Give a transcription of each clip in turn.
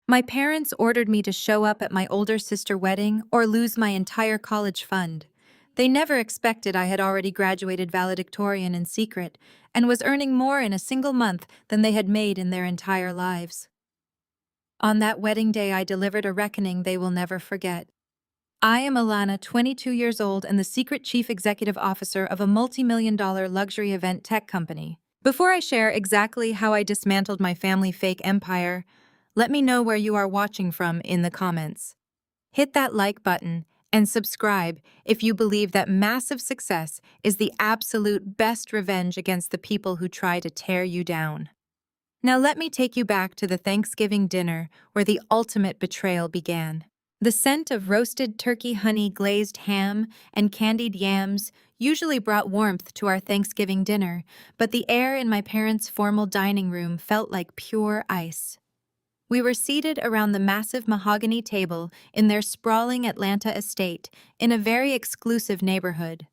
My parents ordered me to show up at my older sister's wedding or lose my entire college fund. They never expected I had already graduated valedictorian in secret and was earning more in a single month than they had made in their entire lives. On that wedding day, I delivered a reckoning they will never forget. I am Alana, 22 years old, and the secret chief executive officer of a multi-million-dollar luxury event tech company. Before I share exactly how I dismantled my family fake empire, let me know where you are watching from in the comments. Hit that like button and subscribe if you believe that massive success is the absolute best revenge against the people who try to tear you down. Now let me take you back to the Thanksgiving dinner where the ultimate betrayal began. The scent of roasted turkey, honey glazed ham, and candied yams usually brought warmth to our Thanksgiving dinner, but the air in my parents' formal dining room felt like pure ice. We were seated around the massive mahogany table in their sprawling Atlanta estate in a very exclusive neighborhood.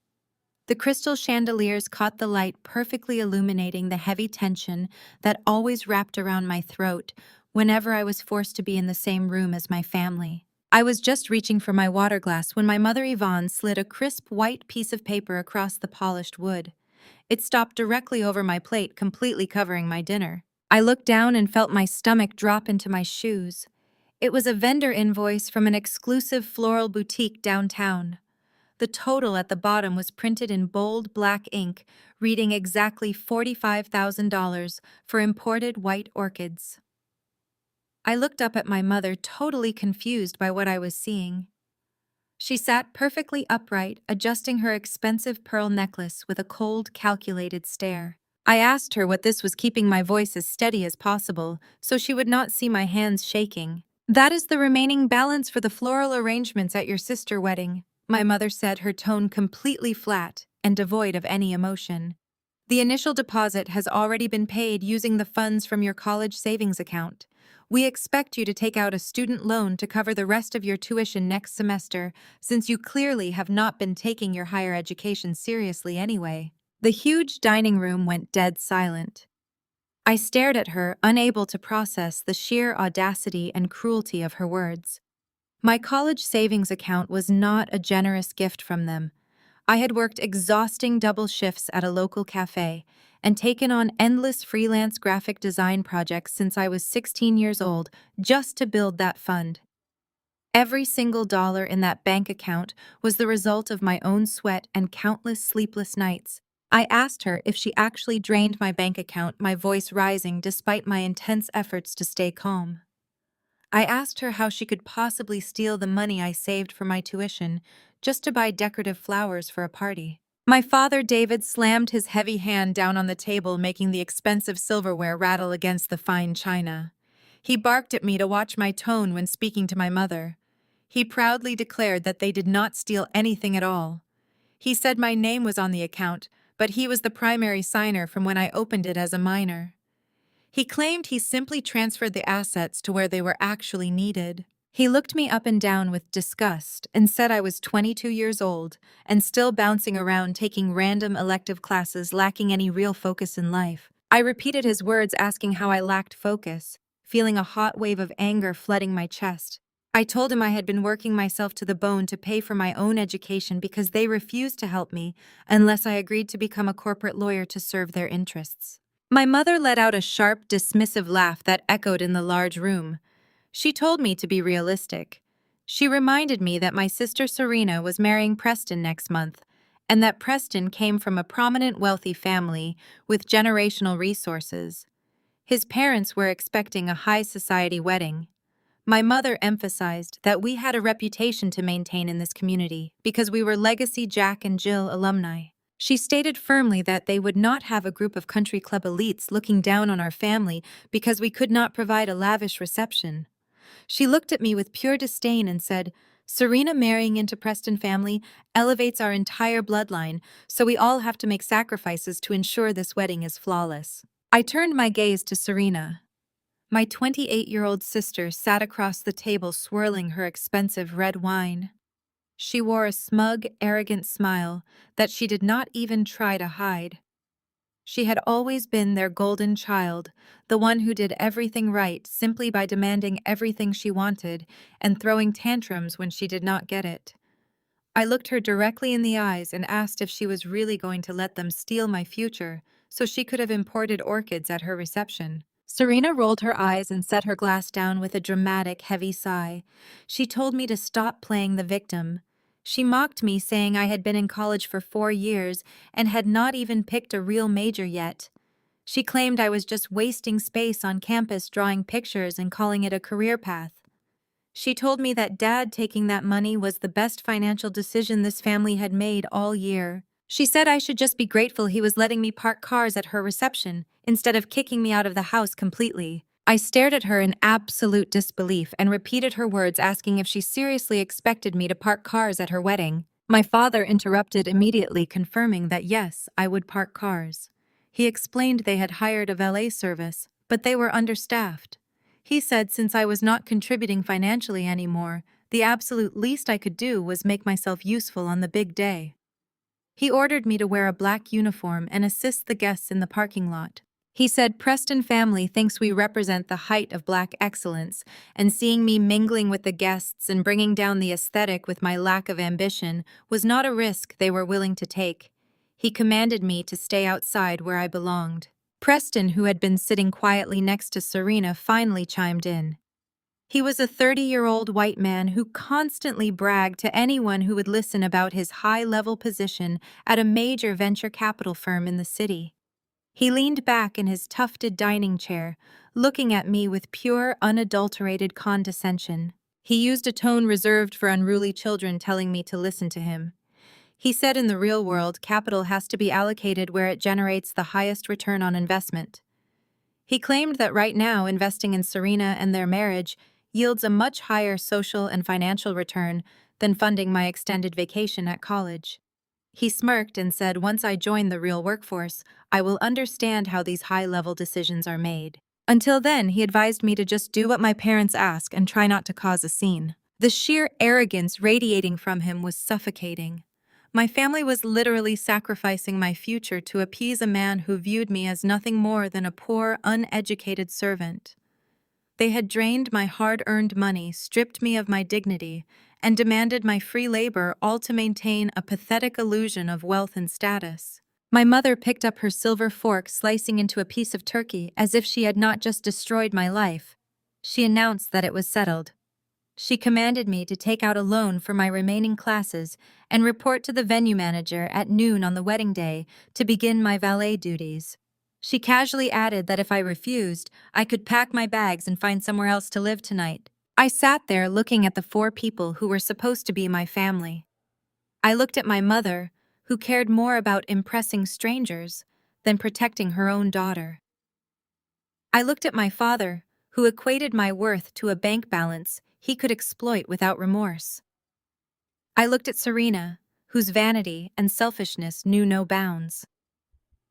The crystal chandeliers caught the light, perfectly illuminating the heavy tension that always wrapped around my throat whenever I was forced to be in the same room as my family. I was just reaching for my water glass when my mother Yvonne slid a crisp white piece of paper across the polished wood. It stopped directly over my plate, completely covering my dinner. I looked down and felt my stomach drop into my shoes. It was a vendor invoice from an exclusive floral boutique downtown. The total at the bottom was printed in bold black ink, reading exactly $45,000 for imported white orchids. I looked up at my mother, totally confused by what I was seeing. She sat perfectly upright, adjusting her expensive pearl necklace with a cold, calculated stare. I asked her what this was, keeping my voice as steady as possible so she would not see my hands shaking. "That is the remaining balance for the floral arrangements at your sister's wedding," my mother said, her tone completely flat and devoid of any emotion. "The initial deposit has already been paid using the funds from your college savings account. We expect you to take out a student loan to cover the rest of your tuition next semester, since you clearly have not been taking your higher education seriously anyway." The huge dining room went dead silent. I stared at her, unable to process the sheer audacity and cruelty of her words. My college savings account was not a generous gift from them. I had worked exhausting double shifts at a local cafe and taken on endless freelance graphic design projects since I was 16 years old just to build that fund. Every single dollar in that bank account was the result of my own sweat and countless sleepless nights. I asked her if she actually drained my bank account, my voice rising despite my intense efforts to stay calm. I asked her how she could possibly steal the money I saved for my tuition just to buy decorative flowers for a party. My father, David, slammed his heavy hand down on the table, making the expensive silverware rattle against the fine china. He barked at me to watch my tone when speaking to my mother. He proudly declared that they did not steal anything at all. He said my name was on the account, but he was the primary signer from when I opened it as a minor. He claimed he simply transferred the assets to where they were actually needed. He looked me up and down with disgust and said I was 22 years old and still bouncing around taking random elective classes, lacking any real focus in life. I repeated his words, asking how I lacked focus, feeling a hot wave of anger flooding my chest. I told him I had been working myself to the bone to pay for my own education because they refused to help me unless I agreed to become a corporate lawyer to serve their interests. My mother let out a sharp, dismissive laugh that echoed in the large room. She told me to be realistic. She reminded me that my sister Serena was marrying Preston next month, and that Preston came from a prominent, wealthy family with generational resources. His parents were expecting a high society wedding. My mother emphasized that we had a reputation to maintain in this community because we were Legacy Jack and Jill alumni. She stated firmly that they would not have a group of country club elites looking down on our family because we could not provide a lavish reception. She looked at me with pure disdain and said, "Serena marrying into Preston family elevates our entire bloodline, so we all have to make sacrifices to ensure this wedding is flawless." I turned my gaze to Serena. My 28-year-old sister sat across the table swirling her expensive red wine. She wore a smug, arrogant smile that she did not even try to hide. She had always been their golden child, the one who did everything right simply by demanding everything she wanted and throwing tantrums when she did not get it. I looked her directly in the eyes and asked if she was really going to let them steal my future so she could have imported orchids at her reception. Serena rolled her eyes and set her glass down with a dramatic, heavy sigh. She told me to stop playing the victim. She mocked me, saying I had been in college for 4 years and had not even picked a real major yet. She claimed I was just wasting space on campus drawing pictures and calling it a career path. She told me that Dad taking that money was the best financial decision this family had made all year. She said I should just be grateful he was letting me park cars at her reception instead of kicking me out of the house completely. I stared at her in absolute disbelief and repeated her words, asking if she seriously expected me to park cars at her wedding. My father interrupted immediately, confirming that yes, I would park cars. He explained they had hired a valet service, but they were understaffed. He said since I was not contributing financially anymore, the absolute least I could do was make myself useful on the big day. He ordered me to wear a black uniform and assist the guests in the parking lot. He said Preston family thinks we represent the height of black excellence, and seeing me mingling with the guests and bringing down the aesthetic with my lack of ambition was not a risk they were willing to take. He commanded me to stay outside where I belonged. Preston, who had been sitting quietly next to Serena, finally chimed in. He was a 30-year-old white man who constantly bragged to anyone who would listen about his high-level position at a major venture capital firm in the city. He leaned back in his tufted dining chair, looking at me with pure, unadulterated condescension. He used a tone reserved for unruly children, telling me to listen to him. He said in the real world, capital has to be allocated where it generates the highest return on investment. He claimed that right now, investing in Serena and their marriage yields a much higher social and financial return than funding my extended vacation at college. He smirked and said once I join the real workforce, I will understand how these high-level decisions are made. Until then, he advised me to just do what my parents ask and try not to cause a scene. The sheer arrogance radiating from him was suffocating. My family was literally sacrificing my future to appease a man who viewed me as nothing more than a poor, uneducated servant. They had drained my hard-earned money, stripped me of my dignity, and demanded my free labor, all to maintain a pathetic illusion of wealth and status. My mother picked up her silver fork, slicing into a piece of turkey as if she had not just destroyed my life. She announced that it was settled. She commanded me to take out a loan for my remaining classes and report to the venue manager at noon on the wedding day to begin my valet duties. She casually added that if I refused, I could pack my bags and find somewhere else to live tonight. I sat there looking at the 4 people who were supposed to be my family. I looked at my mother, who cared more about impressing strangers than protecting her own daughter. I looked at my father, who equated my worth to a bank balance he could exploit without remorse. I looked at Serena, whose vanity and selfishness knew no bounds.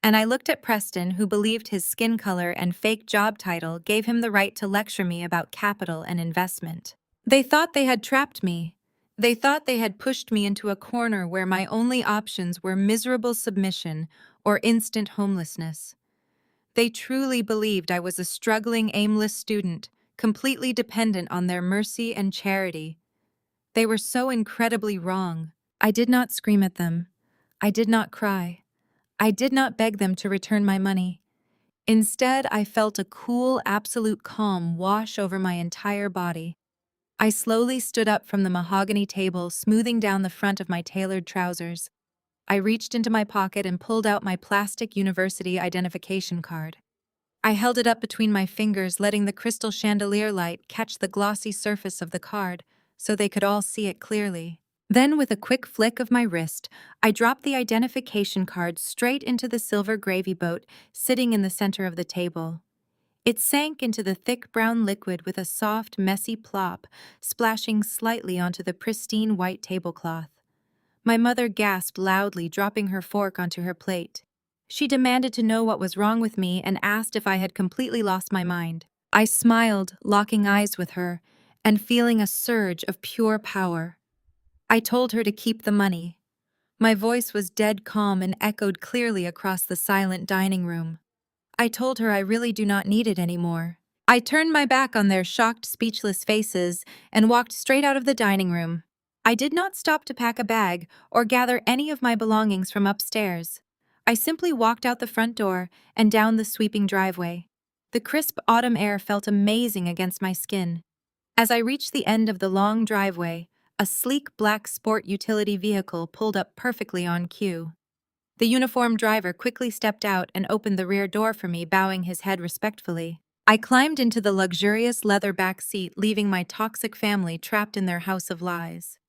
And I looked at Preston, who believed his skin color and fake job title gave him the right to lecture me about capital and investment. They thought they had trapped me. They thought they had pushed me into a corner where my only options were miserable submission or instant homelessness. They truly believed I was a struggling, aimless student, completely dependent on their mercy and charity. They were so incredibly wrong. I did not scream at them. I did not cry. I did not beg them to return my money. Instead, I felt a cool, absolute calm wash over my entire body. I slowly stood up from the mahogany table, smoothing down the front of my tailored trousers. I reached into my pocket and pulled out my plastic university identification card. I held it up between my fingers, letting the crystal chandelier light catch the glossy surface of the card so they could all see it clearly. Then, with a quick flick of my wrist, I dropped the identification card straight into the silver gravy boat sitting in the center of the table. It sank into the thick brown liquid with a soft, messy plop, splashing slightly onto the pristine white tablecloth. My mother gasped loudly, dropping her fork onto her plate. She demanded to know what was wrong with me and asked if I had completely lost my mind. I smiled, locking eyes with her, and feeling a surge of pure power. I told her to keep the money. My voice was dead calm and echoed clearly across the silent dining room. I told her I really do not need it anymore. I turned my back on their shocked, speechless faces and walked straight out of the dining room. I did not stop to pack a bag or gather any of my belongings from upstairs. I simply walked out the front door and down the sweeping driveway. The crisp autumn air felt amazing against my skin. As I reached the end of the long driveway, a sleek black sport utility vehicle pulled up perfectly on cue. The uniformed driver quickly stepped out and opened the rear door for me, bowing his head respectfully. I climbed into the luxurious leather back seat, leaving my toxic family trapped in their house of lies.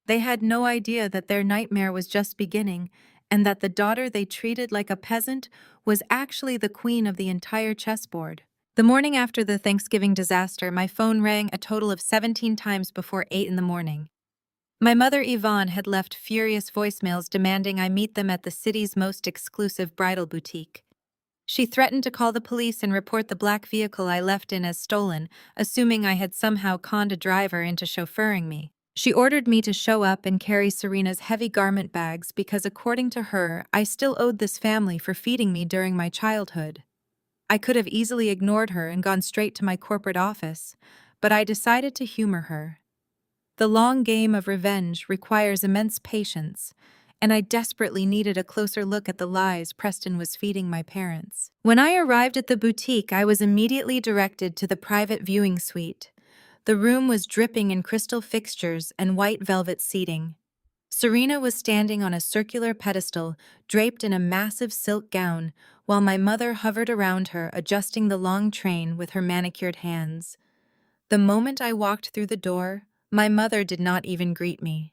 They had no idea that their nightmare was just beginning, and that the daughter they treated like a peasant was actually the queen of the entire chessboard. The morning after the Thanksgiving disaster, my phone rang a total of 17 times before 8 in the morning. My mother Yvonne had left furious voicemails demanding I meet them at the city's most exclusive bridal boutique. She threatened to call the police and report the black vehicle I left in as stolen, assuming I had somehow conned a driver into chauffeuring me. She ordered me to show up and carry Serena's heavy garment bags because, according to her, I still owed this family for feeding me during my childhood. I could have easily ignored her and gone straight to my corporate office, but I decided to humor her. The long game of revenge requires immense patience, and I desperately needed a closer look at the lies Preston was feeding my parents. When I arrived at the boutique, I was immediately directed to the private viewing suite. The room was dripping in crystal fixtures and white velvet seating. Serena was standing on a circular pedestal, draped in a massive silk gown, while my mother hovered around her, adjusting the long train with her manicured hands. The moment I walked through the door, my mother did not even greet me.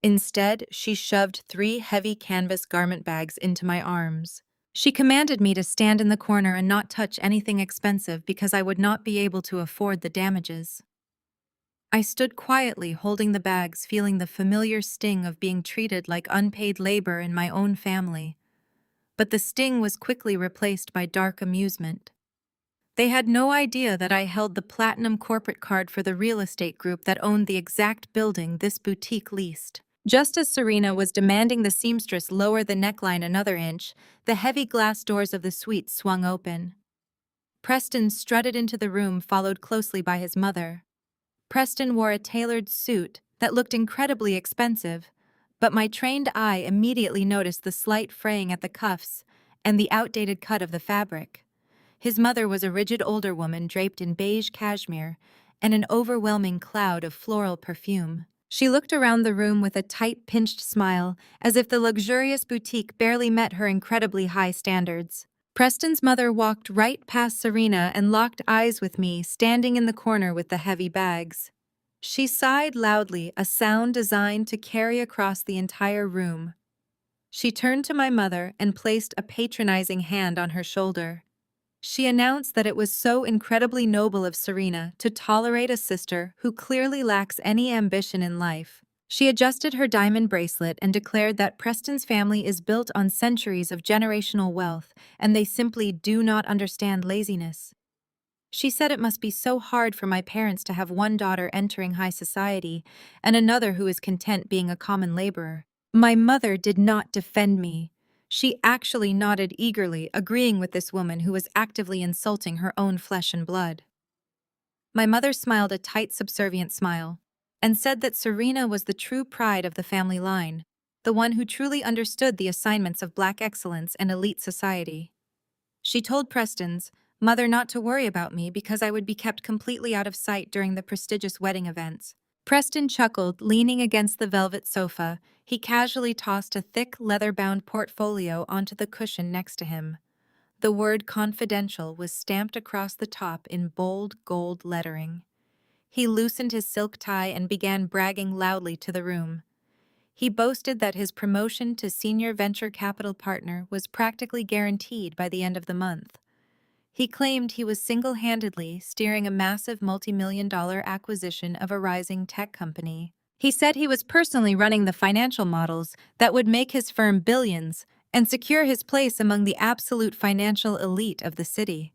Instead, she shoved 3 heavy canvas garment bags into my arms. She commanded me to stand in the corner and not touch anything expensive because I would not be able to afford the damages. I stood quietly holding the bags, feeling the familiar sting of being treated like unpaid labor in my own family. But the sting was quickly replaced by dark amusement. They had no idea that I held the platinum corporate card for the real estate group that owned the exact building this boutique leased. Just as Serena was demanding the seamstress lower the neckline another inch, the heavy glass doors of the suite swung open. Preston strutted into the room, followed closely by his mother. Preston wore a tailored suit that looked incredibly expensive, but my trained eye immediately noticed the slight fraying at the cuffs and the outdated cut of the fabric. His mother was a rigid older woman draped in beige cashmere and an overwhelming cloud of floral perfume. She looked around the room with a tight, pinched smile, as if the luxurious boutique barely met her incredibly high standards. Preston's mother walked right past Serena and locked eyes with me, standing in the corner with the heavy bags. She sighed loudly, a sound designed to carry across the entire room. She turned to my mother and placed a patronizing hand on her shoulder. She announced that it was so incredibly noble of Serena to tolerate a sister who clearly lacks any ambition in life. She adjusted her diamond bracelet and declared that Preston's family is built on centuries of generational wealth, and they simply do not understand laziness. She said it must be so hard for my parents to have one daughter entering high society and another who is content being a common laborer. My mother did not defend me. She actually nodded eagerly, agreeing with this woman who was actively insulting her own flesh and blood. My mother smiled a tight, subservient smile and said that Serena was the true pride of the family line, the one who truly understood the assignments of Black excellence and elite society. She told Preston's mother not to worry about me because I would be kept completely out of sight during the prestigious wedding events. Preston chuckled, leaning against the velvet sofa. He casually tossed a thick, leather-bound portfolio onto the cushion next to him. The word confidential was stamped across the top in bold gold lettering. He loosened his silk tie and began bragging loudly to the room. He boasted that his promotion to senior venture capital partner was practically guaranteed by the end of the month. He claimed he was single-handedly steering a massive multi-million-dollar acquisition of a rising tech company. He said he was personally running the financial models that would make his firm billions and secure his place among the absolute financial elite of the city.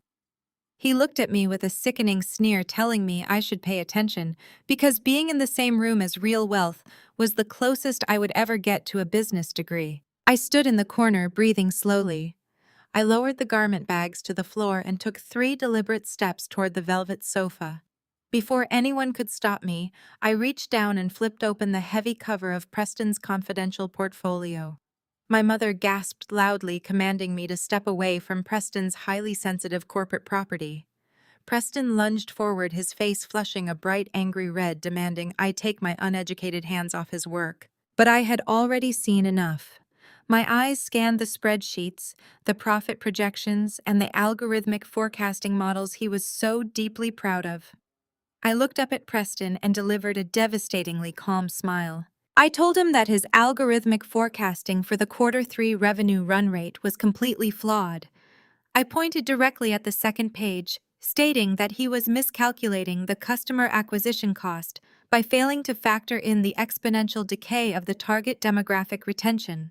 He looked at me with a sickening sneer, telling me I should pay attention, because being in the same room as real wealth was the closest I would ever get to a business degree. I stood in the corner, breathing slowly. I lowered the garment bags to the floor and took 3 deliberate steps toward the velvet sofa. Before anyone could stop me, I reached down and flipped open the heavy cover of Preston's confidential portfolio. My mother gasped loudly, commanding me to step away from Preston's highly sensitive corporate property. Preston lunged forward, his face flushing a bright, angry red, demanding I take my uneducated hands off his work. But I had already seen enough. My eyes scanned the spreadsheets, the profit projections, and the algorithmic forecasting models he was so deeply proud of. I looked up at Preston and delivered a devastatingly calm smile. I told him that his algorithmic forecasting for the Q3 revenue run rate was completely flawed. I pointed directly at the second page, stating that he was miscalculating the customer acquisition cost by failing to factor in the exponential decay of the target demographic retention.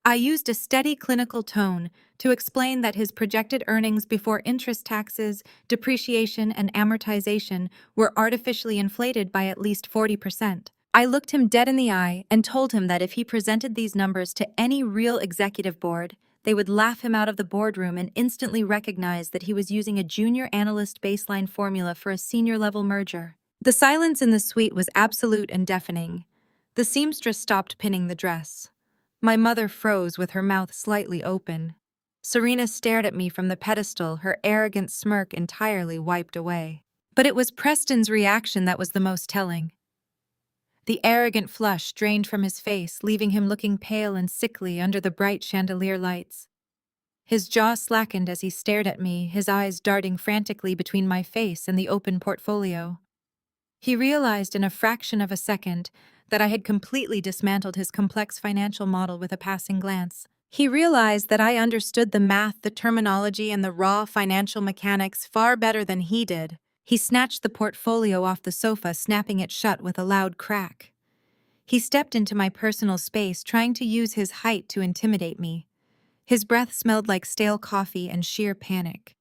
I used a steady clinical tone to explain that his projected earnings before interest, taxes, depreciation, and amortization were artificially inflated by at least 40%. I looked him dead in the eye and told him that if he presented these numbers to any real executive board, they would laugh him out of the boardroom and instantly recognize that he was using a junior analyst baseline formula for a senior-level merger. The silence in the suite was absolute and deafening. The seamstress stopped pinning the dress. My mother froze with her mouth slightly open. Serena stared at me from the pedestal, her arrogant smirk entirely wiped away. But it was Preston's reaction that was the most telling. The arrogant flush drained from his face, leaving him looking pale and sickly under the bright chandelier lights. His jaw slackened as he stared at me, his eyes darting frantically between my face and the open portfolio. He realized in a fraction of a second that I had completely dismantled his complex financial model with a passing glance. He realized that I understood the math, the terminology, and the raw financial mechanics far better than he did. He snatched the portfolio off the sofa, snapping it shut with a loud crack. He stepped into my personal space, trying to use his height to intimidate me. His breath smelled like stale coffee and sheer panic.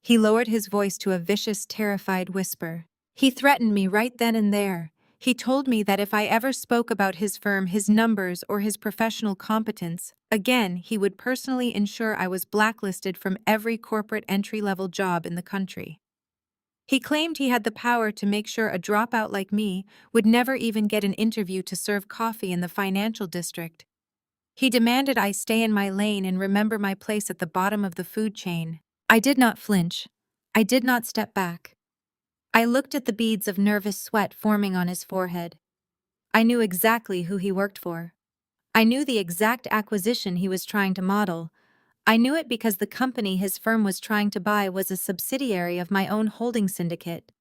He lowered his voice to a vicious, terrified whisper. He threatened me right then and there. He told me that if I ever spoke about his firm, his numbers, or his professional competence, again, he would personally ensure I was blacklisted from every corporate entry-level job in the country. He claimed he had the power to make sure a dropout like me would never even get an interview to serve coffee in the financial district. He demanded I stay in my lane and remember my place at the bottom of the food chain. I did not flinch. I did not step back. I looked at the beads of nervous sweat forming on his forehead. I knew exactly who he worked for. I knew the exact acquisition he was trying to model. I knew it because the company his firm was trying to buy was a subsidiary of my own holding syndicate.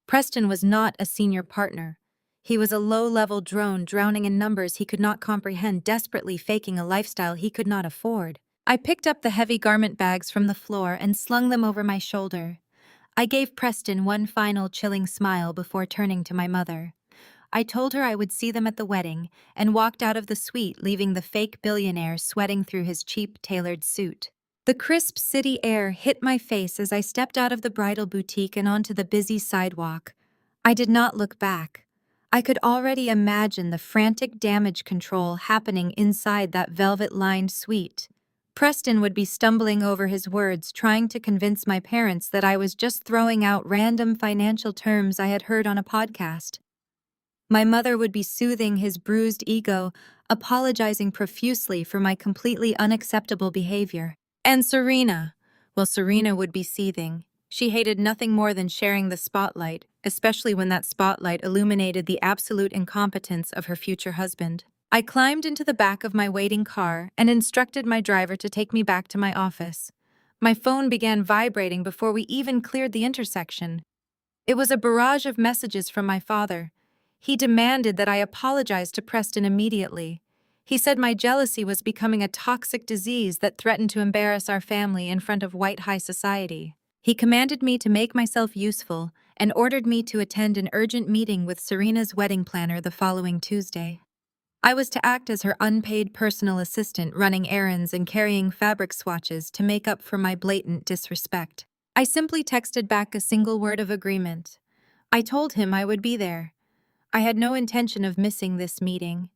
Preston was not a senior partner. He was a low-level drone drowning in numbers he could not comprehend, desperately faking a lifestyle he could not afford. I picked up the heavy garment bags from the floor and slung them over my shoulder. I gave Preston one final chilling smile before turning to my mother. I told her I would see them at the wedding and walked out of the suite, leaving the fake billionaire sweating through his cheap, tailored suit. The crisp city air hit my face as I stepped out of the bridal boutique and onto the busy sidewalk. I did not look back. I could already imagine the frantic damage control happening inside that velvet-lined suite. Preston would be stumbling over his words, trying to convince my parents that I was just throwing out random financial terms I had heard on a podcast. My mother would be soothing his bruised ego, apologizing profusely for my completely unacceptable behavior. And Serena would be seething. She hated nothing more than sharing the spotlight, especially when that spotlight illuminated the absolute incompetence of her future husband. I climbed into the back of my waiting car and instructed my driver to take me back to my office. My phone began vibrating before we even cleared the intersection. It was a barrage of messages from my father. He demanded that I apologize to Preston immediately. He said my jealousy was becoming a toxic disease that threatened to embarrass our family in front of white high society. He commanded me to make myself useful and ordered me to attend an urgent meeting with Serena's wedding planner the following Tuesday. I was to act as her unpaid personal assistant, running errands and carrying fabric swatches to make up for my blatant disrespect. I simply texted back a single word of agreement. I told him I would be there. I had no intention of missing this meeting.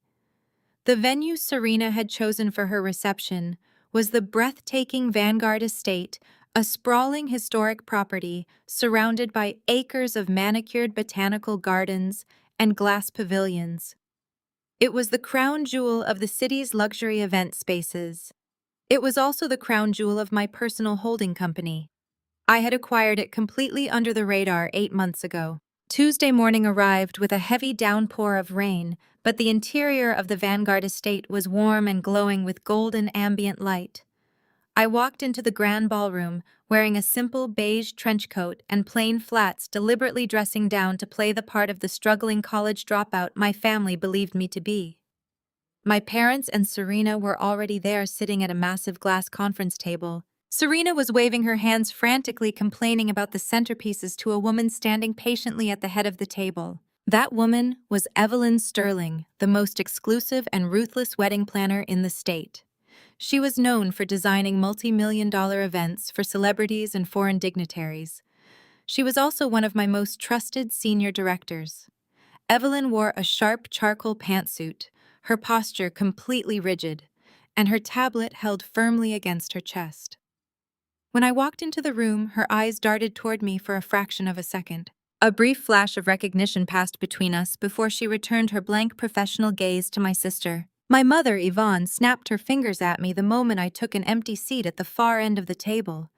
The venue Serena had chosen for her reception was the breathtaking Vanguard Estate, a sprawling historic property surrounded by acres of manicured botanical gardens and glass pavilions. It was the crown jewel of the city's luxury event spaces. It was also the crown jewel of my personal holding company. I had acquired it completely under the radar 8 months ago. Tuesday morning arrived with a heavy downpour of rain, but the interior of the Vanguard estate was warm and glowing with golden ambient light. I walked into the grand ballroom, wearing a simple beige trench coat and plain flats, deliberately dressing down to play the part of the struggling college dropout my family believed me to be. My parents and Serena were already there, sitting at a massive glass conference table. Serena was waving her hands frantically, complaining about the centerpieces to a woman standing patiently at the head of the table. That woman was Evelyn Sterling, the most exclusive and ruthless wedding planner in the state. She was known for designing multi-million-dollar events for celebrities and foreign dignitaries. She was also one of my most trusted senior directors. Evelyn wore a sharp charcoal pantsuit, her posture completely rigid, and her tablet held firmly against her chest. When I walked into the room, her eyes darted toward me for a fraction of a second. A brief flash of recognition passed between us before she returned her blank professional gaze to my sister. My mother, Yvonne, snapped her fingers at me the moment I took an empty seat at the far end of the table.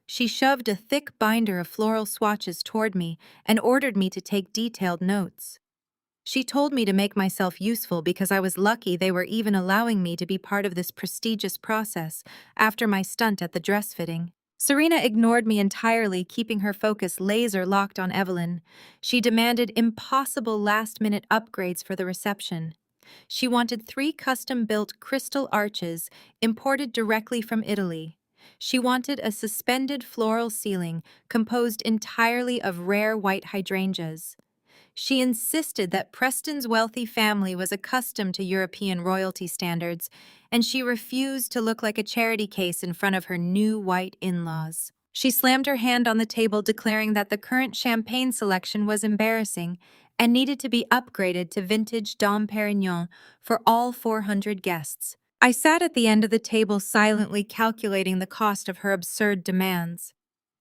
She shoved a thick binder of floral swatches toward me and ordered me to take detailed notes. She told me to make myself useful because I was lucky they were even allowing me to be part of this prestigious process after my stunt at the dress fitting. Serena ignored me entirely, keeping her focus laser-locked on Evelyn. She demanded impossible last-minute upgrades for the reception. She wanted 3 custom-built crystal arches imported directly from Italy. She wanted a suspended floral ceiling composed entirely of rare white hydrangeas. She insisted that Preston's wealthy family was accustomed to European royalty standards, and she refused to look like a charity case in front of her new white in-laws. She slammed her hand on the table, declaring that the current champagne selection was embarrassing and needed to be upgraded to vintage Dom Perignon for all 400 guests. I sat at the end of the table silently calculating the cost of her absurd demands.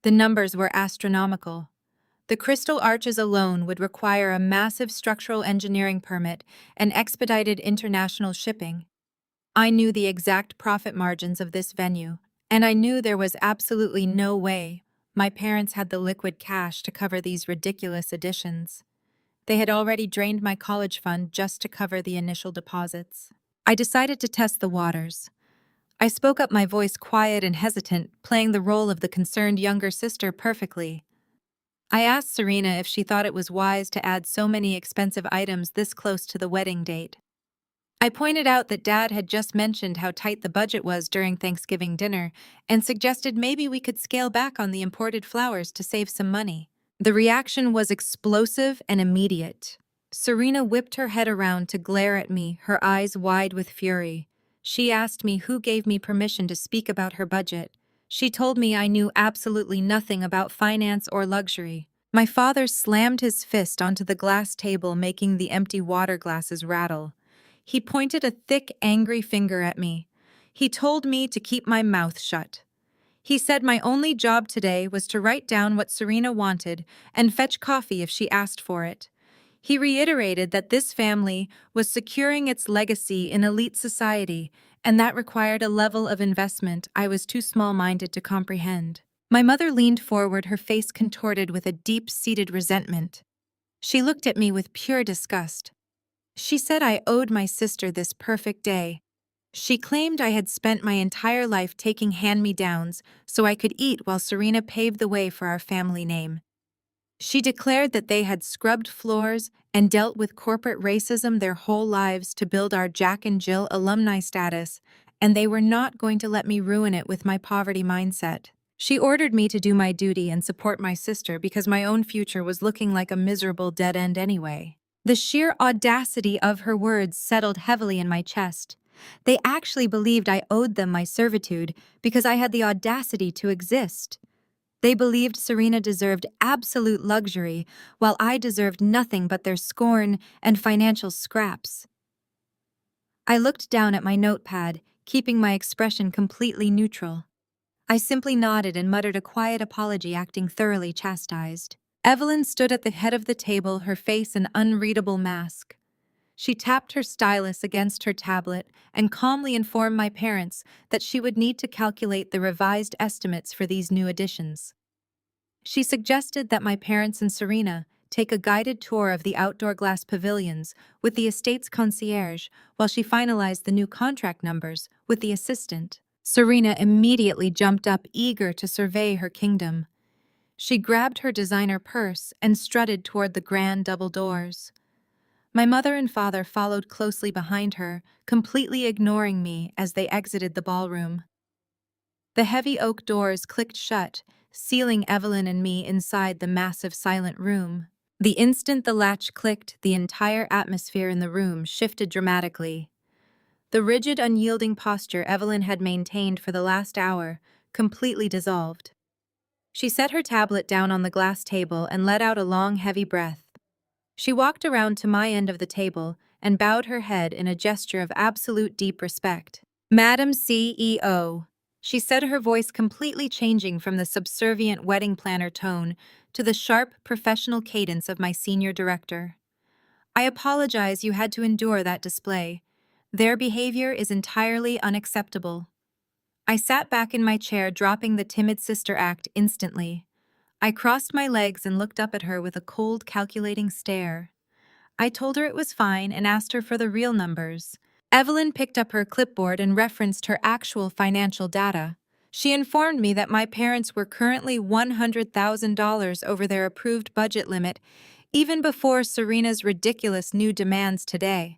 The numbers were astronomical. The crystal arches alone would require a massive structural engineering permit and expedited international shipping. I knew the exact profit margins of this venue, and I knew there was absolutely no way my parents had the liquid cash to cover these ridiculous additions. They had already drained my college fund just to cover the initial deposits. I decided to test the waters. I spoke up, my voice quiet and hesitant, playing the role of the concerned younger sister perfectly. I asked Serena if she thought it was wise to add so many expensive items this close to the wedding date. I pointed out that Dad had just mentioned how tight the budget was during Thanksgiving dinner and suggested maybe we could scale back on the imported flowers to save some money. The reaction was explosive and immediate. Serena whipped her head around to glare at me, her eyes wide with fury. She asked me who gave me permission to speak about her budget. She told me I knew absolutely nothing about finance or luxury. My father slammed his fist onto the glass table, making the empty water glasses rattle. He pointed a thick, angry finger at me. He told me to keep my mouth shut. He said my only job today was to write down what Serena wanted and fetch coffee if she asked for it. He reiterated that this family was securing its legacy in elite society, and that required a level of investment I was too small-minded to comprehend. My mother leaned forward, her face contorted with a deep-seated resentment. She looked at me with pure disgust. She said I owed my sister this perfect day. She claimed I had spent my entire life taking hand-me-downs so I could eat while Serena paved the way for our family name. She declared that they had scrubbed floors and dealt with corporate racism their whole lives to build our Jack and Jill alumni status, and they were not going to let me ruin it with my poverty mindset. She ordered me to do my duty and support my sister because my own future was looking like a miserable dead end anyway. The sheer audacity of her words settled heavily in my chest. They actually believed I owed them my servitude because I had the audacity to exist. They believed Serena deserved absolute luxury, while I deserved nothing but their scorn and financial scraps. I looked down at my notepad, keeping my expression completely neutral. I simply nodded and muttered a quiet apology, acting thoroughly chastised. Evelyn stood at the head of the table, her face an unreadable mask. She tapped her stylus against her tablet and calmly informed my parents that she would need to calculate the revised estimates for these new additions. She suggested that my parents and Serena take a guided tour of the outdoor glass pavilions with the estate's concierge while she finalized the new contract numbers with the assistant. Serena immediately jumped up, eager to survey her kingdom. She grabbed her designer purse and strutted toward the grand double doors. My mother and father followed closely behind her, completely ignoring me as they exited the ballroom. The heavy oak doors clicked shut, sealing Evelyn and me inside the massive silent room. The instant the latch clicked, the entire atmosphere in the room shifted dramatically. The rigid, unyielding posture Evelyn had maintained for the last hour completely dissolved. She set her tablet down on the glass table and let out a long, heavy breath. She walked around to my end of the table and bowed her head in a gesture of absolute deep respect. "Madam CEO," she said, her voice completely changing from the subservient wedding planner tone to the sharp, professional cadence of my senior director. "I apologize you had to endure that display. Their behavior is entirely unacceptable." I sat back in my chair, dropping the timid sister act instantly. I crossed my legs and looked up at her with a cold, calculating stare. I told her it was fine and asked her for the real numbers. Evelyn picked up her clipboard and referenced her actual financial data. She informed me that my parents were currently $100,000 over their approved budget limit, even before Serena's ridiculous new demands today.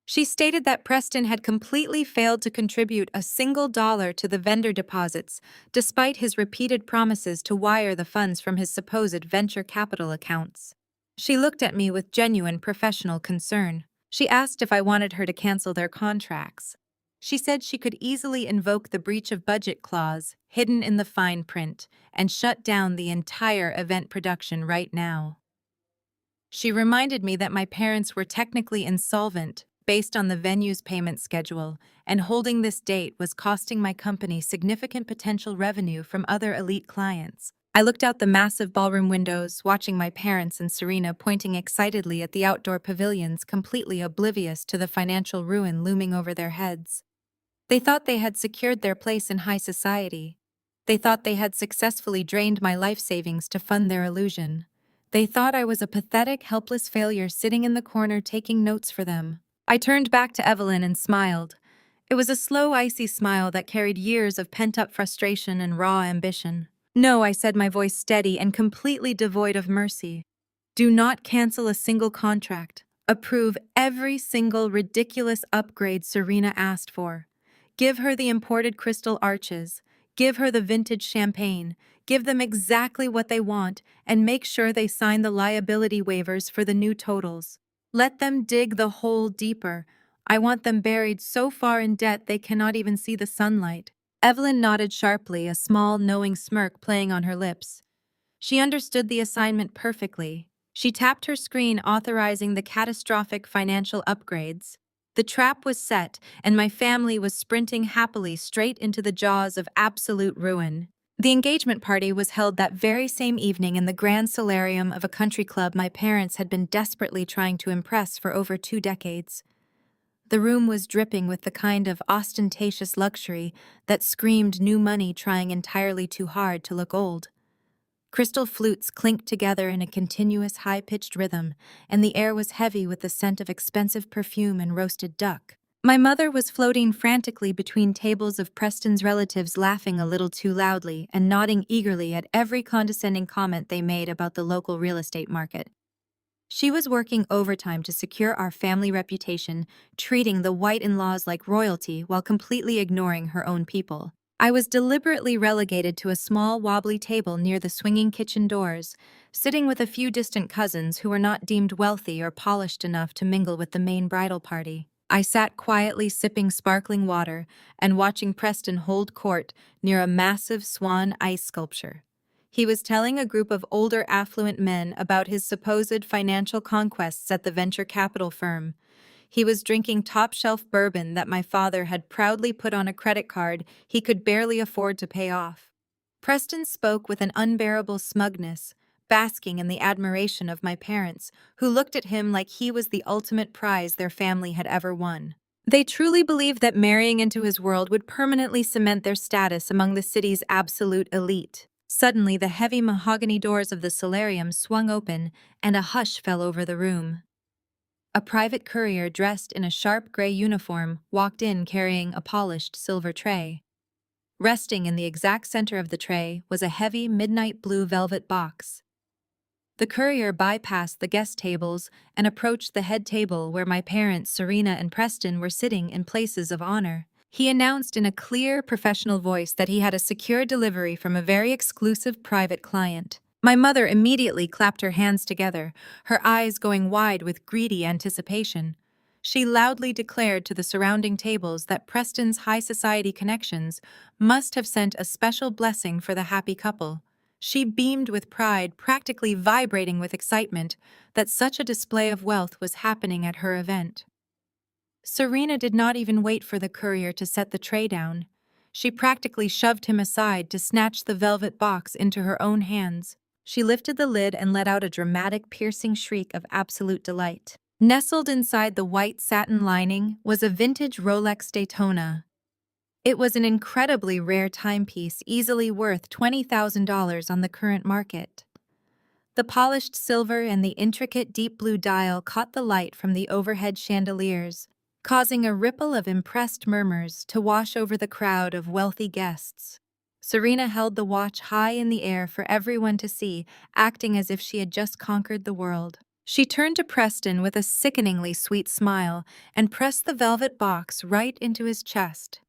She stated that Preston had completely failed to contribute a single dollar to the vendor deposits, despite his repeated promises to wire the funds from his supposed venture capital accounts. She looked at me with genuine professional concern. She asked if I wanted her to cancel their contracts. She said she could easily invoke the breach of budget clause hidden in the fine print and shut down the entire event production right now. She reminded me that my parents were technically insolvent based on the venue's payment schedule, and holding this date was costing my company significant potential revenue from other elite clients. I looked out the massive ballroom windows, watching my parents and Serena pointing excitedly at the outdoor pavilions, completely oblivious to the financial ruin looming over their heads. They thought they had secured their place in high society. They thought they had successfully drained my life savings to fund their illusion. They thought I was a pathetic, helpless failure sitting in the corner taking notes for them. I turned back to Evelyn and smiled. It was a slow, icy smile that carried years of pent-up frustration and raw ambition. "No," I said, my voice steady and completely devoid of mercy. "Do not cancel a single contract. Approve every single ridiculous upgrade Serena asked for. Give her the imported crystal arches. Give her the vintage champagne. Give them exactly what they want, and make sure they sign the liability waivers for the new totals. Let them dig the hole deeper. I want them buried so far in debt they cannot even see the sunlight." Evelyn nodded sharply, a small, knowing smirk playing on her lips. She understood the assignment perfectly. She tapped her screen, authorizing the catastrophic financial upgrades. The trap was set, and my family was sprinting happily straight into the jaws of absolute ruin. The engagement party was held that very same evening in the grand solarium of a country club my parents had been desperately trying to impress for over 2 decades. The room was dripping with the kind of ostentatious luxury that screamed new money trying entirely too hard to look old. Crystal flutes clinked together in a continuous high-pitched rhythm, and the air was heavy with the scent of expensive perfume and roasted duck. My mother was floating frantically between tables of Preston's relatives, laughing a little too loudly and nodding eagerly at every condescending comment they made about the local real estate market. She was working overtime to secure our family reputation, treating the White in-laws like royalty while completely ignoring her own people. I was deliberately relegated to a small, wobbly table near the swinging kitchen doors, sitting with a few distant cousins who were not deemed wealthy or polished enough to mingle with the main bridal party. I sat quietly sipping sparkling water and watching Preston hold court near a massive swan ice sculpture. He was telling a group of older affluent men about his supposed financial conquests at the venture capital firm. He was drinking top-shelf bourbon that my father had proudly put on a credit card he could barely afford to pay off. Preston spoke with an unbearable smugness, basking in the admiration of my parents, who looked at him like he was the ultimate prize their family had ever won. They truly believed that marrying into his world would permanently cement their status among the city's absolute elite. Suddenly, the heavy mahogany doors of the solarium swung open, and a hush fell over the room. A private courier dressed in a sharp gray uniform walked in carrying a polished silver tray. Resting in the exact center of the tray was a heavy midnight blue velvet box. The courier bypassed the guest tables and approached the head table where my parents, Serena and Preston, were sitting in places of honor. He announced in a clear, professional voice that he had a secure delivery from a very exclusive private client. My mother immediately clapped her hands together, her eyes going wide with greedy anticipation. She loudly declared to the surrounding tables that Preston's high society connections must have sent a special blessing for the happy couple. She beamed with pride, practically vibrating with excitement that such a display of wealth was happening at her event. Serena did not even wait for the courier to set the tray down. She practically shoved him aside to snatch the velvet box into her own hands. She lifted the lid and let out a dramatic, piercing shriek of absolute delight. Nestled inside the white satin lining was a vintage Rolex Daytona. It was an incredibly rare timepiece, easily worth $20,000 on the current market. The polished silver and the intricate deep blue dial caught the light from the overhead chandeliers, causing a ripple of impressed murmurs to wash over the crowd of wealthy guests. Serena held the watch high in the air for everyone to see, acting as if she had just conquered the world. She turned to Preston with a sickeningly sweet smile and pressed the velvet box right into his chest.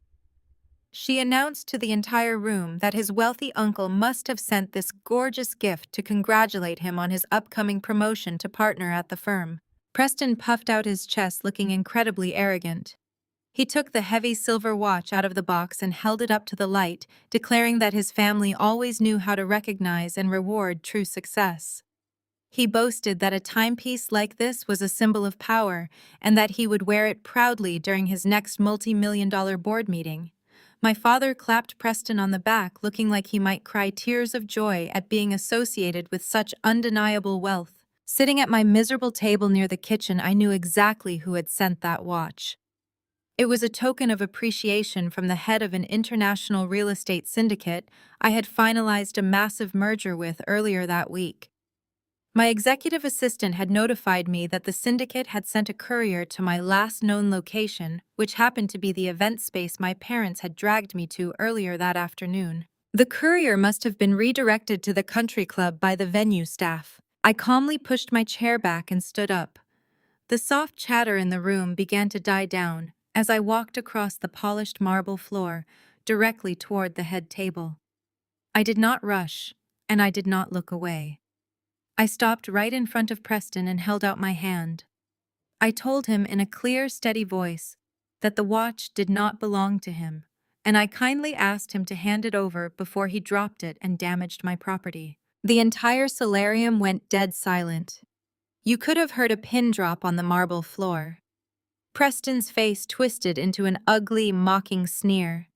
She announced to the entire room that his wealthy uncle must have sent this gorgeous gift to congratulate him on his upcoming promotion to partner at the firm. Preston puffed out his chest, looking incredibly arrogant. He took the heavy silver watch out of the box and held it up to the light, declaring that his family always knew how to recognize and reward true success. He boasted that a timepiece like this was a symbol of power and that he would wear it proudly during his next multi-million-dollar board meeting. My father clapped Preston on the back, looking like he might cry tears of joy at being associated with such undeniable wealth. Sitting at my miserable table near the kitchen, I knew exactly who had sent that watch. It was a token of appreciation from the head of an international real estate syndicate I had finalized a massive merger with earlier that week. My executive assistant had notified me that the syndicate had sent a courier to my last known location, which happened to be the event space my parents had dragged me to earlier that afternoon. The courier must have been redirected to the country club by the venue staff. I calmly pushed my chair back and stood up. The soft chatter in the room began to die down as I walked across the polished marble floor directly toward the head table. I did not rush, and I did not look away. I stopped right in front of Preston and held out my hand. I told him in a clear, steady voice that the watch did not belong to him, and I kindly asked him to hand it over before he dropped it and damaged my property. The entire solarium went dead silent. You could have heard a pin drop on the marble floor. Preston's face twisted into an ugly, mocking sneer.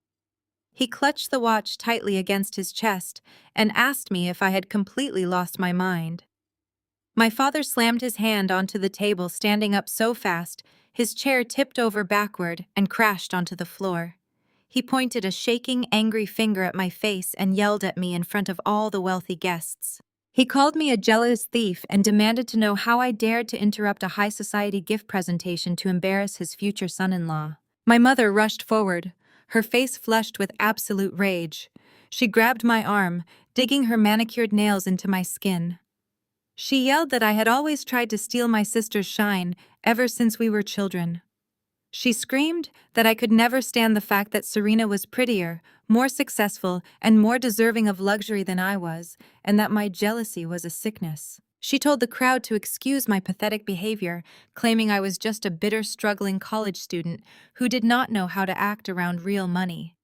He clutched the watch tightly against his chest and asked me if I had completely lost my mind. My father slammed his hand onto the table, standing up so fast, his chair tipped over backward and crashed onto the floor. He pointed a shaking, angry finger at my face and yelled at me in front of all the wealthy guests. He called me a jealous thief and demanded to know how I dared to interrupt a high society gift presentation to embarrass his future son-in-law. My mother rushed forward, her face flushed with absolute rage. She grabbed my arm, digging her manicured nails into my skin. She yelled that I had always tried to steal my sister's shine ever since we were children. She screamed that I could never stand the fact that Serena was prettier, more successful, and more deserving of luxury than I was, and that my jealousy was a sickness. She told the crowd to excuse my pathetic behavior, claiming I was just a bitter, struggling college student who did not know how to act around real money.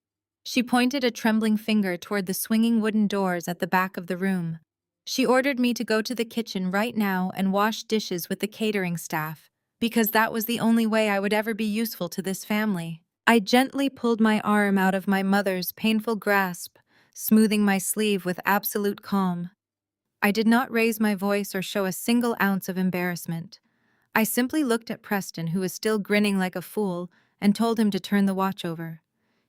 She pointed a trembling finger toward the swinging wooden doors at the back of the room. She ordered me to go to the kitchen right now and wash dishes with the catering staff, because that was the only way I would ever be useful to this family. I gently pulled my arm out of my mother's painful grasp, smoothing my sleeve with absolute calm. I did not raise my voice or show a single ounce of embarrassment. I simply looked at Preston, who was still grinning like a fool, and told him to turn the watch over.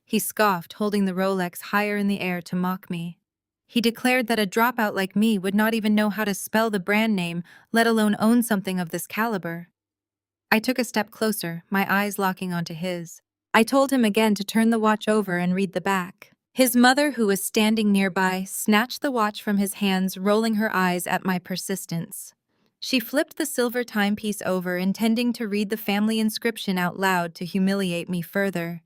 He scoffed, holding the Rolex higher in the air to mock me. He declared that a dropout like me would not even know how to spell the brand name, let alone own something of this caliber. I took a step closer, my eyes locking onto his. I told him again to turn the watch over and read the back. His mother, who was standing nearby, snatched the watch from his hands, rolling her eyes at my persistence. She flipped the silver timepiece over, intending to read the family inscription out loud to humiliate me further.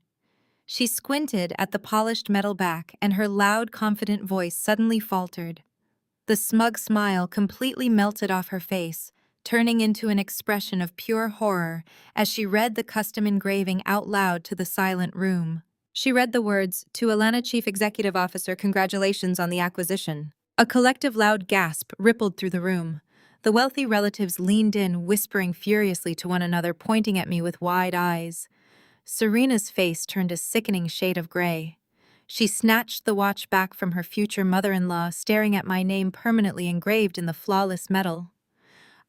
She squinted at the polished metal back, and her loud, confident voice suddenly faltered. The smug smile completely melted off her face, turning into an expression of pure horror as she read the custom engraving out loud to the silent room. She read the words, "To Alana, Chief Executive Officer, congratulations on the acquisition." A collective loud gasp rippled through the room. The wealthy relatives leaned in, whispering furiously to one another, pointing at me with wide eyes. Serena's face turned a sickening shade of gray. She snatched the watch back from her future mother-in-law, staring at my name permanently engraved in the flawless metal.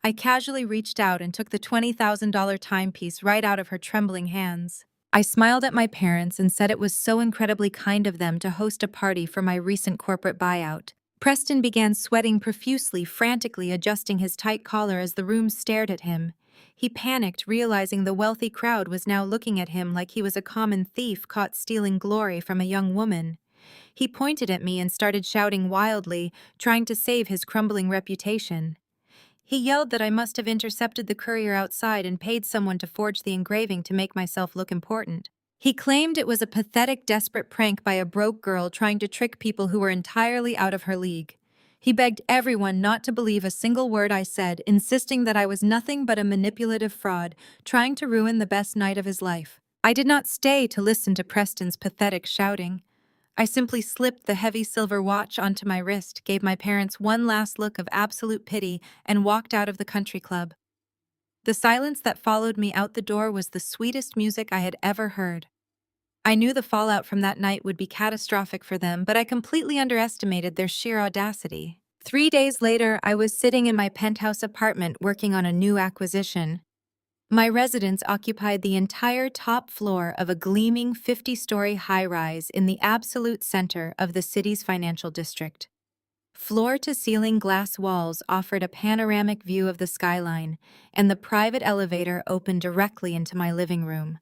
I casually reached out and took the $20,000 timepiece right out of her trembling hands. I smiled at my parents and said it was so incredibly kind of them to host a party for my recent corporate buyout. Preston began sweating profusely, frantically adjusting his tight collar as the room stared at him. He panicked, realizing the wealthy crowd was now looking at him like he was a common thief caught stealing glory from a young woman. He pointed at me and started shouting wildly, trying to save his crumbling reputation. He yelled that I must have intercepted the courier outside and paid someone to forge the engraving to make myself look important. He claimed it was a pathetic, desperate prank by a broke girl trying to trick people who were entirely out of her league. He begged everyone not to believe a single word I said, insisting that I was nothing but a manipulative fraud, trying to ruin the best night of his life. I did not stay to listen to Preston's pathetic shouting. I simply slipped the heavy silver watch onto my wrist, gave my parents one last look of absolute pity, and walked out of the country club. The silence that followed me out the door was the sweetest music I had ever heard. I knew the fallout from that night would be catastrophic for them, but I completely underestimated their sheer audacity. 3 days later, I was sitting in my penthouse apartment working on a new acquisition. My residence occupied the entire top floor of a gleaming 50-story high-rise in the absolute center of the city's financial district. Floor-to-ceiling glass walls offered a panoramic view of the skyline, and the private elevator opened directly into my living room.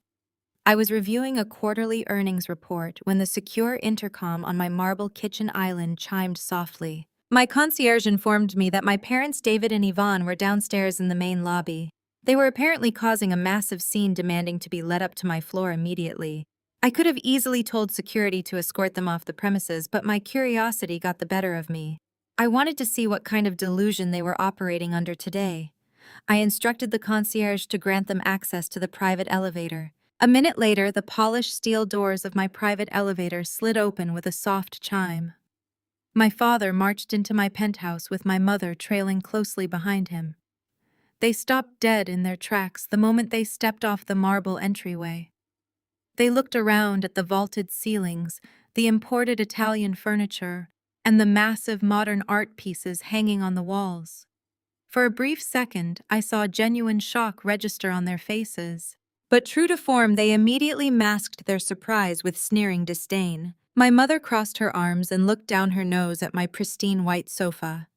I was reviewing a quarterly earnings report when the secure intercom on my marble kitchen island chimed softly. My concierge informed me that my parents David and Yvonne were downstairs in the main lobby. They were apparently causing a massive scene, demanding to be led up to my floor immediately. I could have easily told security to escort them off the premises, but my curiosity got the better of me. I wanted to see what kind of delusion they were operating under today. I instructed the concierge to grant them access to the private elevator. A minute later, the polished steel doors of my private elevator slid open with a soft chime. My father marched into my penthouse with my mother trailing closely behind him. They stopped dead in their tracks the moment they stepped off the marble entryway. They looked around at the vaulted ceilings, the imported Italian furniture, and the massive modern art pieces hanging on the walls. For a brief second, I saw genuine shock register on their faces. But true to form, they immediately masked their surprise with sneering disdain. My mother crossed her arms and looked down her nose at my pristine white sofa.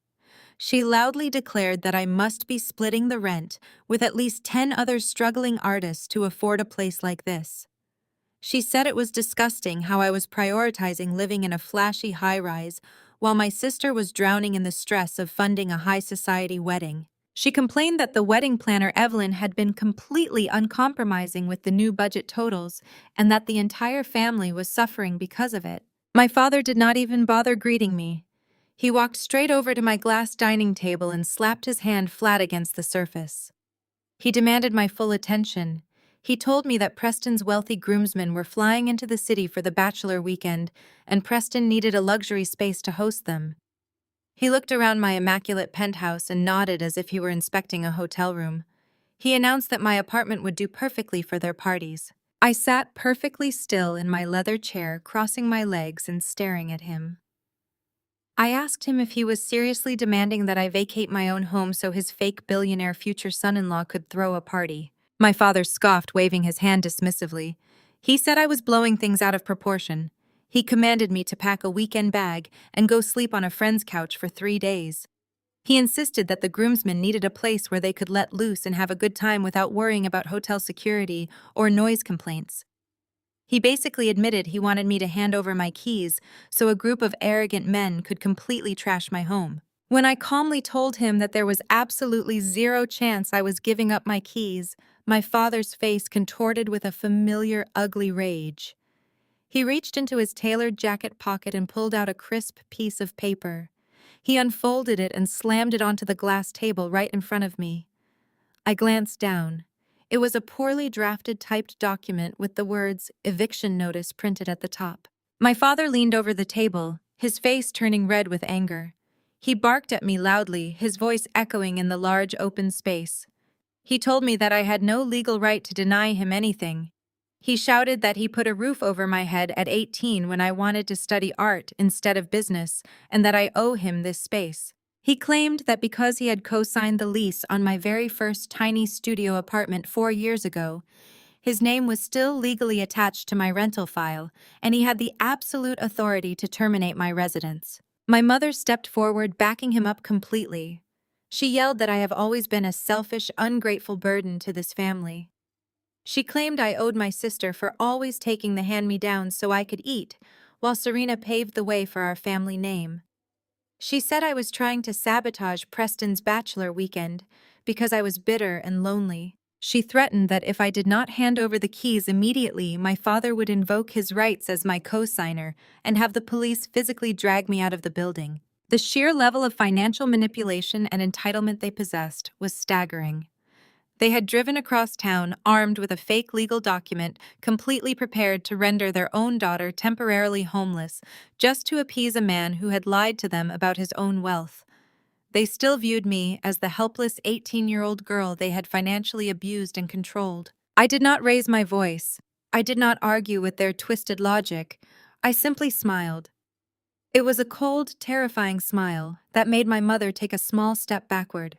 She loudly declared that I must be splitting the rent with at least 10 other struggling artists to afford a place like this. She said it was disgusting how I was prioritizing living in a flashy high-rise while my sister was drowning in the stress of funding a high-society wedding. She complained that the wedding planner Evelyn had been completely uncompromising with the new budget totals and that the entire family was suffering because of it. My father did not even bother greeting me. He walked straight over to my glass dining table and slapped his hand flat against the surface. He demanded my full attention. He told me that Preston's wealthy groomsmen were flying into the city for the bachelor weekend, and Preston needed a luxury space to host them. He looked around my immaculate penthouse and nodded as if he were inspecting a hotel room. He announced that my apartment would do perfectly for their parties. I sat perfectly still in my leather chair, crossing my legs and staring at him. I asked him if he was seriously demanding that I vacate my own home so his fake billionaire future son-in-law could throw a party. My father scoffed, waving his hand dismissively. He said I was blowing things out of proportion. He commanded me to pack a weekend bag and go sleep on a friend's couch for 3 days. He insisted that the groomsmen needed a place where they could let loose and have a good time without worrying about hotel security or noise complaints. He basically admitted he wanted me to hand over my keys so a group of arrogant men could completely trash my home. When I calmly told him that there was absolutely zero chance I was giving up my keys, my father's face contorted with a familiar, ugly rage. He reached into his tailored jacket pocket and pulled out a crisp piece of paper. He unfolded it and slammed it onto the glass table right in front of me. I glanced down. It was a poorly drafted typed document with the words "eviction notice" printed at the top. My father leaned over the table, his face turning red with anger. He barked at me loudly, his voice echoing in the large open space. He told me that I had no legal right to deny him anything. He shouted that he put a roof over my head at 18 when I wanted to study art instead of business, and that I owe him this space. He claimed that because he had co-signed the lease on my very first tiny studio apartment 4 years ago, his name was still legally attached to my rental file, and he had the absolute authority to terminate my residence. My mother stepped forward, backing him up completely. She yelled that I have always been a selfish, ungrateful burden to this family. She claimed I owed my sister for always taking the hand-me-downs so I could eat, while Serena paved the way for our family name. She said I was trying to sabotage Preston's bachelor weekend because I was bitter and lonely. She threatened that if I did not hand over the keys immediately, my father would invoke his rights as my co-signer and have the police physically drag me out of the building. The sheer level of financial manipulation and entitlement they possessed was staggering. They had driven across town armed with a fake legal document, completely prepared to render their own daughter temporarily homeless, just to appease a man who had lied to them about his own wealth. They still viewed me as the helpless 18-year-old girl they had financially abused and controlled. I did not raise my voice. I did not argue with their twisted logic. I simply smiled. It was a cold, terrifying smile that made my mother take a small step backward.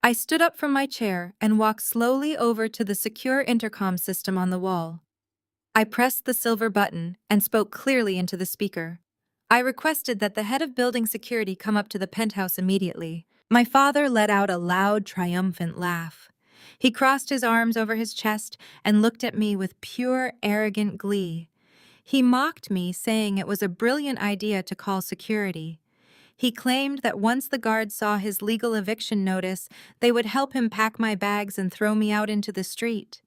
I stood up from my chair and walked slowly over to the secure intercom system on the wall. I pressed the silver button and spoke clearly into the speaker. I requested that the head of building security come up to the penthouse immediately. My father let out a loud, triumphant laugh. He crossed his arms over his chest and looked at me with pure, arrogant glee. He mocked me, saying it was a brilliant idea to call security. He claimed that once the guards saw his legal eviction notice, they would help him pack my bags and throw me out into the street.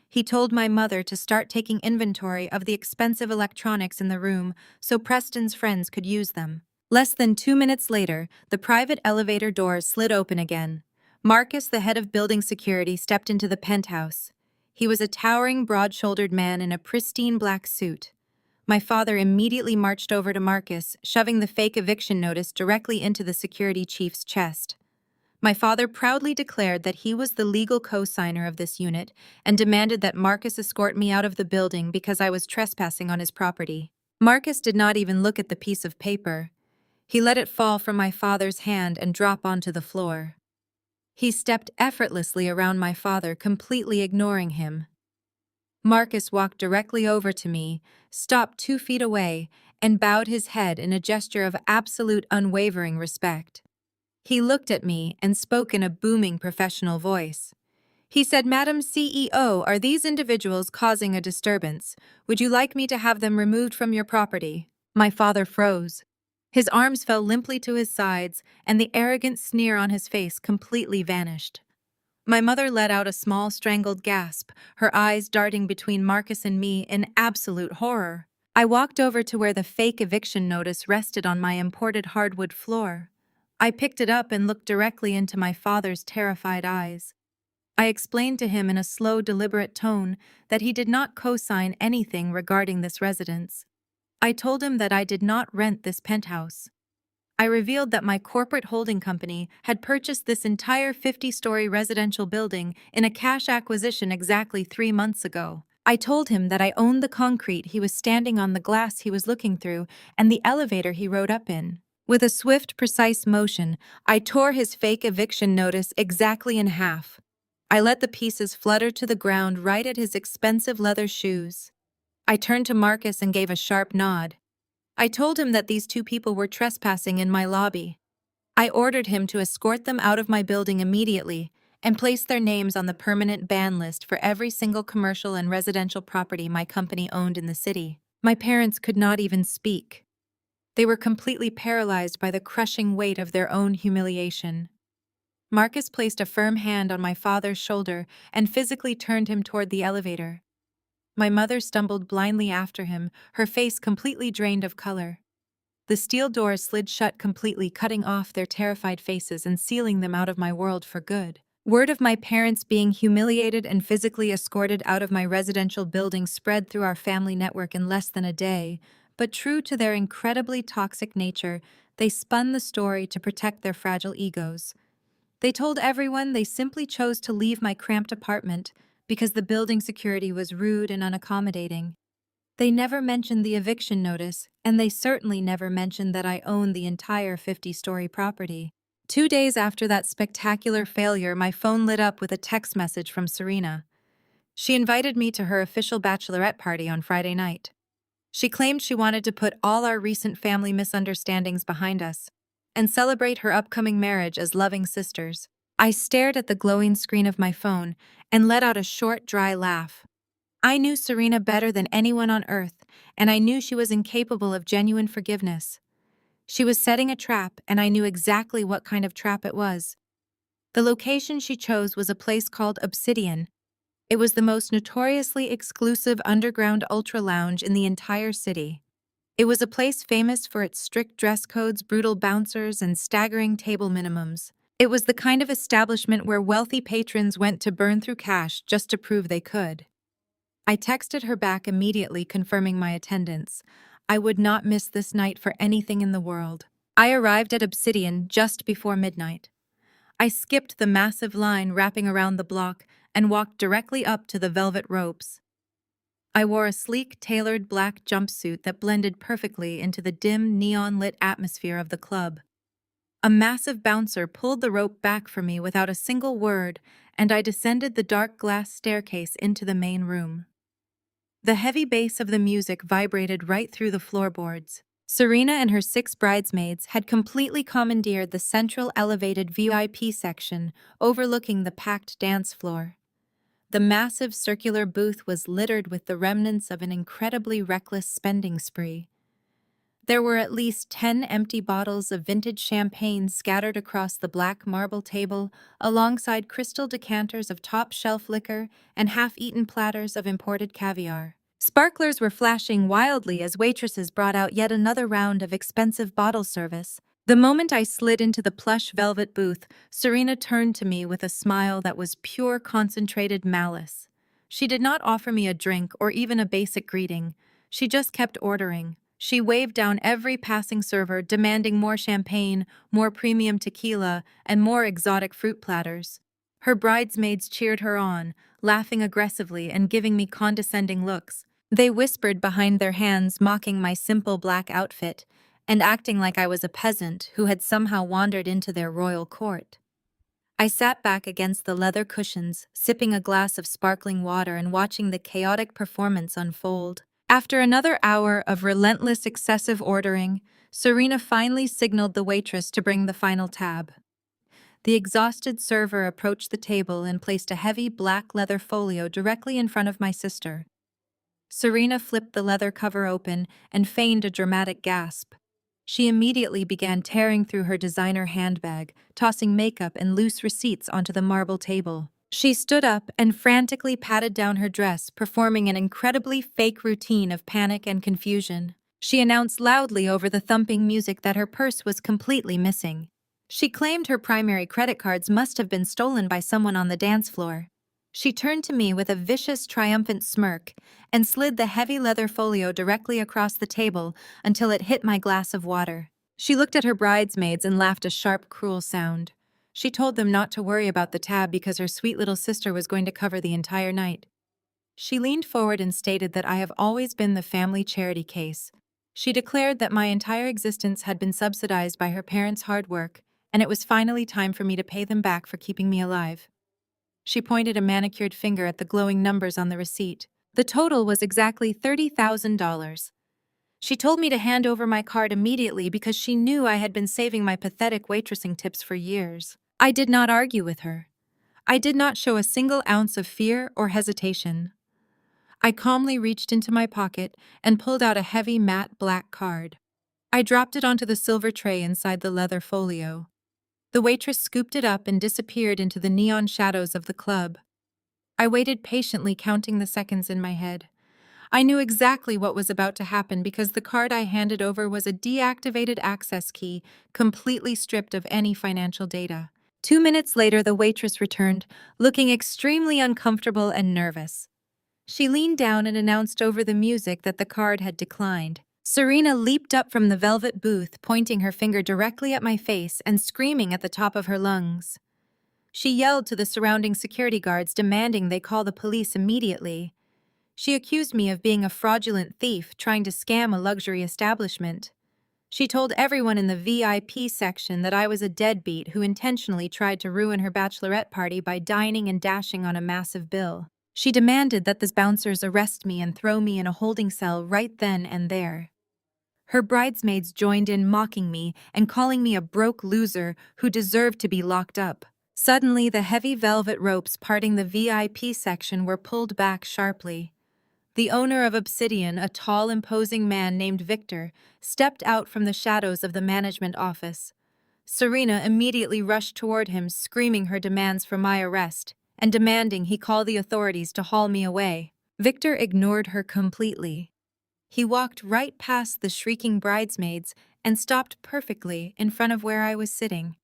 He told my mother to start taking inventory of the expensive electronics in the room so Preston's friends could use them. Less than 2 minutes later, the private elevator doors slid open again. Marcus, the head of building security, stepped into the penthouse. He was a towering, broad-shouldered man in a pristine black suit. My father immediately marched over to Marcus, shoving the fake eviction notice directly into the security chief's chest. My father proudly declared that he was the legal co-signer of this unit and demanded that Marcus escort me out of the building because I was trespassing on his property. Marcus did not even look at the piece of paper. He let it fall from my father's hand and drop onto the floor. He stepped effortlessly around my father, completely ignoring him. Marcus walked directly over to me, stopped 2 feet away, and bowed his head in a gesture of absolute unwavering respect. He looked at me and spoke in a booming professional voice. He said, "Madam CEO, are these individuals causing a disturbance? Would you like me to have them removed from your property?" My father froze. His arms fell limply to his sides, and the arrogant sneer on his face completely vanished. My mother let out a small strangled gasp, her eyes darting between Marcus and me in absolute horror. I walked over to where the fake eviction notice rested on my imported hardwood floor. I picked it up and looked directly into my father's terrified eyes. I explained to him in a slow, deliberate tone that he did not co-sign anything regarding this residence. I told him that I did not rent this penthouse. I revealed that my corporate holding company had purchased this entire 50-story residential building in a cash acquisition exactly 3 months ago. I told him that I owned the concrete he was standing on, the glass he was looking through, and the elevator he rode up in. With a swift, precise motion, I tore his fake eviction notice exactly in half. I let the pieces flutter to the ground right at his expensive leather shoes. I turned to Marcus and gave a sharp nod. I told him that these two people were trespassing in my lobby. I ordered him to escort them out of my building immediately and place their names on the permanent ban list for every single commercial and residential property my company owned in the city. My parents could not even speak. They were completely paralyzed by the crushing weight of their own humiliation. Marcus placed a firm hand on my father's shoulder and physically turned him toward the elevator. My mother stumbled blindly after him, her face completely drained of color. The steel doors slid shut completely, cutting off their terrified faces and sealing them out of my world for good. Word of my parents being humiliated and physically escorted out of my residential building spread through our family network in less than a day, but true to their incredibly toxic nature, they spun the story to protect their fragile egos. They told everyone they simply chose to leave my cramped apartment because the building security was rude and unaccommodating. They never mentioned the eviction notice, and they certainly never mentioned that I owned the entire 50-story property. 2 days after that spectacular failure, my phone lit up with a text message from Serena. She invited me to her official bachelorette party on Friday night. She claimed she wanted to put all our recent family misunderstandings behind us and celebrate her upcoming marriage as loving sisters. I stared at the glowing screen of my phone and let out a short, dry laugh. I knew Serena better than anyone on earth, and I knew she was incapable of genuine forgiveness. She was setting a trap, and I knew exactly what kind of trap it was. The location she chose was a place called Obsidian. It was the most notoriously exclusive underground ultra lounge in the entire city. It was a place famous for its strict dress codes, brutal bouncers, and staggering table minimums. It was the kind of establishment where wealthy patrons went to burn through cash just to prove they could. I texted her back immediately confirming my attendance. I would not miss this night for anything in the world. I arrived at Obsidian just before midnight. I skipped the massive line wrapping around the block and walked directly up to the velvet ropes. I wore a sleek, tailored black jumpsuit that blended perfectly into the dim, neon-lit atmosphere of the club. A massive bouncer pulled the rope back for me without a single word, and I descended the dark glass staircase into the main room. The heavy bass of the music vibrated right through the floorboards. Serena and her 6 bridesmaids had completely commandeered the central elevated VIP section overlooking the packed dance floor. The massive circular booth was littered with the remnants of an incredibly reckless spending spree. There were at least 10 empty bottles of vintage champagne scattered across the black marble table, alongside crystal decanters of top-shelf liquor and half-eaten platters of imported caviar. Sparklers were flashing wildly as waitresses brought out yet another round of expensive bottle service. The moment I slid into the plush velvet booth, Serena turned to me with a smile that was pure concentrated malice. She did not offer me a drink or even a basic greeting. She just kept ordering. She waved down every passing server, demanding more champagne, more premium tequila, and more exotic fruit platters. Her bridesmaids cheered her on, laughing aggressively and giving me condescending looks. They whispered behind their hands, mocking my simple black outfit, and acting like I was a peasant who had somehow wandered into their royal court. I sat back against the leather cushions, sipping a glass of sparkling water and watching the chaotic performance unfold. After another hour of relentless excessive ordering, Serena finally signaled the waitress to bring the final tab. The exhausted server approached the table and placed a heavy black leather folio directly in front of my sister. Serena flipped the leather cover open and feigned a dramatic gasp. She immediately began tearing through her designer handbag, tossing makeup and loose receipts onto the marble table. She stood up and frantically patted down her dress, performing an incredibly fake routine of panic and confusion. She announced loudly over the thumping music that her purse was completely missing. She claimed her primary credit cards must have been stolen by someone on the dance floor. She turned to me with a vicious, triumphant smirk and slid the heavy leather folio directly across the table until it hit my glass of water. She looked at her bridesmaids and laughed a sharp, cruel sound. She told them not to worry about the tab because her sweet little sister was going to cover the entire night. She leaned forward and stated that I have always been the family charity case. She declared that my entire existence had been subsidized by her parents' hard work, and it was finally time for me to pay them back for keeping me alive. She pointed a manicured finger at the glowing numbers on the receipt. The total was exactly $30,000. She told me to hand over my card immediately because she knew I had been saving my pathetic waitressing tips for years. I did not argue with her. I did not show a single ounce of fear or hesitation. I calmly reached into my pocket and pulled out a heavy matte black card. I dropped it onto the silver tray inside the leather folio. The waitress scooped it up and disappeared into the neon shadows of the club. I waited patiently, counting the seconds in my head. I knew exactly what was about to happen because the card I handed over was a deactivated access key, completely stripped of any financial data. 2 minutes later, the waitress returned, looking extremely uncomfortable and nervous. She leaned down and announced over the music that the card had declined. Serena leaped up from the velvet booth, pointing her finger directly at my face and screaming at the top of her lungs. She yelled to the surrounding security guards, demanding they call the police immediately. She accused me of being a fraudulent thief trying to scam a luxury establishment. She told everyone in the VIP section that I was a deadbeat who intentionally tried to ruin her bachelorette party by dining and dashing on a massive bill. She demanded that the bouncers arrest me and throw me in a holding cell right then and there. Her bridesmaids joined in, mocking me and calling me a broke loser who deserved to be locked up. Suddenly, the heavy velvet ropes parting the VIP section were pulled back sharply. The owner of Obsidian, a tall, imposing man named Victor, stepped out from the shadows of the management office. Serena immediately rushed toward him, screaming her demands for my arrest and demanding he call the authorities to haul me away. Victor ignored her completely. He walked right past the shrieking bridesmaids and stopped perfectly in front of where I was sitting.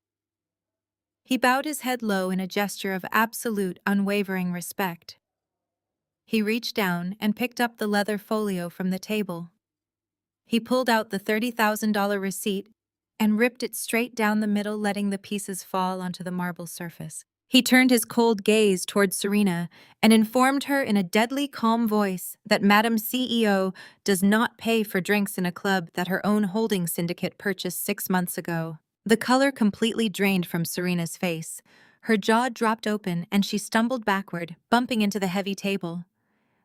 He bowed his head low in a gesture of absolute, unwavering respect. He reached down and picked up the leather folio from the table. He pulled out the $30,000 receipt and ripped it straight down the middle, letting the pieces fall onto the marble surface. He turned his cold gaze toward Serena and informed her in a deadly calm voice that Madam CEO does not pay for drinks in a club that her own holding syndicate purchased 6 months ago. The color completely drained from Serena's face. Her jaw dropped open and she stumbled backward, bumping into the heavy table.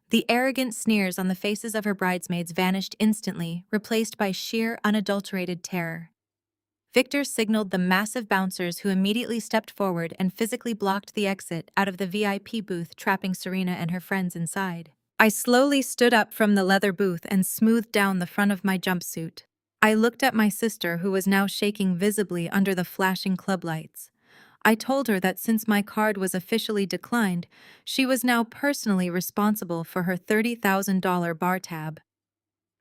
The arrogant sneers on the faces of her bridesmaids vanished instantly, replaced by sheer, unadulterated terror. Victor signaled the massive bouncers, who immediately stepped forward and physically blocked the exit out of the VIP booth, trapping Serena and her friends inside. I slowly stood up from the leather booth and smoothed down the front of my jumpsuit. I looked at my sister, who was now shaking visibly under the flashing club lights. I told her that since my card was officially declined, she was now personally responsible for her $30,000 bar tab.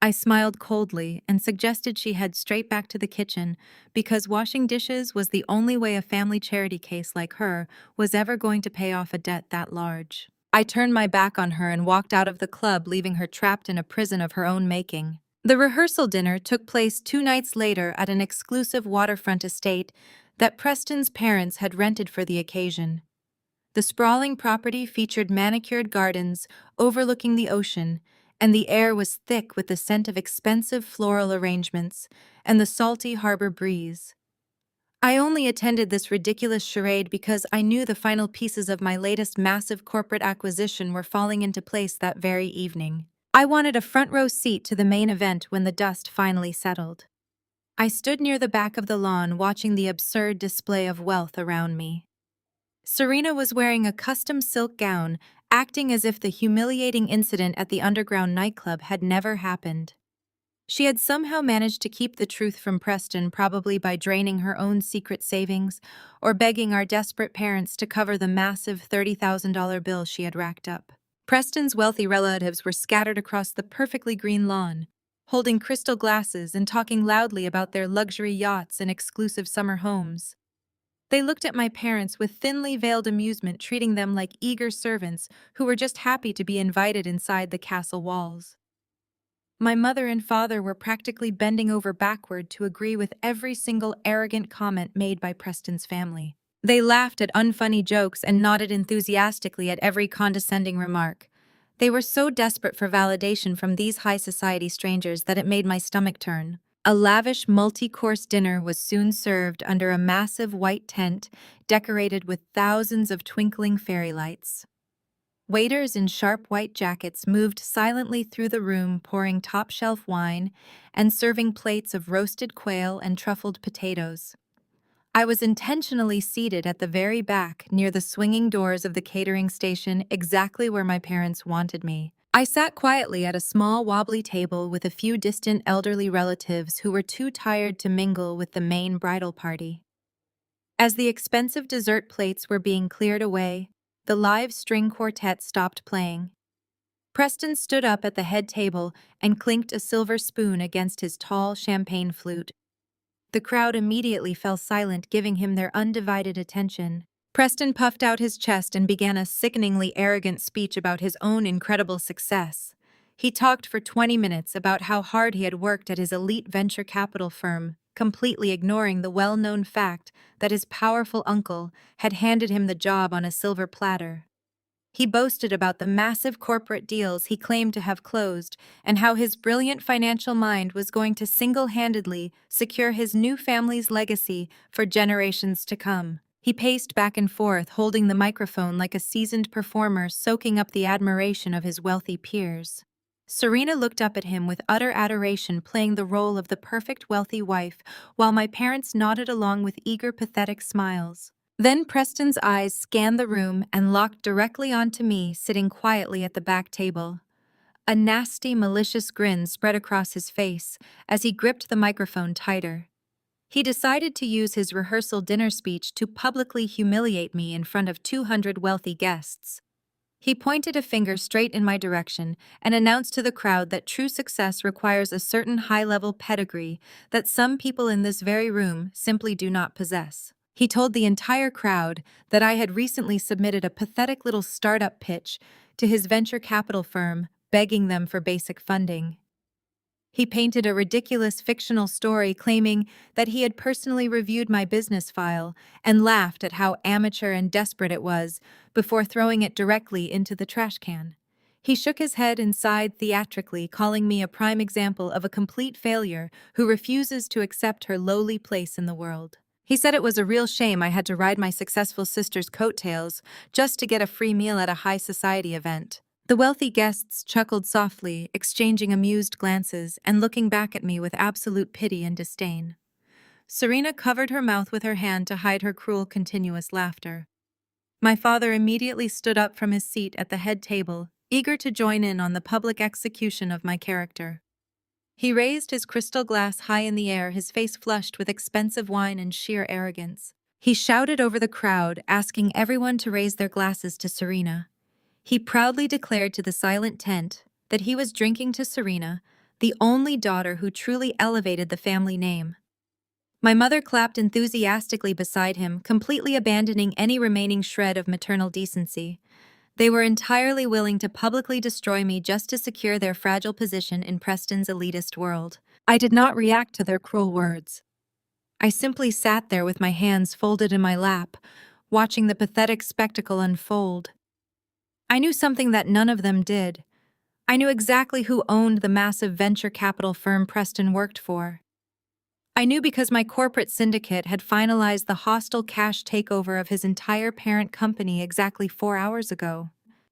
I smiled coldly and suggested she head straight back to the kitchen because washing dishes was the only way a family charity case like her was ever going to pay off a debt that large. I turned my back on her and walked out of the club, leaving her trapped in a prison of her own making. The rehearsal dinner took place 2 nights later at an exclusive waterfront estate that Preston's parents had rented for the occasion. The sprawling property featured manicured gardens overlooking the ocean, and the air was thick with the scent of expensive floral arrangements and the salty harbor breeze. I only attended this ridiculous charade because I knew the final pieces of my latest massive corporate acquisition were falling into place that very evening. I wanted a front row seat to the main event when the dust finally settled. I stood near the back of the lawn watching the absurd display of wealth around me. Serena was wearing a custom silk gown, acting as if the humiliating incident at the underground nightclub had never happened. She had somehow managed to keep the truth from Preston, probably by draining her own secret savings or begging our desperate parents to cover the massive $30,000 bill she had racked up. Preston's wealthy relatives were scattered across the perfectly green lawn, holding crystal glasses and talking loudly about their luxury yachts and exclusive summer homes. They looked at my parents with thinly veiled amusement, treating them like eager servants who were just happy to be invited inside the castle walls. My mother and father were practically bending over backward to agree with every single arrogant comment made by Preston's family. They laughed at unfunny jokes and nodded enthusiastically at every condescending remark. They were so desperate for validation from these high society strangers that it made my stomach turn. A lavish multi-course dinner was soon served under a massive white tent decorated with thousands of twinkling fairy lights. Waiters in sharp white jackets moved silently through the room, pouring top-shelf wine and serving plates of roasted quail and truffled potatoes. I was intentionally seated at the very back, near the swinging doors of the catering station, exactly where my parents wanted me. I sat quietly at a small, wobbly table with a few distant elderly relatives who were too tired to mingle with the main bridal party. As the expensive dessert plates were being cleared away, the live string quartet stopped playing. Preston stood up at the head table and clinked a silver spoon against his tall champagne flute. The crowd immediately fell silent, giving him their undivided attention. Preston puffed out his chest and began a sickeningly arrogant speech about his own incredible success. He talked for 20 minutes about how hard he had worked at his elite venture capital firm, completely ignoring the well-known fact that his powerful uncle had handed him the job on a silver platter. He boasted about the massive corporate deals he claimed to have closed and how his brilliant financial mind was going to single-handedly secure his new family's legacy for generations to come. He paced back and forth, holding the microphone like a seasoned performer, soaking up the admiration of his wealthy peers. Serena looked up at him with utter adoration, playing the role of the perfect wealthy wife, while my parents nodded along with eager, pathetic smiles. Then Preston's eyes scanned the room and locked directly onto me, sitting quietly at the back table. A nasty, malicious grin spread across his face as he gripped the microphone tighter. He decided to use his rehearsal dinner speech to publicly humiliate me in front of 200 wealthy guests. He pointed a finger straight in my direction and announced to the crowd that true success requires a certain high-level pedigree that some people in this very room simply do not possess. He told the entire crowd that I had recently submitted a pathetic little startup pitch to his venture capital firm, begging them for basic funding. He painted a ridiculous fictional story claiming that he had personally reviewed my business file and laughed at how amateur and desperate it was before throwing it directly into the trash can. He shook his head and sighed theatrically, calling me a prime example of a complete failure who refuses to accept her lowly place in the world. He said it was a real shame I had to ride my successful sister's coattails just to get a free meal at a high society event. The wealthy guests chuckled softly, exchanging amused glances and looking back at me with absolute pity and disdain. Serena covered her mouth with her hand to hide her cruel, continuous laughter. My father immediately stood up from his seat at the head table, eager to join in on the public execution of my character. He raised his crystal glass high in the air, his face flushed with expensive wine and sheer arrogance. He shouted over the crowd, asking everyone to raise their glasses to Serena. He proudly declared to the silent tent that he was drinking to Serena, the only daughter who truly elevated the family name. My mother clapped enthusiastically beside him, completely abandoning any remaining shred of maternal decency. They were entirely willing to publicly destroy me just to secure their fragile position in Preston's elitist world. I did not react to their cruel words. I simply sat there with my hands folded in my lap, watching the pathetic spectacle unfold. I knew something that none of them did. I knew exactly who owned the massive venture capital firm Preston worked for. I knew because my corporate syndicate had finalized the hostile cash takeover of his entire parent company exactly 4 hours ago.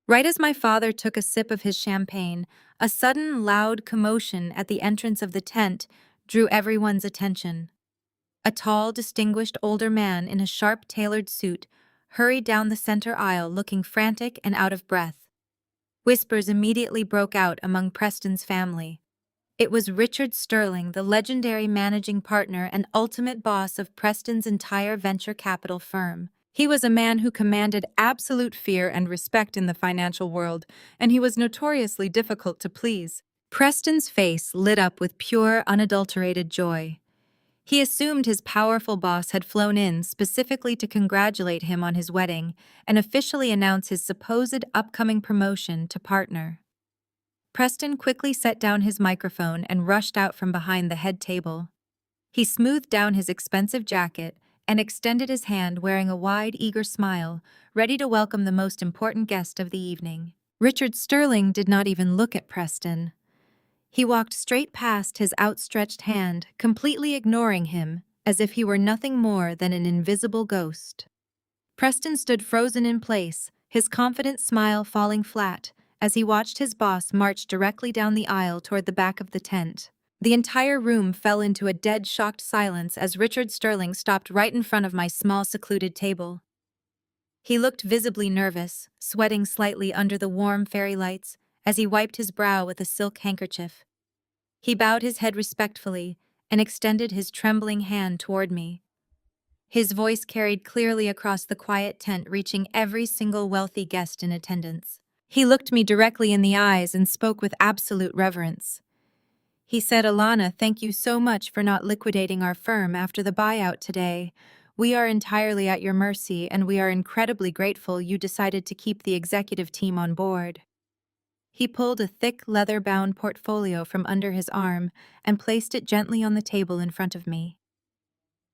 Right as my father took a sip of his champagne, a sudden loud commotion at the entrance of the tent drew everyone's attention. A tall, distinguished older man in a sharp tailored suit hurried down the center aisle looking frantic and out of breath. Whispers immediately broke out among Preston's family. It was Richard Sterling, the legendary managing partner and ultimate boss of Preston's entire venture capital firm. He was a man who commanded absolute fear and respect in the financial world, and he was notoriously difficult to please. Preston's face lit up with pure, unadulterated joy. He assumed his powerful boss had flown in specifically to congratulate him on his wedding and officially announce his supposed upcoming promotion to partner. Preston quickly set down his microphone and rushed out from behind the head table. He smoothed down his expensive jacket and extended his hand wearing a wide, eager smile, ready to welcome the most important guest of the evening. Richard Sterling did not even look at Preston. He walked straight past his outstretched hand, completely ignoring him, as if he were nothing more than an invisible ghost. Preston stood frozen in place, his confident smile falling flat, as he watched his boss march directly down the aisle toward the back of the tent. The entire room fell into a dead, shocked silence as Richard Sterling stopped right in front of my small, secluded table. He looked visibly nervous, sweating slightly under the warm fairy lights, as he wiped his brow with a silk handkerchief. He bowed his head respectfully and extended his trembling hand toward me. His voice carried clearly across the quiet tent, reaching every single wealthy guest in attendance. He looked me directly in the eyes and spoke with absolute reverence. He said, "Alana, thank you so much for not liquidating our firm after the buyout today. We are entirely at your mercy, and we are incredibly grateful you decided to keep the executive team on board." He pulled a thick, leather-bound portfolio from under his arm and placed it gently on the table in front of me.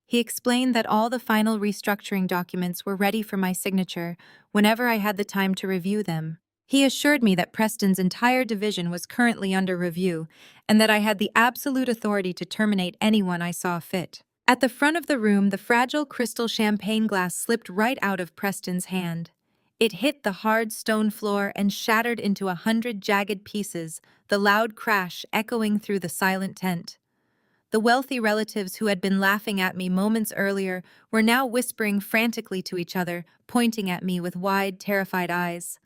He explained that all the final restructuring documents were ready for my signature whenever I had the time to review them. He assured me that Preston's entire division was currently under review and that I had the absolute authority to terminate anyone I saw fit. At the front of the room, the fragile crystal champagne glass slipped right out of Preston's hand. It hit the hard stone floor and shattered into 100 jagged pieces, the loud crash echoing through the silent tent. The wealthy relatives who had been laughing at me moments earlier were now whispering frantically to each other, pointing at me with wide, terrified eyes.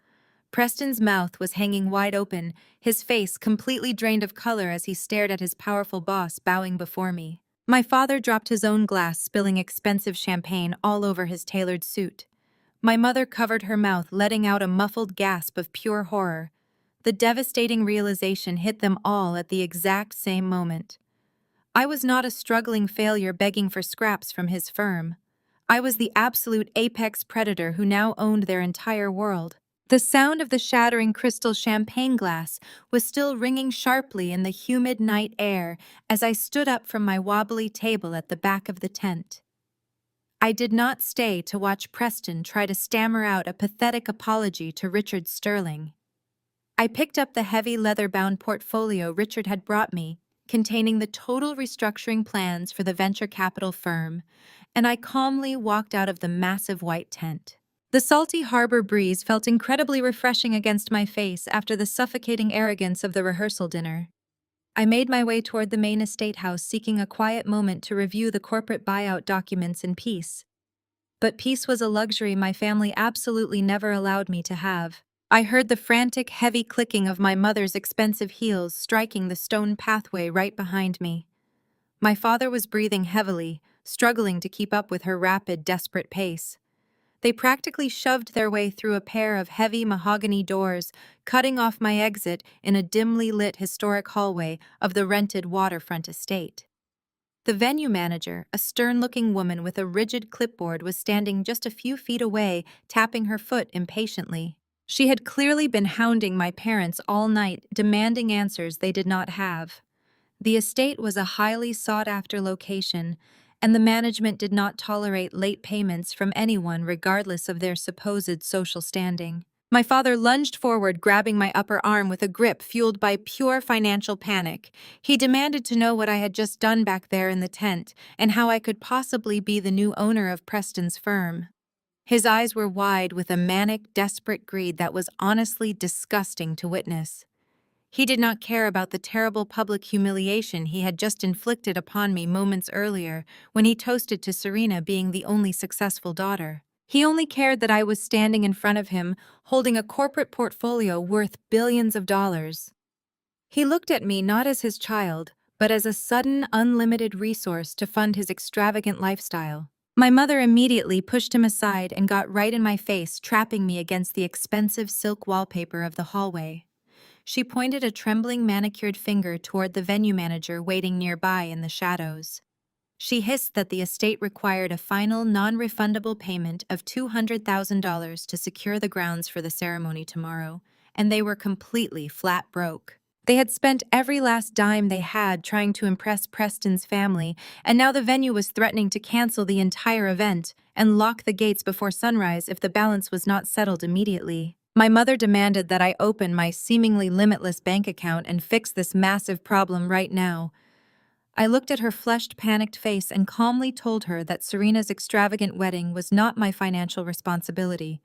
Preston's mouth was hanging wide open, his face completely drained of color as he stared at his powerful boss bowing before me. My father dropped his own glass, spilling expensive champagne all over his tailored suit. My mother covered her mouth, letting out a muffled gasp of pure horror. The devastating realization hit them all at the exact same moment. I was not a struggling failure begging for scraps from his firm. I was the absolute apex predator who now owned their entire world. The sound of the shattering crystal champagne glass was still ringing sharply in the humid night air as I stood up from my wobbly table at the back of the tent. I did not stay to watch Preston try to stammer out a pathetic apology to Richard Sterling. I picked up the heavy leather-bound portfolio Richard had brought me, containing the total restructuring plans for the venture capital firm, and I calmly walked out of the massive white tent. The salty harbor breeze felt incredibly refreshing against my face after the suffocating arrogance of the rehearsal dinner. I made my way toward the main estate house, seeking a quiet moment to review the corporate buyout documents in peace. But peace was a luxury my family absolutely never allowed me to have. I heard the frantic, heavy clicking of my mother's expensive heels striking the stone pathway right behind me. My father was breathing heavily, struggling to keep up with her rapid, desperate pace. They practically shoved their way through a pair of heavy mahogany doors, cutting off my exit in a dimly lit historic hallway of the rented waterfront estate. The venue manager, a stern-looking woman with a rigid clipboard, was standing just a few feet away, tapping her foot impatiently. She had clearly been hounding my parents all night, demanding answers they did not have. The estate was a highly sought-after location, and the management did not tolerate late payments from anyone regardless of their supposed social standing. My father lunged forward, grabbing my upper arm with a grip fueled by pure financial panic. He demanded to know what I had just done back there in the tent and how I could possibly be the new owner of Preston's firm. His eyes were wide with a manic, desperate greed that was honestly disgusting to witness. He did not care about the terrible public humiliation he had just inflicted upon me moments earlier when he toasted to Serena being the only successful daughter. He only cared that I was standing in front of him, holding a corporate portfolio worth billions of dollars. He looked at me not as his child, but as a sudden, unlimited resource to fund his extravagant lifestyle. My mother immediately pushed him aside and got right in my face, trapping me against the expensive silk wallpaper of the hallway. She pointed a trembling manicured finger toward the venue manager waiting nearby in the shadows. She hissed that the estate required a final, non-refundable payment of $200,000 to secure the grounds for the ceremony tomorrow, and they were completely flat broke. They had spent every last dime they had trying to impress Preston's family, and now the venue was threatening to cancel the entire event and lock the gates before sunrise if the balance was not settled immediately. My mother demanded that I open my seemingly limitless bank account and fix this massive problem right now. I looked at her flushed, panicked face and calmly told her that Serena's extravagant wedding was not my financial responsibility,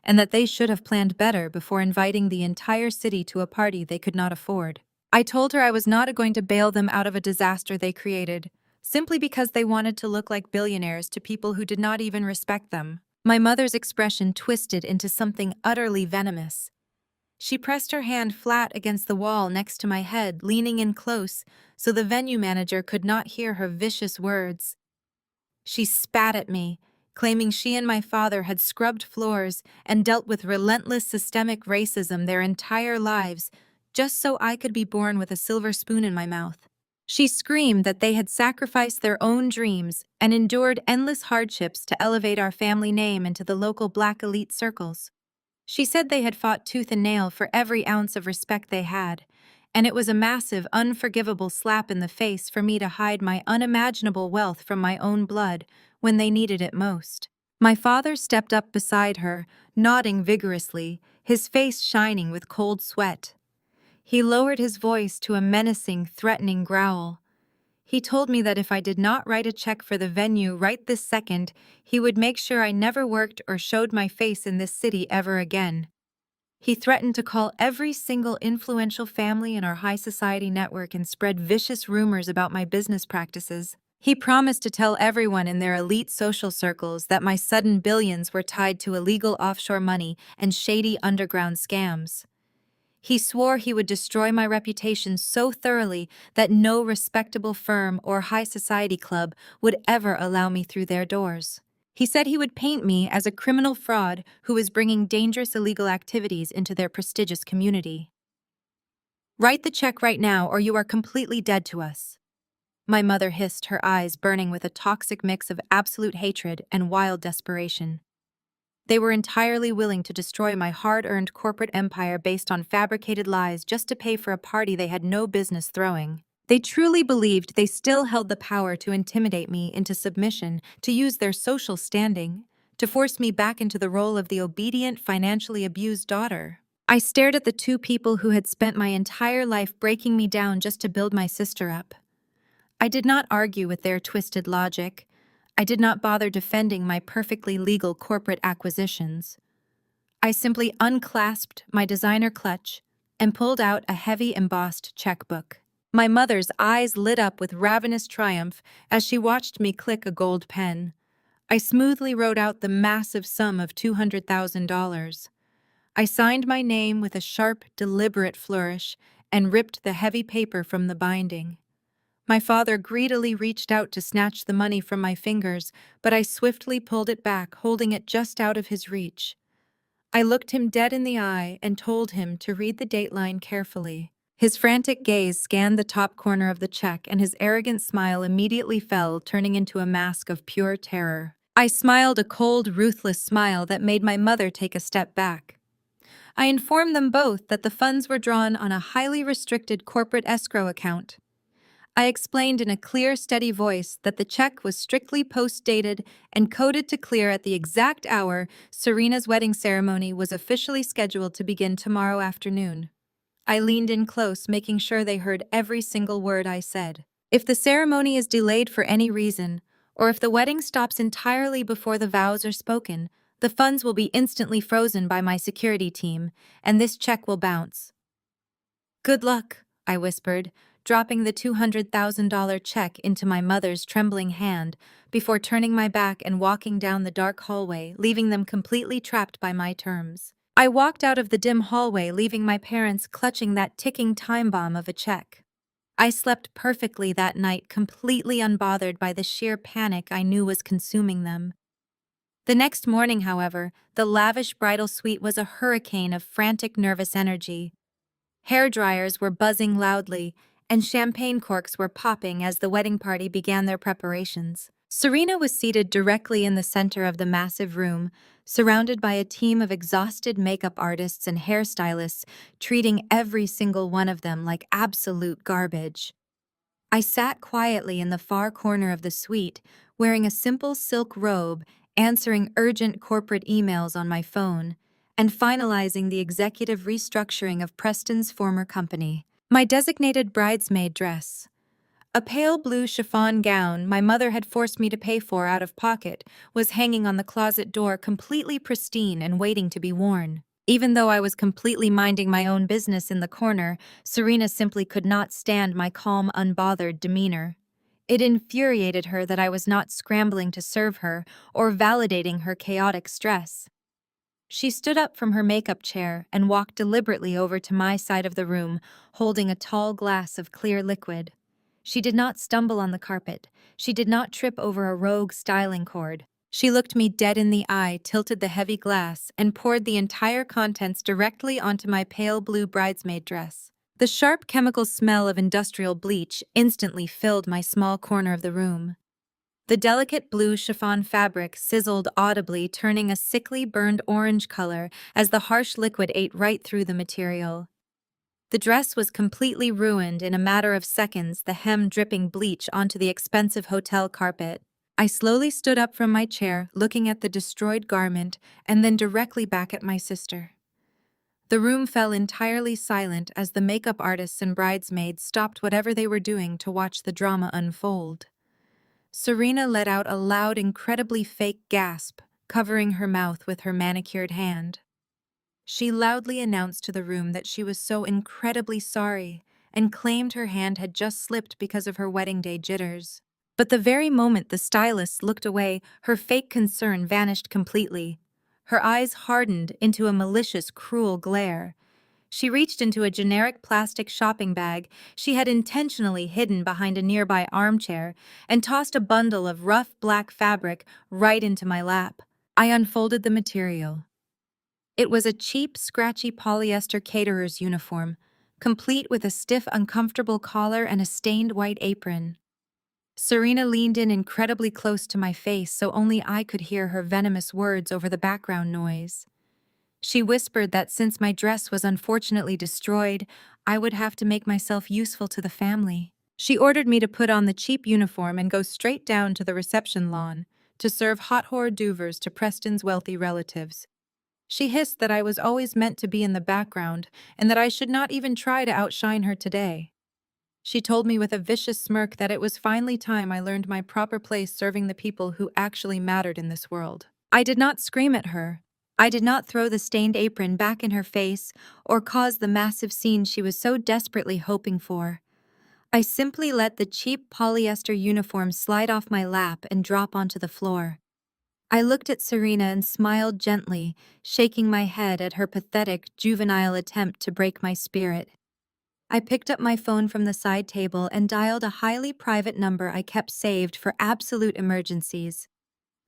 and that they should have planned better before inviting the entire city to a party they could not afford. I told her I was not going to bail them out of a disaster they created, simply because they wanted to look like billionaires to people who did not even respect them. My mother's expression twisted into something utterly venomous. She pressed her hand flat against the wall next to my head, leaning in close, so the venue manager could not hear her vicious words. She spat at me, claiming she and my father had scrubbed floors and dealt with relentless systemic racism their entire lives, just so I could be born with a silver spoon in my mouth. She screamed that they had sacrificed their own dreams and endured endless hardships to elevate our family name into the local black elite circles. She said they had fought tooth and nail for every ounce of respect they had, and it was a massive, unforgivable slap in the face for me to hide my unimaginable wealth from my own blood when they needed it most. My father stepped up beside her, nodding vigorously, his face shining with cold sweat. He lowered his voice to a menacing, threatening growl. He told me that if I did not write a check for the venue right this second, he would make sure I never worked or showed my face in this city ever again. He threatened to call every single influential family in our high society network and spread vicious rumors about my business practices. He promised to tell everyone in their elite social circles that my sudden billions were tied to illegal offshore money and shady underground scams. He swore he would destroy my reputation so thoroughly that no respectable firm or high society club would ever allow me through their doors. He said he would paint me as a criminal fraud who was bringing dangerous illegal activities into their prestigious community. "Write the check right now or you are completely dead to us," my mother hissed, her eyes burning with a toxic mix of absolute hatred and wild desperation. They were entirely willing to destroy my hard-earned corporate empire based on fabricated lies just to pay for a party they had no business throwing. They truly believed they still held the power to intimidate me into submission, to use their social standing, to force me back into the role of the obedient, financially abused daughter. I stared at the two people who had spent my entire life breaking me down just to build my sister up. I did not argue with their twisted logic. I did not bother defending my perfectly legal corporate acquisitions. I simply unclasped my designer clutch and pulled out a heavy embossed checkbook. My mother's eyes lit up with ravenous triumph as she watched me click a gold pen. I smoothly wrote out the massive sum of $200,000. I signed my name with a sharp, deliberate flourish and ripped the heavy paper from the binding. My father greedily reached out to snatch the money from my fingers, but I swiftly pulled it back, holding it just out of his reach. I looked him dead in the eye and told him to read the date line carefully. His frantic gaze scanned the top corner of the check, and his arrogant smile immediately fell, turning into a mask of pure terror. I smiled a cold, ruthless smile that made my mother take a step back. I informed them both that the funds were drawn on a highly restricted corporate escrow account. I explained in a clear, steady voice that the check was strictly post-dated and coded to clear at the exact hour Serena's wedding ceremony was officially scheduled to begin tomorrow afternoon. I leaned in close, making sure they heard every single word I said. If the ceremony is delayed for any reason, or if the wedding stops entirely before the vows are spoken, the funds will be instantly frozen by my security team, and this check will bounce. "Good luck," I whispered, dropping the $200,000 check into my mother's trembling hand before turning my back and walking down the dark hallway, leaving them completely trapped by my terms. I walked out of the dim hallway, leaving my parents clutching that ticking time bomb of a check. I slept perfectly that night, completely unbothered by the sheer panic I knew was consuming them. The next morning, however, the lavish bridal suite was a hurricane of frantic, nervous energy. Hair dryers were buzzing loudly, and champagne corks were popping as the wedding party began their preparations. Serena was seated directly in the center of the massive room, surrounded by a team of exhausted makeup artists and hairstylists, treating every single one of them like absolute garbage. I sat quietly in the far corner of the suite, wearing a simple silk robe, answering urgent corporate emails on my phone, and finalizing the executive restructuring of Preston's former company. My designated bridesmaid dress, a pale blue chiffon gown my mother had forced me to pay for out of pocket, was hanging on the closet door completely pristine and waiting to be worn. Even though I was completely minding my own business in the corner, Serena simply could not stand my calm, unbothered demeanor. It infuriated her that I was not scrambling to serve her or validating her chaotic stress. She stood up from her makeup chair and walked deliberately over to my side of the room, holding a tall glass of clear liquid. She did not stumble on the carpet. She did not trip over a rogue styling cord. She looked me dead in the eye, tilted the heavy glass, and poured the entire contents directly onto my pale blue bridesmaid dress. The sharp chemical smell of industrial bleach instantly filled my small corner of the room. The delicate blue chiffon fabric sizzled audibly, turning a sickly burned orange color as the harsh liquid ate right through the material. The dress was completely ruined in a matter of seconds, the hem dripping bleach onto the expensive hotel carpet. I slowly stood up from my chair, looking at the destroyed garment and then directly back at my sister. The room fell entirely silent as the makeup artists and bridesmaids stopped whatever they were doing to watch the drama unfold. Serena let out a loud, incredibly fake gasp, covering her mouth with her manicured hand. She loudly announced to the room that she was so incredibly sorry and claimed her hand had just slipped because of her wedding day jitters. But the very moment the stylist looked away, her fake concern vanished completely. Her eyes hardened into a malicious, cruel glare. She reached into a generic plastic shopping bag she had intentionally hidden behind a nearby armchair and tossed a bundle of rough black fabric right into my lap. I unfolded the material. It was a cheap, scratchy polyester caterer's uniform, complete with a stiff, uncomfortable collar and a stained white apron. Serena leaned in incredibly close to my face so only I could hear her venomous words over the background noise. She whispered that since my dress was unfortunately destroyed, I would have to make myself useful to the family. She ordered me to put on the cheap uniform and go straight down to the reception lawn to serve hot hors d'oeuvres to Preston's wealthy relatives. She hissed that I was always meant to be in the background and that I should not even try to outshine her today. She told me with a vicious smirk that it was finally time I learned my proper place serving the people who actually mattered in this world. I did not scream at her. I did not throw the stained apron back in her face or cause the massive scene she was so desperately hoping for. I simply let the cheap polyester uniform slide off my lap and drop onto the floor. I looked at Serena and smiled gently, shaking my head at her pathetic, juvenile attempt to break my spirit. I picked up my phone from the side table and dialed a highly private number I kept saved for absolute emergencies.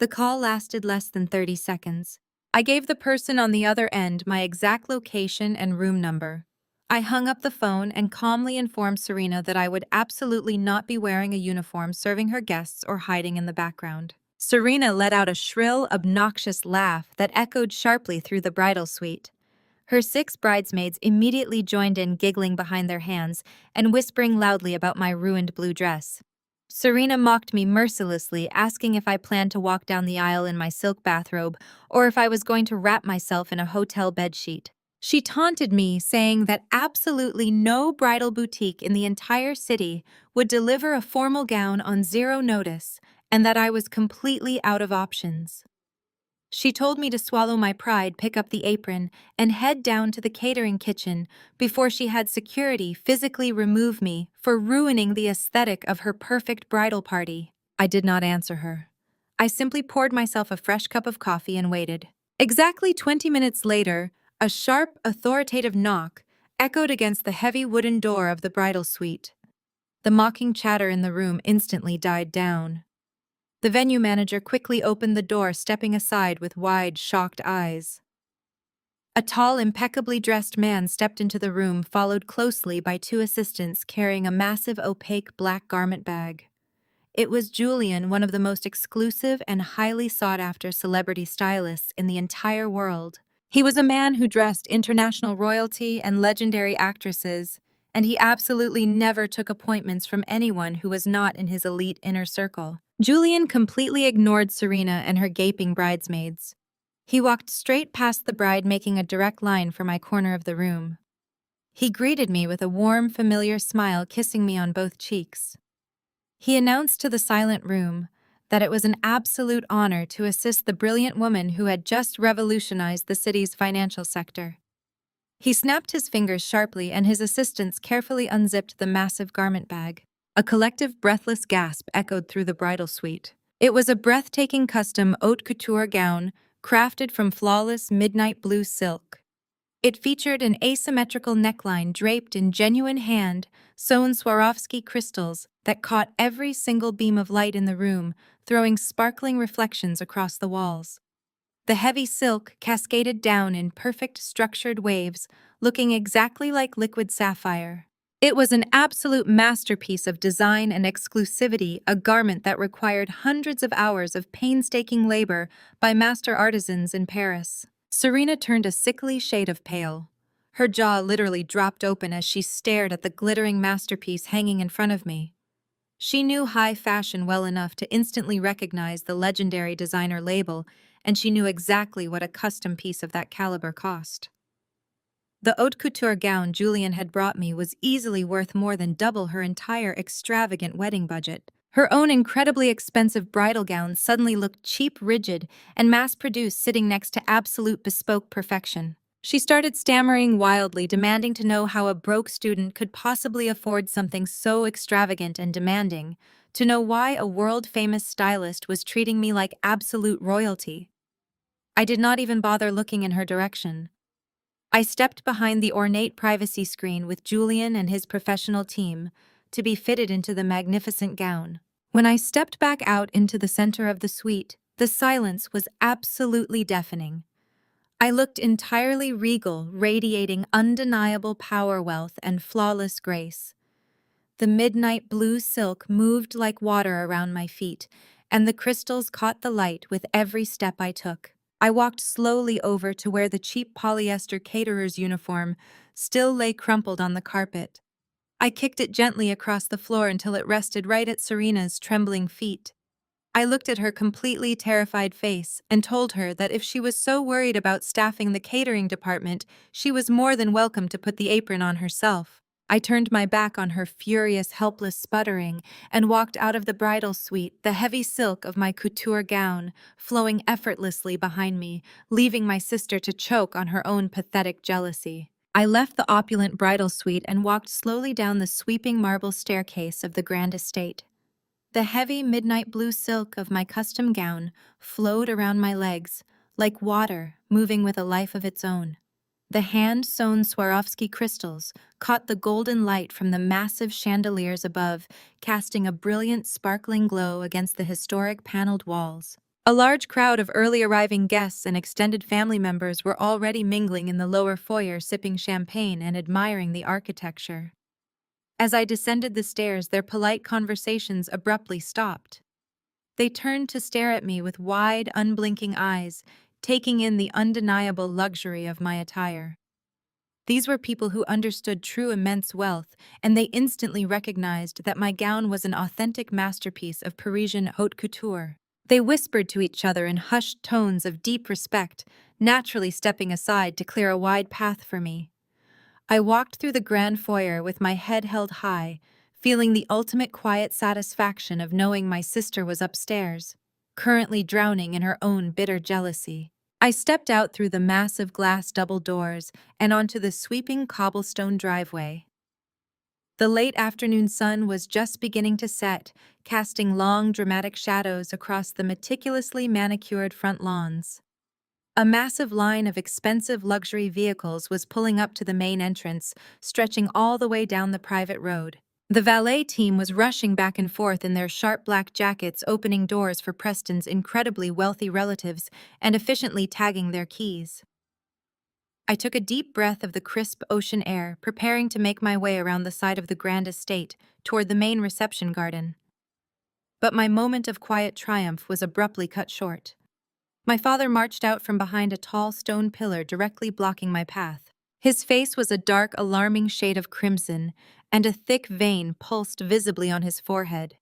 The call lasted less than 30 seconds. I gave the person on the other end my exact location and room number. I hung up the phone and calmly informed Serena that I would absolutely not be wearing a uniform serving her guests or hiding in the background. Serena let out a shrill, obnoxious laugh that echoed sharply through the bridal suite. Her 6 bridesmaids immediately joined in, giggling behind their hands and whispering loudly about my ruined blue dress. Serena mocked me mercilessly, asking if I planned to walk down the aisle in my silk bathrobe or if I was going to wrap myself in a hotel bedsheet. She taunted me, saying that absolutely no bridal boutique in the entire city would deliver a formal gown on 0 notice, and that I was completely out of options. She told me to swallow my pride, pick up the apron, and head down to the catering kitchen before she had security physically remove me for ruining the aesthetic of her perfect bridal party. I did not answer her. I simply poured myself a fresh cup of coffee and waited. Exactly 20 minutes later, a sharp, authoritative knock echoed against the heavy wooden door of the bridal suite. The mocking chatter in the room instantly died down. The venue manager quickly opened the door, stepping aside with wide, shocked eyes. A tall, impeccably dressed man stepped into the room, followed closely by two assistants carrying a massive, opaque black garment bag. It was Julian, one of the most exclusive and highly sought-after celebrity stylists in the entire world. He was a man who dressed international royalty and legendary actresses, and he absolutely never took appointments from anyone who was not in his elite inner circle. Julian completely ignored Serena and her gaping bridesmaids. He walked straight past the bride, making a direct line for my corner of the room. He greeted me with a warm, familiar smile, kissing me on both cheeks. He announced to the silent room that it was an absolute honor to assist the brilliant woman who had just revolutionized the city's financial sector. He snapped his fingers sharply, and his assistants carefully unzipped the massive garment bag. A collective breathless gasp echoed through the bridal suite. It was a breathtaking custom haute couture gown crafted from flawless midnight blue silk. It featured an asymmetrical neckline draped in genuine hand-sewn Swarovski crystals that caught every single beam of light in the room, throwing sparkling reflections across the walls. The heavy silk cascaded down in perfect structured waves, looking exactly like liquid sapphire. It was an absolute masterpiece of design and exclusivity, a garment that required hundreds of hours of painstaking labor by master artisans in Paris. Serena turned a sickly shade of pale. Her jaw literally dropped open as she stared at the glittering masterpiece hanging in front of me. She knew high fashion well enough to instantly recognize the legendary designer label, and she knew exactly what a custom piece of that caliber cost. The haute couture gown Julian had brought me was easily worth more than double her entire extravagant wedding budget. Her own incredibly expensive bridal gown suddenly looked cheap, rigid, and mass-produced, sitting next to absolute bespoke perfection. She started stammering wildly, demanding to know how a broke student could possibly afford something so extravagant and demanding, to know why a world-famous stylist was treating me like absolute royalty. I did not even bother looking in her direction. I stepped behind the ornate privacy screen with Julian and his professional team to be fitted into the magnificent gown. When I stepped back out into the center of the suite, the silence was absolutely deafening. I looked entirely regal, radiating undeniable power, wealth, and flawless grace. The midnight blue silk moved like water around my feet, and the crystals caught the light with every step I took. I walked slowly over to where the cheap polyester caterer's uniform still lay crumpled on the carpet. I kicked it gently across the floor until it rested right at Serena's trembling feet. I looked at her completely terrified face and told her that if she was so worried about staffing the catering department, she was more than welcome to put the apron on herself. I turned my back on her furious, helpless sputtering and walked out of the bridal suite, the heavy silk of my couture gown flowing effortlessly behind me, leaving my sister to choke on her own pathetic jealousy. I left the opulent bridal suite and walked slowly down the sweeping marble staircase of the grand estate. The heavy midnight blue silk of my custom gown flowed around my legs, like water moving with a life of its own. The hand-sewn Swarovski crystals caught the golden light from the massive chandeliers above, casting a brilliant, sparkling glow against the historic paneled walls. A large crowd of early-arriving guests and extended family members were already mingling in the lower foyer, sipping champagne and admiring the architecture. As I descended the stairs, their polite conversations abruptly stopped. They turned to stare at me with wide, unblinking eyes, taking in the undeniable luxury of my attire. These were people who understood true immense wealth, and they instantly recognized that my gown was an authentic masterpiece of Parisian haute couture. They whispered to each other in hushed tones of deep respect, naturally stepping aside to clear a wide path for me. I walked through the grand foyer with my head held high, feeling the ultimate quiet satisfaction of knowing my sister was upstairs, currently drowning in her own bitter jealousy. I stepped out through the massive glass double doors and onto the sweeping cobblestone driveway. The late afternoon sun was just beginning to set, casting long, dramatic shadows across the meticulously manicured front lawns. A massive line of expensive luxury vehicles was pulling up to the main entrance, stretching all the way down the private road. The valet team was rushing back and forth in their sharp black jackets, opening doors for Preston's incredibly wealthy relatives and efficiently tagging their keys. I took a deep breath of the crisp ocean air, preparing to make my way around the side of the grand estate toward the main reception garden. But my moment of quiet triumph was abruptly cut short. My father marched out from behind a tall stone pillar directly blocking my path. His face was a dark, alarming shade of crimson, and a thick vein pulsed visibly on his forehead.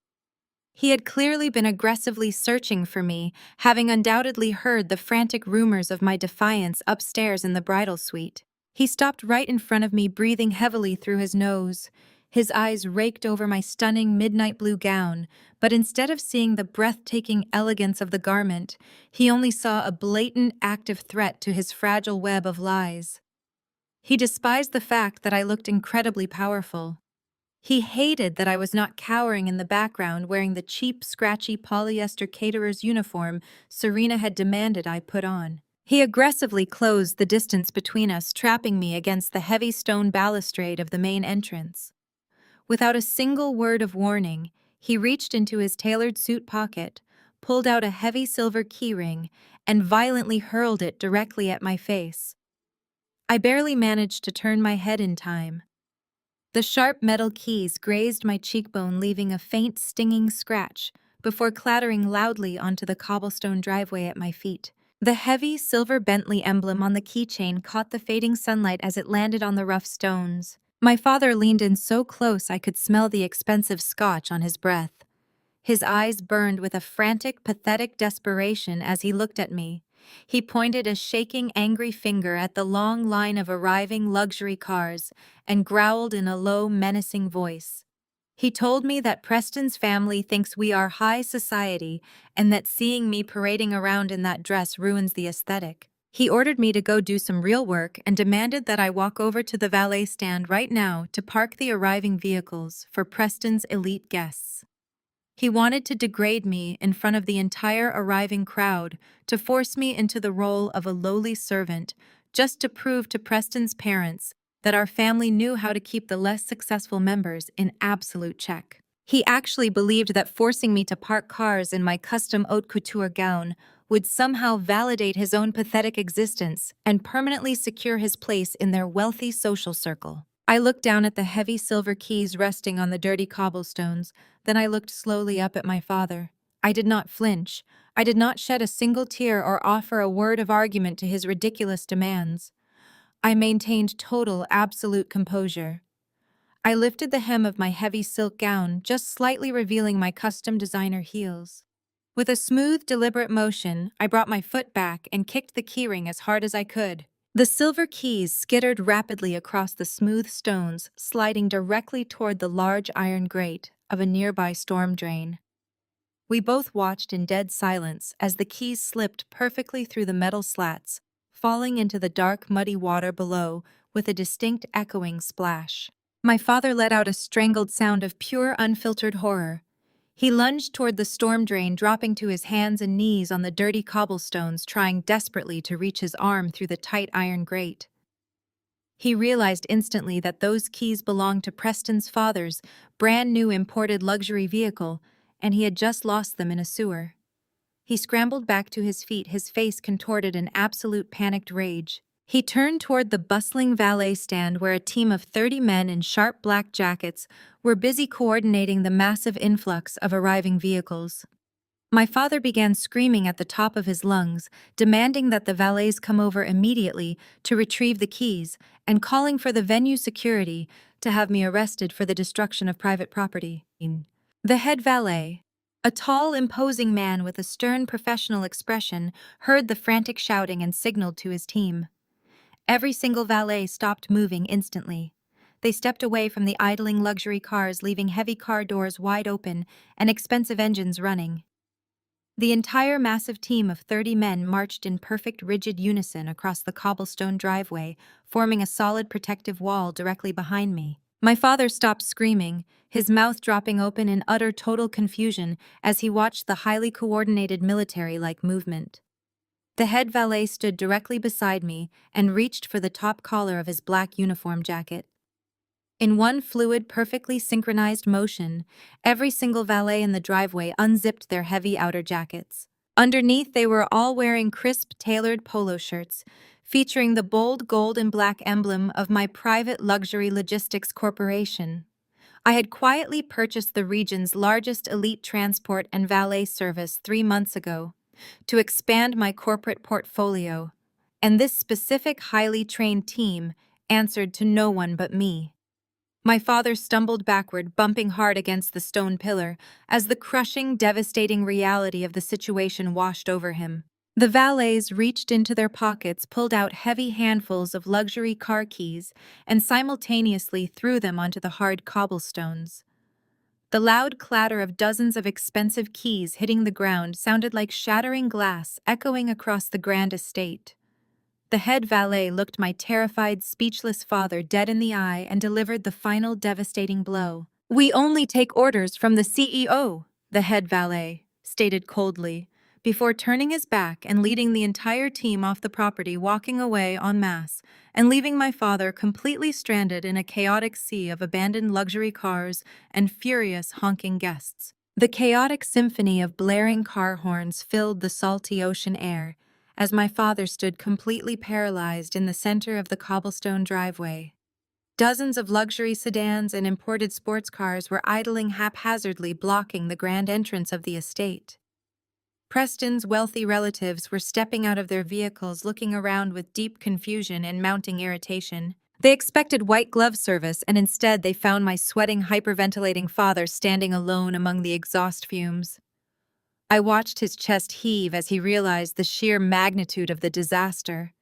He had clearly been aggressively searching for me, having undoubtedly heard the frantic rumors of my defiance upstairs in the bridal suite. He stopped right in front of me, breathing heavily through his nose. His eyes raked over my stunning midnight blue gown, but instead of seeing the breathtaking elegance of the garment, he only saw a blatant, active threat to his fragile web of lies. He despised the fact that I looked incredibly powerful. He hated that I was not cowering in the background wearing the cheap, scratchy polyester caterer's uniform Serena had demanded I put on. He aggressively closed the distance between us, trapping me against the heavy stone balustrade of the main entrance. Without a single word of warning, he reached into his tailored suit pocket, pulled out a heavy silver keyring, and violently hurled it directly at my face. I barely managed to turn my head in time. The sharp metal keys grazed my cheekbone, leaving a faint, stinging scratch before clattering loudly onto the cobblestone driveway at my feet. The heavy, silver Bentley emblem on the keychain caught the fading sunlight as it landed on the rough stones. My father leaned in so close I could smell the expensive scotch on his breath. His eyes burned with a frantic, pathetic desperation as he looked at me. He pointed a shaking, angry finger at the long line of arriving luxury cars and growled in a low, menacing voice. He told me that Preston's family thinks we are high society and that seeing me parading around in that dress ruins the aesthetic. He ordered me to go do some real work and demanded that I walk over to the valet stand right now to park the arriving vehicles for Preston's elite guests. He wanted to degrade me in front of the entire arriving crowd, to force me into the role of a lowly servant, just to prove to Preston's parents that our family knew how to keep the less successful members in absolute check. He actually believed that forcing me to park cars in my custom haute couture gown would somehow validate his own pathetic existence and permanently secure his place in their wealthy social circle. I looked down at the heavy silver keys resting on the dirty cobblestones. Then I looked slowly up at my father. I did not flinch. I did not shed a single tear or offer a word of argument to his ridiculous demands. I maintained total, absolute composure. I lifted the hem of my heavy silk gown, just slightly revealing my custom designer heels. With a smooth, deliberate motion, I brought my foot back and kicked the keyring as hard as I could. The silver keys skittered rapidly across the smooth stones, sliding directly toward the large iron grate of a nearby storm drain. We both watched in dead silence as the keys slipped perfectly through the metal slats, falling into the dark, muddy water below with a distinct echoing splash. My father let out a strangled sound of pure, unfiltered horror. He lunged toward the storm drain, dropping to his hands and knees on the dirty cobblestones, trying desperately to reach his arm through the tight iron grate. He realized instantly that those keys belonged to Preston's father's brand new imported luxury vehicle, and he had just lost them in a sewer. He scrambled back to his feet, his face contorted in absolute panicked rage. He turned toward the bustling valet stand where a team of 30 men in sharp black jackets were busy coordinating the massive influx of arriving vehicles. My father began screaming at the top of his lungs, demanding that the valets come over immediately to retrieve the keys and calling for the venue security to have me arrested for the destruction of private property. The head valet, a tall, imposing man with a stern professional expression, heard the frantic shouting and signaled to his team. Every single valet stopped moving instantly. They stepped away from the idling luxury cars, leaving heavy car doors wide open and expensive engines running. The entire massive team of 30 men marched in perfect, rigid unison across the cobblestone driveway, forming a solid protective wall directly behind me. My father stopped screaming, his mouth dropping open in utter total confusion as he watched the highly coordinated military-like movement. The head valet stood directly beside me and reached for the top collar of his black uniform jacket. In one fluid, perfectly synchronized motion, every single valet in the driveway unzipped their heavy outer jackets. Underneath, they were all wearing crisp, tailored polo shirts, featuring the bold gold and black emblem of my private luxury logistics corporation. I had quietly purchased the region's largest elite transport and valet service 3 months ago to expand my corporate portfolio, and this specific highly trained team answered to no one but me. My father stumbled backward, bumping hard against the stone pillar, as the crushing, devastating reality of the situation washed over him. The valets reached into their pockets, pulled out heavy handfuls of luxury car keys, and simultaneously threw them onto the hard cobblestones. The loud clatter of dozens of expensive keys hitting the ground sounded like shattering glass echoing across the grand estate. The head valet looked my terrified, speechless father dead in the eye and delivered the final devastating blow. "We only take orders from the CEO," the head valet stated coldly, before turning his back and leading the entire team off the property, walking away en masse, and leaving my father completely stranded in a chaotic sea of abandoned luxury cars and furious honking guests. The chaotic symphony of blaring car horns filled the salty ocean air, as my father stood completely paralyzed in the center of the cobblestone driveway. Dozens of luxury sedans and imported sports cars were idling haphazardly, blocking the grand entrance of the estate. Preston's wealthy relatives were stepping out of their vehicles, looking around with deep confusion and mounting irritation. They expected white glove service, and instead they found my sweating, hyperventilating father standing alone among the exhaust fumes. I watched his chest heave as he realized the sheer magnitude of the disaster.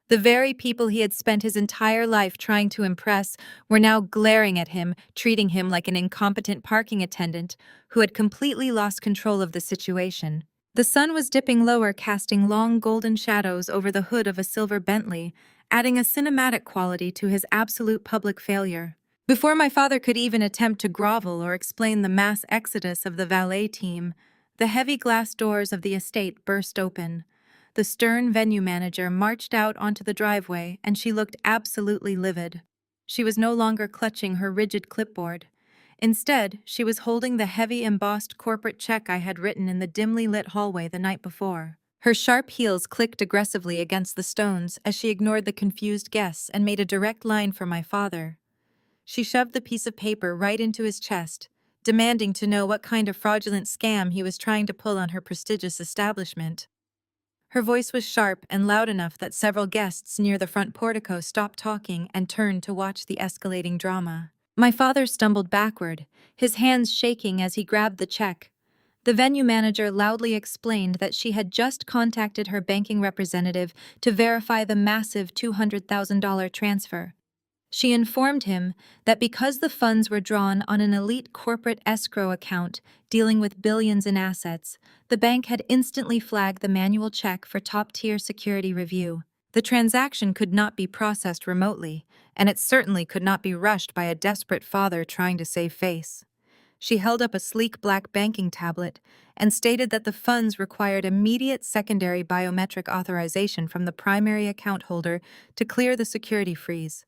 The very people he had spent his entire life trying to impress were now glaring at him, treating him like an incompetent parking attendant who had completely lost control of the situation. The sun was dipping lower, casting long golden shadows over the hood of a silver Bentley, adding a cinematic quality to his absolute public failure. Before my father could even attempt to grovel or explain the mass exodus of the valet team, the heavy glass doors of the estate burst open. The stern venue manager marched out onto the driveway, and she looked absolutely livid. She was no longer clutching her rigid clipboard. Instead, she was holding the heavy embossed corporate check I had written in the dimly lit hallway the night before. Her sharp heels clicked aggressively against the stones as she ignored the confused guests and made a direct line for my father. She shoved the piece of paper right into his chest, demanding to know what kind of fraudulent scam he was trying to pull on her prestigious establishment. Her voice was sharp and loud enough that several guests near the front portico stopped talking and turned to watch the escalating drama. My father stumbled backward, his hands shaking as he grabbed the check. The venue manager loudly explained that she had just contacted her banking representative to verify the massive $200,000 transfer. She informed him that because the funds were drawn on an elite corporate escrow account dealing with billions in assets, the bank had instantly flagged the manual check for top-tier security review. The transaction could not be processed remotely, and it certainly could not be rushed by a desperate father trying to save face. She held up a sleek black banking tablet and stated that the funds required immediate secondary biometric authorization from the primary account holder to clear the security freeze.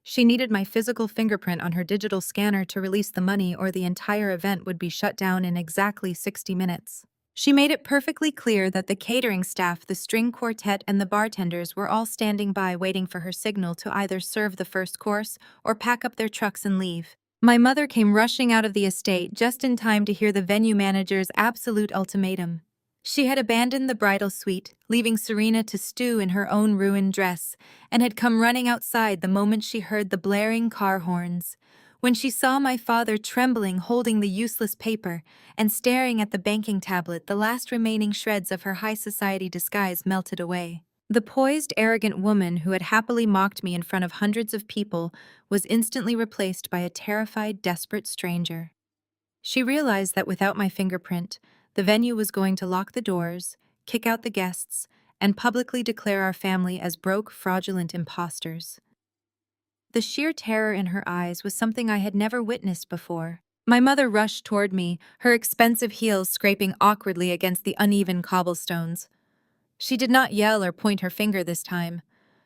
She needed my physical fingerprint on her digital scanner to release the money, or the entire event would be shut down in exactly 60 minutes. She made it perfectly clear that the catering staff, the string quartet, and the bartenders were all standing by waiting for her signal to either serve the first course or pack up their trucks and leave. My mother came rushing out of the estate just in time to hear the venue manager's absolute ultimatum. She had abandoned the bridal suite, leaving Serena to stew in her own ruined dress, and had come running outside the moment she heard the blaring car horns. When she saw my father trembling, holding the useless paper, and staring at the banking tablet, the last remaining shreds of her high society disguise melted away. The poised, arrogant woman who had happily mocked me in front of hundreds of people was instantly replaced by a terrified, desperate stranger. She realized that without my fingerprint, the venue was going to lock the doors, kick out the guests, and publicly declare our family as broke, fraudulent imposters. The sheer terror in her eyes was something I had never witnessed before. My mother rushed toward me, her expensive heels scraping awkwardly against the uneven cobblestones. She did not yell or point her finger this time.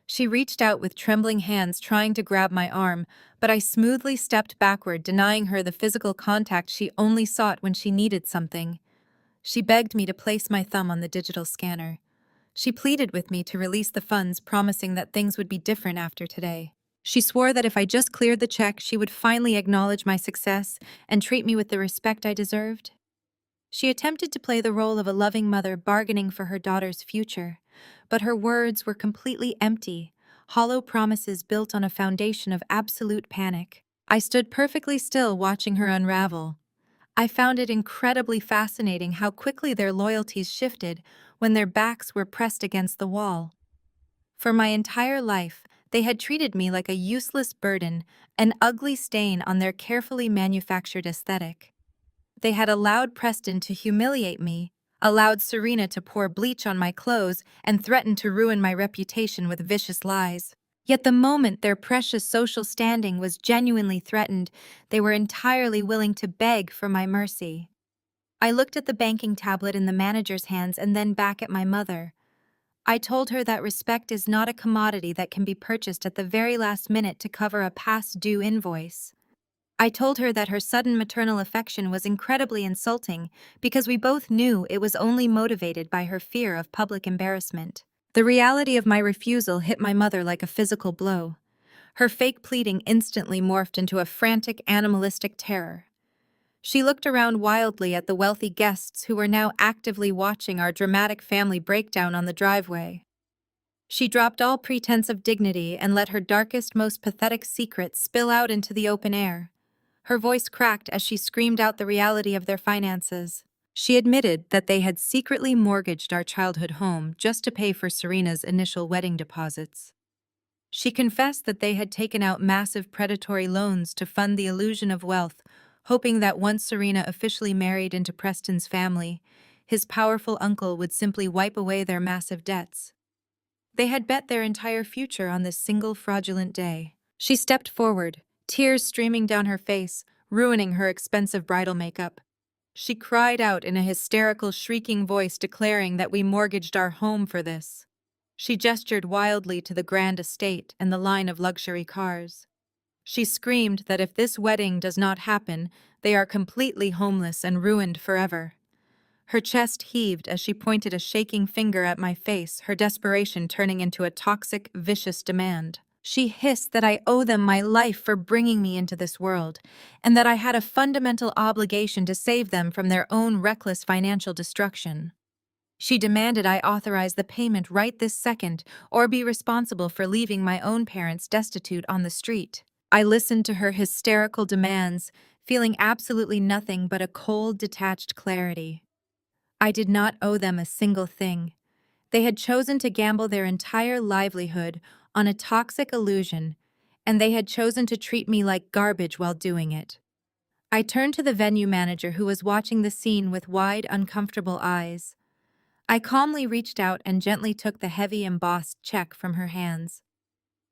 She reached out with trembling hands, trying to grab my arm, but I smoothly stepped backward, denying her the physical contact she only sought when she needed something. She begged me to place my thumb on the digital scanner. She pleaded with me to release the funds, promising that things would be different after today. She swore that if I just cleared the check, she would finally acknowledge my success and treat me with the respect I deserved. She attempted to play the role of a loving mother bargaining for her daughter's future, but her words were completely empty, hollow promises built on a foundation of absolute panic. I stood perfectly still watching her unravel. I found it incredibly fascinating how quickly their loyalties shifted when their backs were pressed against the wall. For my entire life, they had treated me like a useless burden, an ugly stain on their carefully manufactured aesthetic. They had allowed Preston to humiliate me, allowed Serena to pour bleach on my clothes, and threatened to ruin my reputation with vicious lies. Yet the moment their precious social standing was genuinely threatened, they were entirely willing to beg for my mercy. I looked at the banking tablet in the manager's hands and then back at my mother. I told her that respect is not a commodity that can be purchased at the very last minute to cover a past due invoice. I told her that her sudden maternal affection was incredibly insulting because we both knew it was only motivated by her fear of public embarrassment. The reality of my refusal hit my mother like a physical blow. Her fake pleading instantly morphed into a frantic, animalistic terror. She looked around wildly at the wealthy guests who were now actively watching our dramatic family breakdown on the driveway. She dropped all pretense of dignity and let her darkest, most pathetic secret spill out into the open air. Her voice cracked as she screamed out the reality of their finances. She admitted that they had secretly mortgaged our childhood home just to pay for Serena's initial wedding deposits. She confessed that they had taken out massive predatory loans to fund the illusion of wealth, hoping that once Serena officially married into Preston's family, his powerful uncle would simply wipe away their massive debts. They had bet their entire future on this single fraudulent day. She stepped forward, tears streaming down her face, ruining her expensive bridal makeup. She cried out in a hysterical, shrieking voice declaring that we mortgaged our home for this. She gestured wildly to the grand estate and the line of luxury cars. She screamed that if this wedding does not happen, they are completely homeless and ruined forever. Her chest heaved as she pointed a shaking finger at my face, her desperation turning into a toxic, vicious demand. She hissed that I owe them my life for bringing me into this world, and that I had a fundamental obligation to save them from their own reckless financial destruction. She demanded I authorize the payment right this second, or be responsible for leaving my own parents destitute on the street. I listened to her hysterical demands, feeling absolutely nothing but a cold, detached clarity. I did not owe them a single thing. They had chosen to gamble their entire livelihood on a toxic illusion, and they had chosen to treat me like garbage while doing it. I turned to the venue manager who was watching the scene with wide, uncomfortable eyes. I calmly reached out and gently took the heavy embossed check from her hands.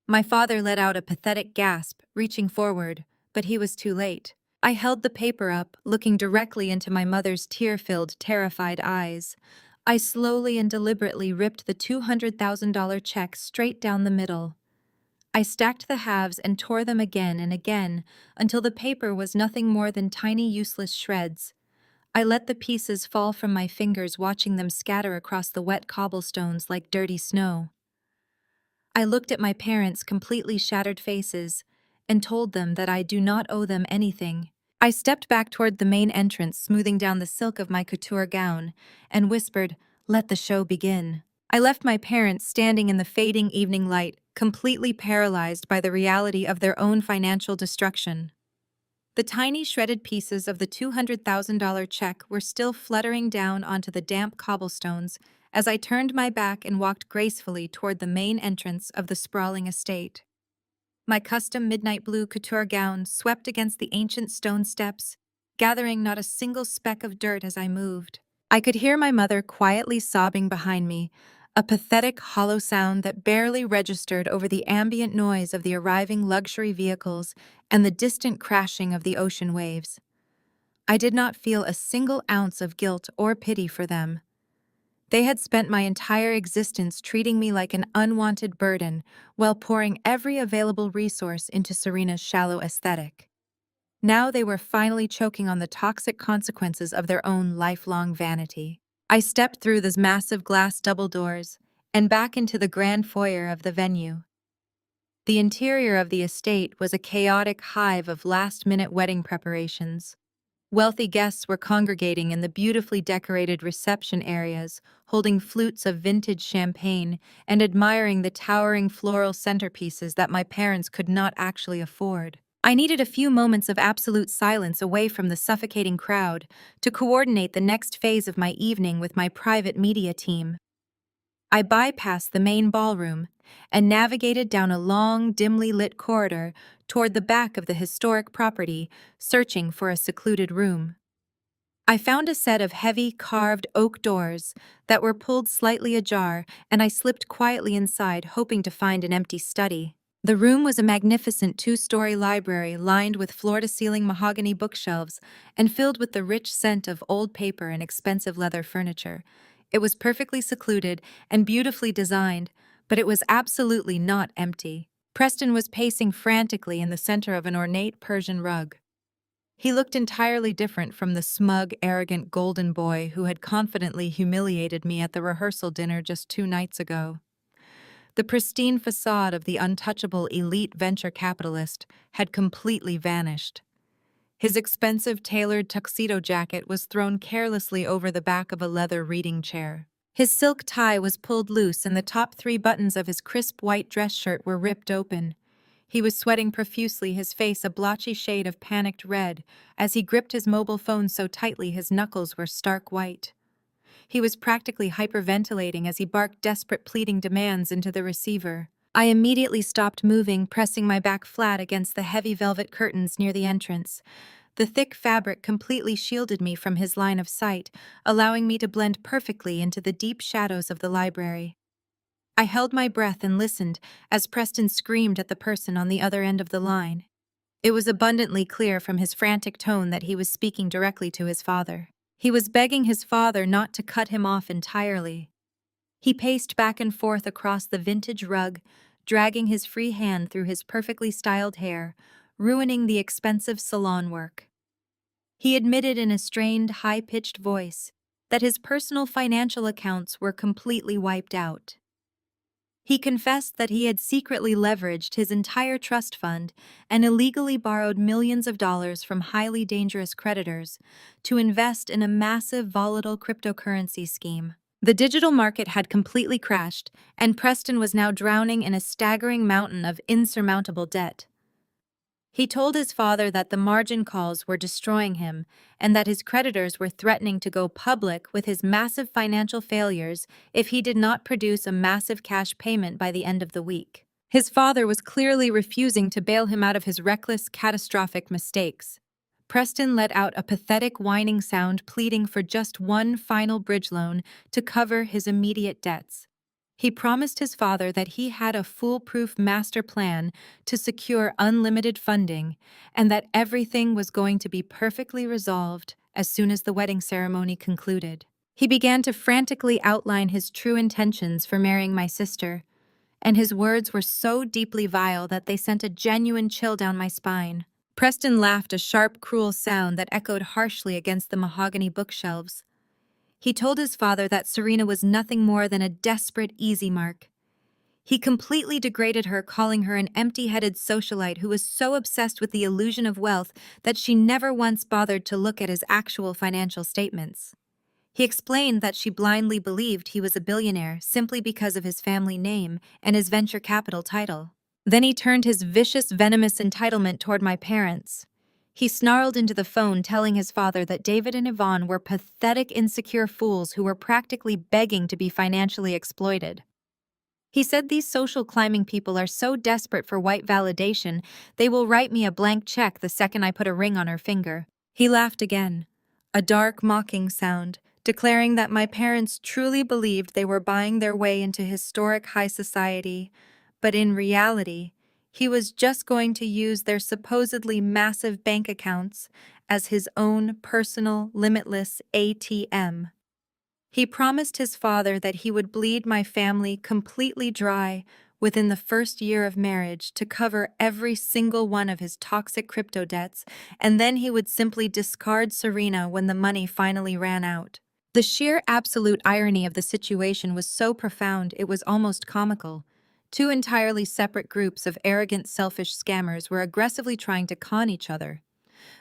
My father let out a pathetic gasp, reaching forward, but he was too late. I held the paper up, looking directly into my mother's tear-filled, terrified eyes. I slowly and deliberately ripped the $200,000 check straight down the middle. I stacked the halves and tore them again and again until the paper was nothing more than tiny, useless shreds. I let the pieces fall from my fingers, watching them scatter across the wet cobblestones like dirty snow. I looked at my parents' completely shattered faces and told them that I do not owe them anything. I stepped back toward the main entrance, smoothing down the silk of my couture gown, and whispered, "Let the show begin." I left my parents standing in the fading evening light, completely paralyzed by the reality of their own financial destruction. The tiny shredded pieces of the $200,000 check were still fluttering down onto the damp cobblestones as I turned my back and walked gracefully toward the main entrance of the sprawling estate. My custom midnight blue couture gown swept against the ancient stone steps, gathering not a single speck of dirt as I moved. I could hear my mother quietly sobbing behind me, a pathetic, hollow sound that barely registered over the ambient noise of the arriving luxury vehicles and the distant crashing of the ocean waves. I did not feel a single ounce of guilt or pity for them. They had spent my entire existence treating me like an unwanted burden while pouring every available resource into Serena's shallow aesthetic. Now they were finally choking on the toxic consequences of their own lifelong vanity. I stepped through those massive glass double doors, and back into the grand foyer of the venue. The interior of the estate was a chaotic hive of last-minute wedding preparations. Wealthy guests were congregating in the beautifully decorated reception areas, holding flutes of vintage champagne and admiring the towering floral centerpieces that my parents could not actually afford. I needed a few moments of absolute silence away from the suffocating crowd to coordinate the next phase of my evening with my private media team. I bypassed the main ballroom and navigated down a long, dimly lit corridor toward the back of the historic property, searching for a secluded room. I found a set of heavy, carved oak doors that were pulled slightly ajar, and I slipped quietly inside, hoping to find an empty study. The room was a magnificent two-story library lined with floor-to-ceiling mahogany bookshelves and filled with the rich scent of old paper and expensive leather furniture. It was perfectly secluded and beautifully designed, but it was absolutely not empty. Preston was pacing frantically in the center of an ornate Persian rug. He looked entirely different from the smug, arrogant golden boy who had confidently humiliated me at the rehearsal dinner just 2 nights ago. The pristine facade of the untouchable elite venture capitalist had completely vanished. His expensive tailored tuxedo jacket was thrown carelessly over the back of a leather reading chair. His silk tie was pulled loose and the top 3 buttons of his crisp white dress shirt were ripped open. He was sweating profusely, his face a blotchy shade of panicked red, as he gripped his mobile phone so tightly his knuckles were stark white. He was practically hyperventilating as he barked desperate pleading demands into the receiver. I immediately stopped moving, pressing my back flat against the heavy velvet curtains near the entrance. The thick fabric completely shielded me from his line of sight, allowing me to blend perfectly into the deep shadows of the library. I held my breath and listened as Preston screamed at the person on the other end of the line. It was abundantly clear from his frantic tone that he was speaking directly to his father. He was begging his father not to cut him off entirely. He paced back and forth across the vintage rug, dragging his free hand through his perfectly styled hair, ruining the expensive salon work. He admitted in a strained, high-pitched voice that his personal financial accounts were completely wiped out. He confessed that he had secretly leveraged his entire trust fund and illegally borrowed millions of dollars from highly dangerous creditors to invest in a massive volatile cryptocurrency scheme. The digital market had completely crashed, and Preston was now drowning in a staggering mountain of insurmountable debt. He told his father that the margin calls were destroying him and that his creditors were threatening to go public with his massive financial failures if he did not produce a massive cash payment by the end of the week. His father was clearly refusing to bail him out of his reckless, catastrophic mistakes. Preston let out a pathetic whining sound, pleading for just one final bridge loan to cover his immediate debts. He promised his father that he had a foolproof master plan to secure unlimited funding and that everything was going to be perfectly resolved as soon as the wedding ceremony concluded. He began to frantically outline his true intentions for marrying my sister, and his words were so deeply vile that they sent a genuine chill down my spine. Preston laughed, a sharp, cruel sound that echoed harshly against the mahogany bookshelves. He told his father that Serena was nothing more than a desperate easy mark. He completely degraded her, calling her an empty-headed socialite who was so obsessed with the illusion of wealth that she never once bothered to look at his actual financial statements. He explained that she blindly believed he was a billionaire simply because of his family name and his venture capital title. Then he turned his vicious, venomous entitlement toward my parents. He snarled into the phone, telling his father that David and Yvonne were pathetic, insecure fools who were practically begging to be financially exploited. He said these social climbing people are so desperate for white validation, they will write me a blank check the second I put a ring on her finger. He laughed again, a dark, mocking sound, declaring that my parents truly believed they were buying their way into historic high society, but in reality, he was just going to use their supposedly massive bank accounts as his own personal, limitless ATM. He promised his father that he would bleed my family completely dry within the first year of marriage to cover every single one of his toxic crypto debts, and then he would simply discard Serena when the money finally ran out. The sheer absolute irony of the situation was so profound it was almost comical. Two entirely separate groups of arrogant, selfish scammers were aggressively trying to con each other.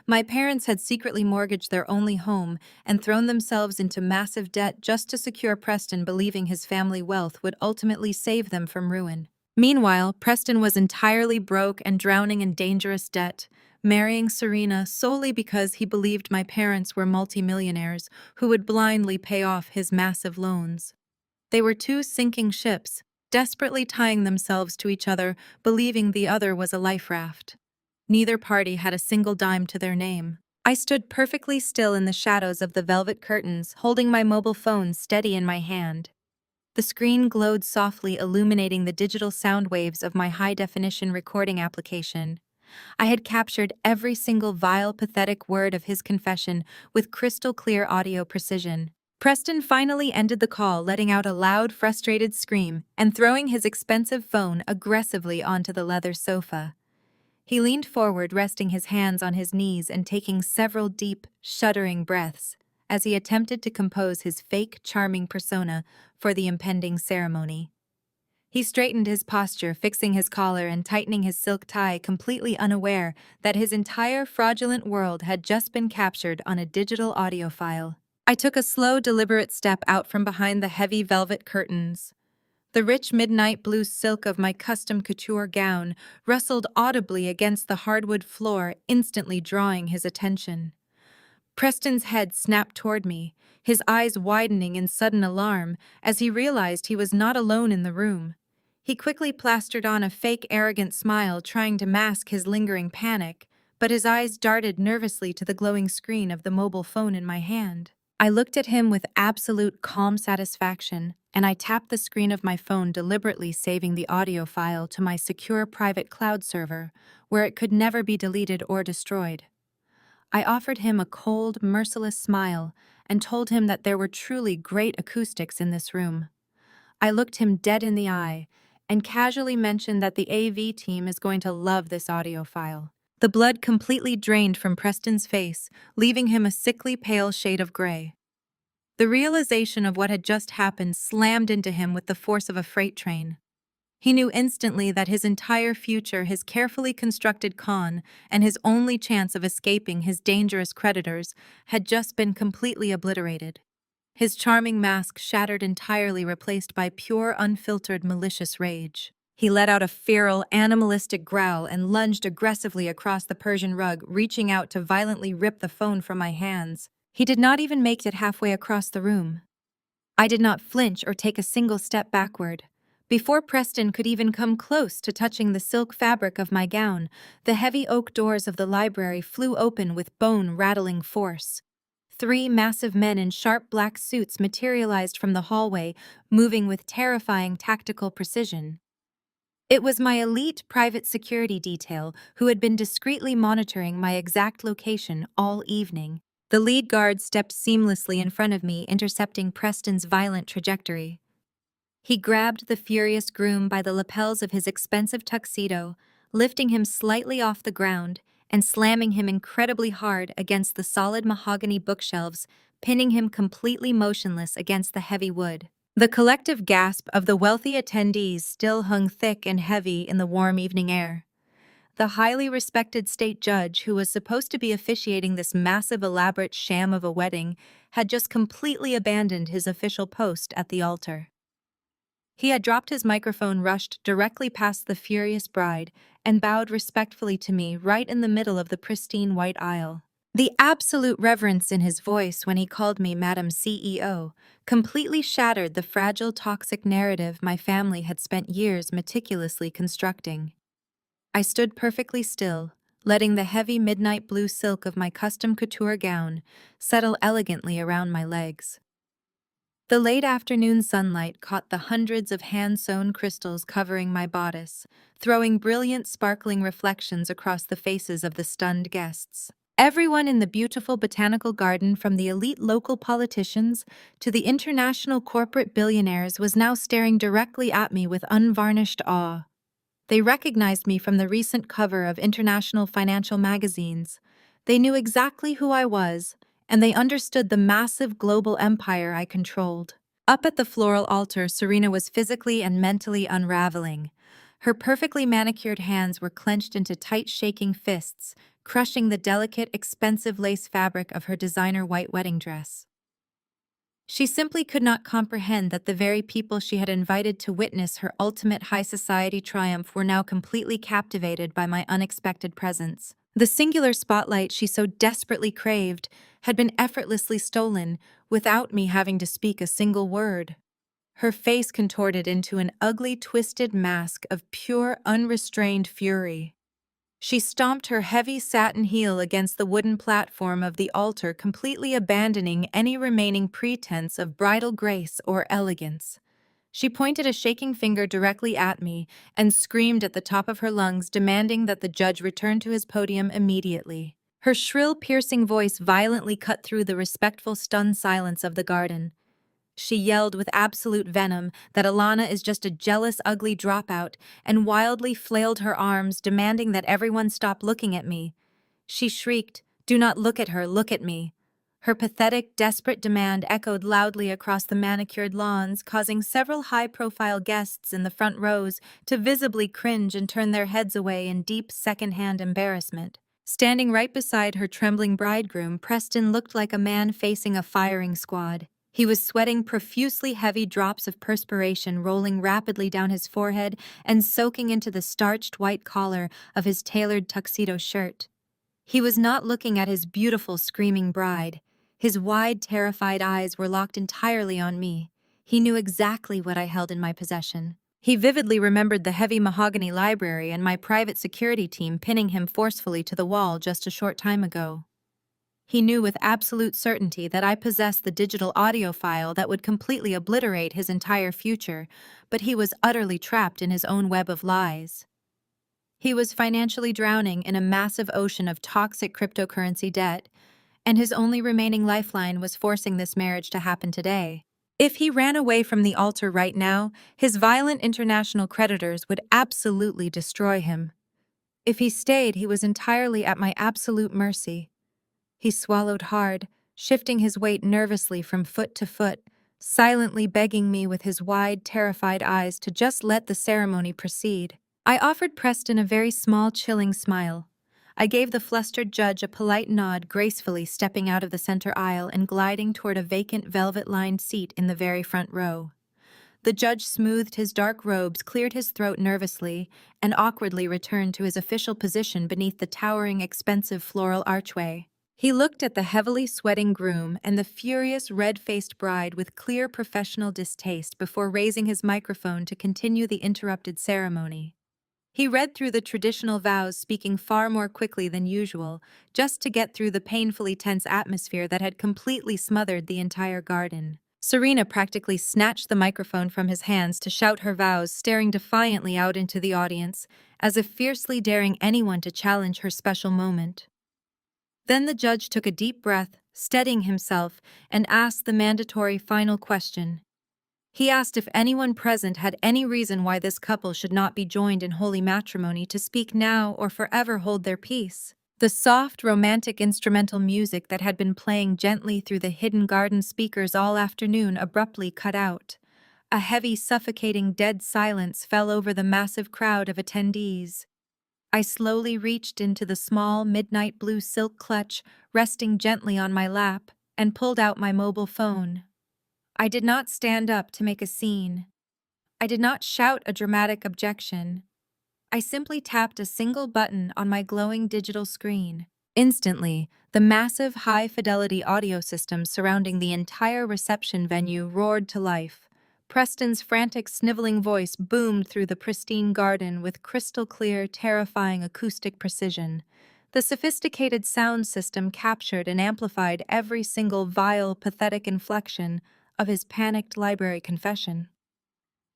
My parents had secretly mortgaged their only home and thrown themselves into massive debt just to secure Preston, believing his family wealth would ultimately save them from ruin. Meanwhile, Preston was entirely broke and drowning in dangerous debt, marrying Serena solely because he believed my parents were multimillionaires who would blindly pay off his massive loans. They were two sinking ships, desperately tying themselves to each other, believing the other was a life raft. Neither party had a single dime to their name. I stood perfectly still in the shadows of the velvet curtains, holding my mobile phone steady in my hand. The screen glowed softly, illuminating the digital sound waves of my high-definition recording application. I had captured every single vile, pathetic word of his confession with crystal-clear audio precision. Preston finally ended the call, letting out a loud, frustrated scream and throwing his expensive phone aggressively onto the leather sofa. He leaned forward, resting his hands on his knees and taking several deep, shuddering breaths as he attempted to compose his fake, charming persona for the impending ceremony. He straightened his posture, fixing his collar and tightening his silk tie, completely unaware that his entire fraudulent world had just been captured on a digital audio file. I took a slow, deliberate step out from behind the heavy velvet curtains. The rich midnight blue silk of my custom couture gown rustled audibly against the hardwood floor, instantly drawing his attention. Preston's head snapped toward me, his eyes widening in sudden alarm as he realized he was not alone in the room. He quickly plastered on a fake arrogant smile, trying to mask his lingering panic, but his eyes darted nervously to the glowing screen of the mobile phone in my hand. I looked at him with absolute calm satisfaction, and I tapped the screen of my phone, deliberately saving the audio file to my secure private cloud server, where it could never be deleted or destroyed. I offered him a cold, merciless smile and told him that there were truly great acoustics in this room. I looked him dead in the eye and casually mentioned that the AV team is going to love this audio file. The blood completely drained from Preston's face, leaving him a sickly pale shade of gray. The realization of what had just happened slammed into him with the force of a freight train. He knew instantly that his entire future, his carefully constructed con, and his only chance of escaping his dangerous creditors had just been completely obliterated. His charming mask shattered entirely, replaced by pure, unfiltered, malicious rage. He let out a feral, animalistic growl and lunged aggressively across the Persian rug, reaching out to violently rip the phone from my hands. He did not even make it halfway across the room. I did not flinch or take a single step backward. Before Preston could even come close to touching the silk fabric of my gown, the heavy oak doors of the library flew open with bone-rattling force. 3 massive men in sharp black suits materialized from the hallway, moving with terrifying tactical precision. It was my elite private security detail who had been discreetly monitoring my exact location all evening. The lead guard stepped seamlessly in front of me, intercepting Preston's violent trajectory. He grabbed the furious groom by the lapels of his expensive tuxedo, lifting him slightly off the ground and slamming him incredibly hard against the solid mahogany bookshelves, pinning him completely motionless against the heavy wood. The collective gasp of the wealthy attendees still hung thick and heavy in the warm evening air. The highly respected state judge, who was supposed to be officiating this massive, elaborate sham of a wedding, had just completely abandoned his official post at the altar. He had dropped his microphone, rushed directly past the furious bride, and bowed respectfully to me right in the middle of the pristine white aisle. The absolute reverence in his voice when he called me Madam CEO completely shattered the fragile, toxic narrative my family had spent years meticulously constructing. I stood perfectly still, letting the heavy midnight blue silk of my custom couture gown settle elegantly around my legs. The late afternoon sunlight caught the hundreds of hand-sewn crystals covering my bodice, throwing brilliant, sparkling reflections across the faces of the stunned guests. Everyone in the beautiful botanical garden, from the elite local politicians to the international corporate billionaires, was now staring directly at me with unvarnished awe. They recognized me from the recent cover of international financial magazines. They knew exactly who I was, and they understood the massive global empire I controlled. Up at the floral altar, Serena was physically and mentally unraveling. Her perfectly manicured hands were clenched into tight, shaking fists, crushing the delicate, expensive lace fabric of her designer white wedding dress. She simply could not comprehend that the very people she had invited to witness her ultimate high society triumph were now completely captivated by my unexpected presence. The singular spotlight she so desperately craved had been effortlessly stolen without me having to speak a single word. Her face contorted into an ugly, twisted mask of pure, unrestrained fury. She stomped her heavy satin heel against the wooden platform of the altar, completely abandoning any remaining pretense of bridal grace or elegance. She pointed a shaking finger directly at me and screamed at the top of her lungs, demanding that the judge return to his podium immediately. Her shrill, piercing voice violently cut through the respectful, stunned silence of the garden. She yelled with absolute venom that Alana is just a jealous, ugly dropout, and wildly flailed her arms, demanding that everyone stop looking at me. She shrieked, "Do not look at her, look at me." Her pathetic, desperate demand echoed loudly across the manicured lawns, causing several high-profile guests in the front rows to visibly cringe and turn their heads away in deep, second-hand embarrassment. Standing right beside her trembling bridegroom, Preston looked like a man facing a firing squad. He was sweating profusely, heavy drops of perspiration rolling rapidly down his forehead and soaking into the starched white collar of his tailored tuxedo shirt. He was not looking at his beautiful, screaming bride. His wide, terrified eyes were locked entirely on me. He knew exactly what I held in my possession. He vividly remembered the heavy mahogany library and my private security team pinning him forcefully to the wall just a short time ago. He knew with absolute certainty that I possessed the digital audio file that would completely obliterate his entire future, but he was utterly trapped in his own web of lies. He was financially drowning in a massive ocean of toxic cryptocurrency debt, and his only remaining lifeline was forcing this marriage to happen today. If he ran away from the altar right now, his violent international creditors would absolutely destroy him. If he stayed, he was entirely at my absolute mercy. He swallowed hard, shifting his weight nervously from foot to foot, silently begging me with his wide, terrified eyes to just let the ceremony proceed. I offered Preston a very small, chilling smile. I gave the flustered judge a polite nod, gracefully stepping out of the center aisle and gliding toward a vacant velvet-lined seat in the very front row. The judge smoothed his dark robes, cleared his throat nervously, and awkwardly returned to his official position beneath the towering, expensive floral archway. He looked at the heavily sweating groom and the furious, red-faced bride with clear professional distaste before raising his microphone to continue the interrupted ceremony. He read through the traditional vows, speaking far more quickly than usual, just to get through the painfully tense atmosphere that had completely smothered the entire garden. Serena practically snatched the microphone from his hands to shout her vows, staring defiantly out into the audience, as if fiercely daring anyone to challenge her special moment. Then the judge took a deep breath, steadying himself, and asked the mandatory final question. He asked if anyone present had any reason why this couple should not be joined in holy matrimony to speak now or forever hold their peace. The soft, romantic instrumental music that had been playing gently through the hidden garden speakers all afternoon abruptly cut out. A heavy, suffocating, dead silence fell over the massive crowd of attendees. I slowly reached into the small, midnight blue silk clutch resting gently on my lap and pulled out my mobile phone. I did not stand up to make a scene. I did not shout a dramatic objection. I simply tapped a single button on my glowing digital screen. Instantly, the massive high-fidelity audio system surrounding the entire reception venue roared to life. Preston's frantic, sniveling voice boomed through the pristine garden with crystal-clear, terrifying acoustic precision. The sophisticated sound system captured and amplified every single vile, pathetic inflection of his panicked library confession.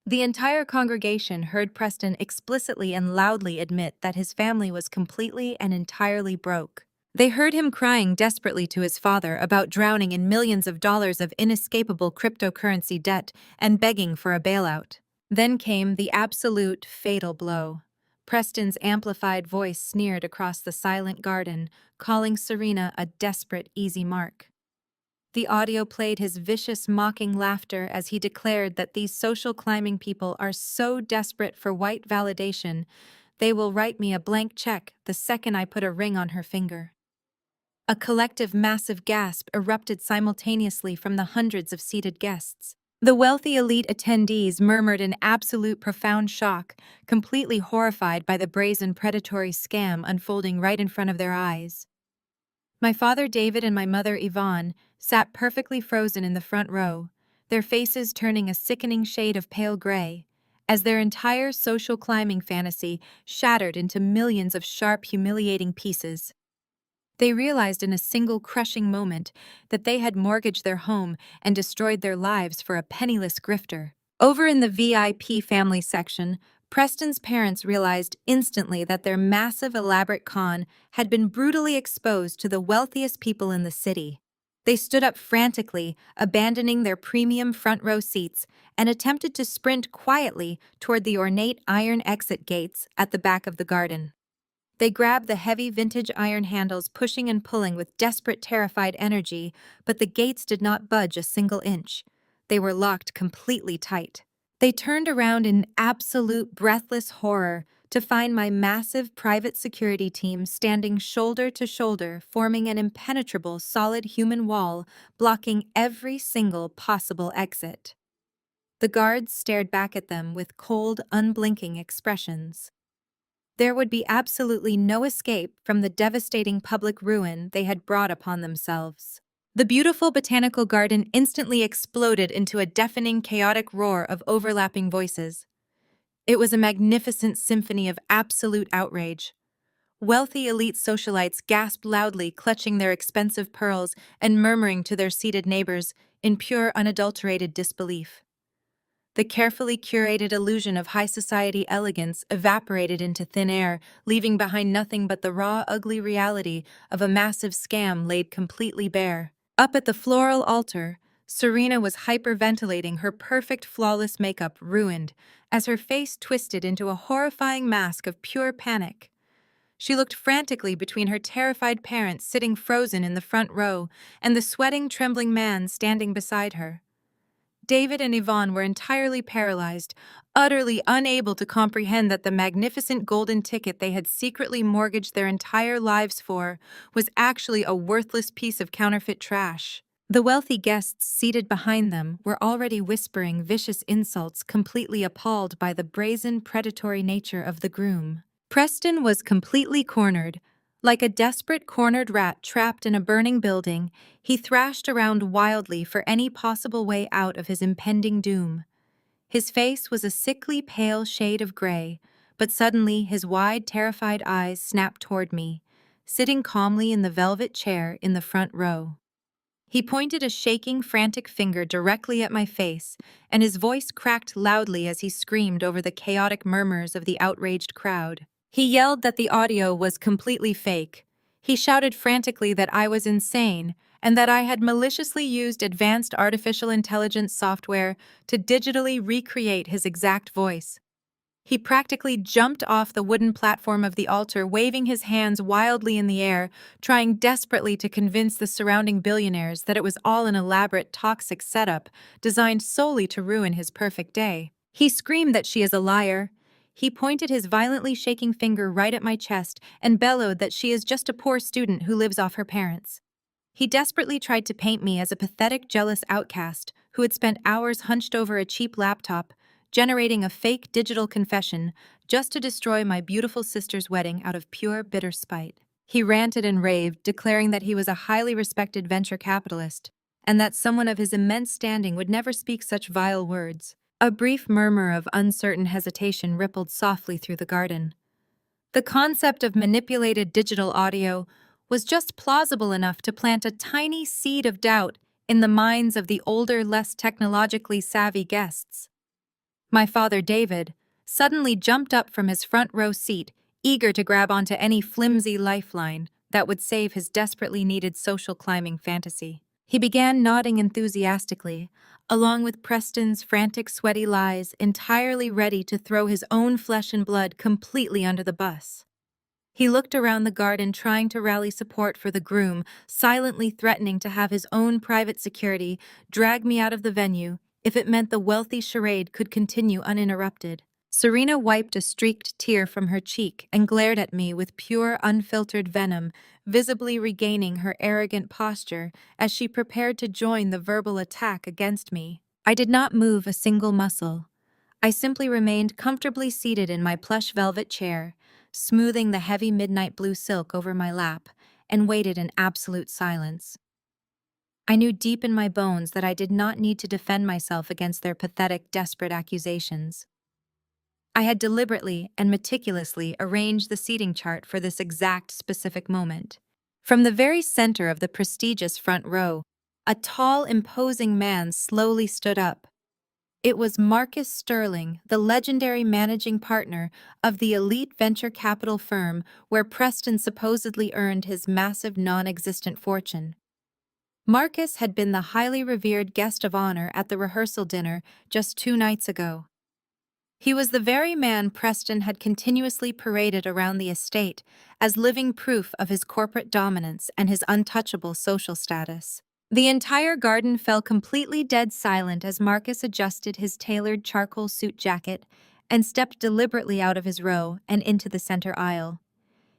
The entire congregation heard Preston explicitly and loudly admit that his family was completely and entirely broke. They heard him crying desperately to his father about drowning in millions of dollars of inescapable cryptocurrency debt and begging for a bailout. Then came the absolute, fatal blow. Preston's amplified voice sneered across the silent garden, calling Serena a desperate, easy mark. The audio played his vicious, mocking laughter as he declared that these social climbing people are so desperate for white validation, they will write me a blank check the second I put a ring on her finger. A collective massive gasp erupted simultaneously from the hundreds of seated guests. The wealthy elite attendees murmured in absolute profound shock, completely horrified by the brazen predatory scam unfolding right in front of their eyes. My father David and my mother Yvonne sat perfectly frozen in the front row, their faces turning a sickening shade of pale gray, as their entire social climbing fantasy shattered into millions of sharp, humiliating pieces. They realized in a single crushing moment that they had mortgaged their home and destroyed their lives for a penniless grifter. Over in the VIP family section, Preston's parents realized instantly that their massive, elaborate con had been brutally exposed to the wealthiest people in the city. They stood up frantically, abandoning their premium front row seats, and attempted to sprint quietly toward the ornate iron exit gates at the back of the garden. They grabbed the heavy vintage iron handles, pushing and pulling with desperate, terrified energy, but the gates did not budge a single inch. They were locked completely tight. They turned around in absolute breathless horror to find my massive private security team standing shoulder to shoulder, forming an impenetrable, solid human wall, blocking every single possible exit. The guards stared back at them with cold, unblinking expressions. There would be absolutely no escape from the devastating public ruin they had brought upon themselves. The beautiful botanical garden instantly exploded into a deafening, chaotic roar of overlapping voices. It was a magnificent symphony of absolute outrage. Wealthy elite socialites gasped loudly, clutching their expensive pearls and murmuring to their seated neighbors in pure, unadulterated disbelief. The carefully curated illusion of high society elegance evaporated into thin air, leaving behind nothing but the raw, ugly reality of a massive scam laid completely bare. Up at the floral altar, Serena was hyperventilating, her perfect, flawless makeup ruined, as her face twisted into a horrifying mask of pure panic. She looked frantically between her terrified parents sitting frozen in the front row and the sweating, trembling man standing beside her. David and Yvonne were entirely paralyzed, utterly unable to comprehend that the magnificent golden ticket they had secretly mortgaged their entire lives for was actually a worthless piece of counterfeit trash. The wealthy guests seated behind them were already whispering vicious insults, completely appalled by the brazen, predatory nature of the groom. Preston was completely cornered. Like a desperate cornered rat trapped in a burning building, he thrashed around wildly for any possible way out of his impending doom. His face was a sickly pale shade of gray, but suddenly his wide, terrified eyes snapped toward me, sitting calmly in the velvet chair in the front row. He pointed a shaking, frantic finger directly at my face, and his voice cracked loudly as he screamed over the chaotic murmurs of the outraged crowd. He yelled that the audio was completely fake. He shouted frantically that I was insane and that I had maliciously used advanced artificial intelligence software to digitally recreate his exact voice. He practically jumped off the wooden platform of the altar, waving his hands wildly in the air, trying desperately to convince the surrounding billionaires that it was all an elaborate, toxic setup designed solely to ruin his perfect day. He screamed that she is a liar. He pointed his violently shaking finger right at my chest and bellowed that she is just a poor student who lives off her parents. He desperately tried to paint me as a pathetic, jealous outcast who had spent hours hunched over a cheap laptop, generating a fake digital confession just to destroy my beautiful sister's wedding out of pure, bitter spite. He ranted and raved, declaring that he was a highly respected venture capitalist and that someone of his immense standing would never speak such vile words. A brief murmur of uncertain hesitation rippled softly through the garden. The concept of manipulated digital audio was just plausible enough to plant a tiny seed of doubt in the minds of the older, less technologically savvy guests. My father, David, suddenly jumped up from his front row seat, eager to grab onto any flimsy lifeline that would save his desperately needed social climbing fantasy. He began nodding enthusiastically, along with Preston's frantic, sweaty lies, entirely ready to throw his own flesh and blood completely under the bus. He looked around the garden trying to rally support for the groom, silently threatening to have his own private security drag me out of the venue if it meant the wealthy charade could continue uninterrupted. Serena wiped a streaked tear from her cheek and glared at me with pure, unfiltered venom, visibly regaining her arrogant posture as she prepared to join the verbal attack against me. I did not move a single muscle. I simply remained comfortably seated in my plush velvet chair, smoothing the heavy midnight blue silk over my lap, and waited in absolute silence. I knew deep in my bones that I did not need to defend myself against their pathetic, desperate accusations. I had deliberately and meticulously arranged the seating chart for this exact specific moment. From the very center of the prestigious front row, a tall, imposing man slowly stood up. It was Marcus Sterling, the legendary managing partner of the elite venture capital firm where Preston supposedly earned his massive non-existent fortune. Marcus had been the highly revered guest of honor at the rehearsal dinner just 2 nights ago. He was the very man Preston had continuously paraded around the estate as living proof of his corporate dominance and his untouchable social status. The entire garden fell completely dead silent as Marcus adjusted his tailored charcoal suit jacket and stepped deliberately out of his row and into the center aisle.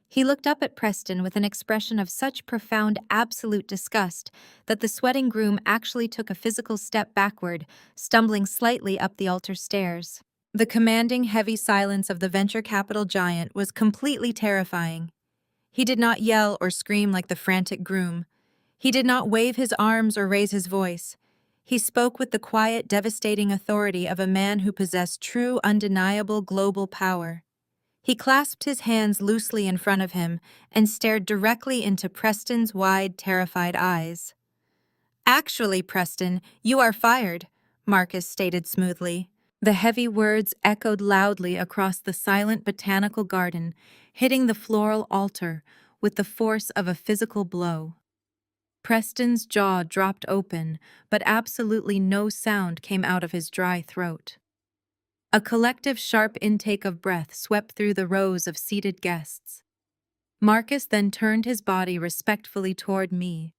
He looked up at Preston with an expression of such profound, absolute disgust that the sweating groom actually took a physical step backward, stumbling slightly up the altar stairs. The commanding, heavy silence of the venture capital giant was completely terrifying. He did not yell or scream like the frantic groom. He did not wave his arms or raise his voice. He spoke with the quiet, devastating authority of a man who possessed true, undeniable global power. He clasped his hands loosely in front of him and stared directly into Preston's wide, terrified eyes. "Actually, Preston, you are fired," Marcus stated smoothly. The heavy words echoed loudly across the silent botanical garden, hitting the floral altar with the force of a physical blow. Preston's jaw dropped open, but absolutely no sound came out of his dry throat. A collective sharp intake of breath swept through the rows of seated guests. Marcus then turned his body respectfully toward me,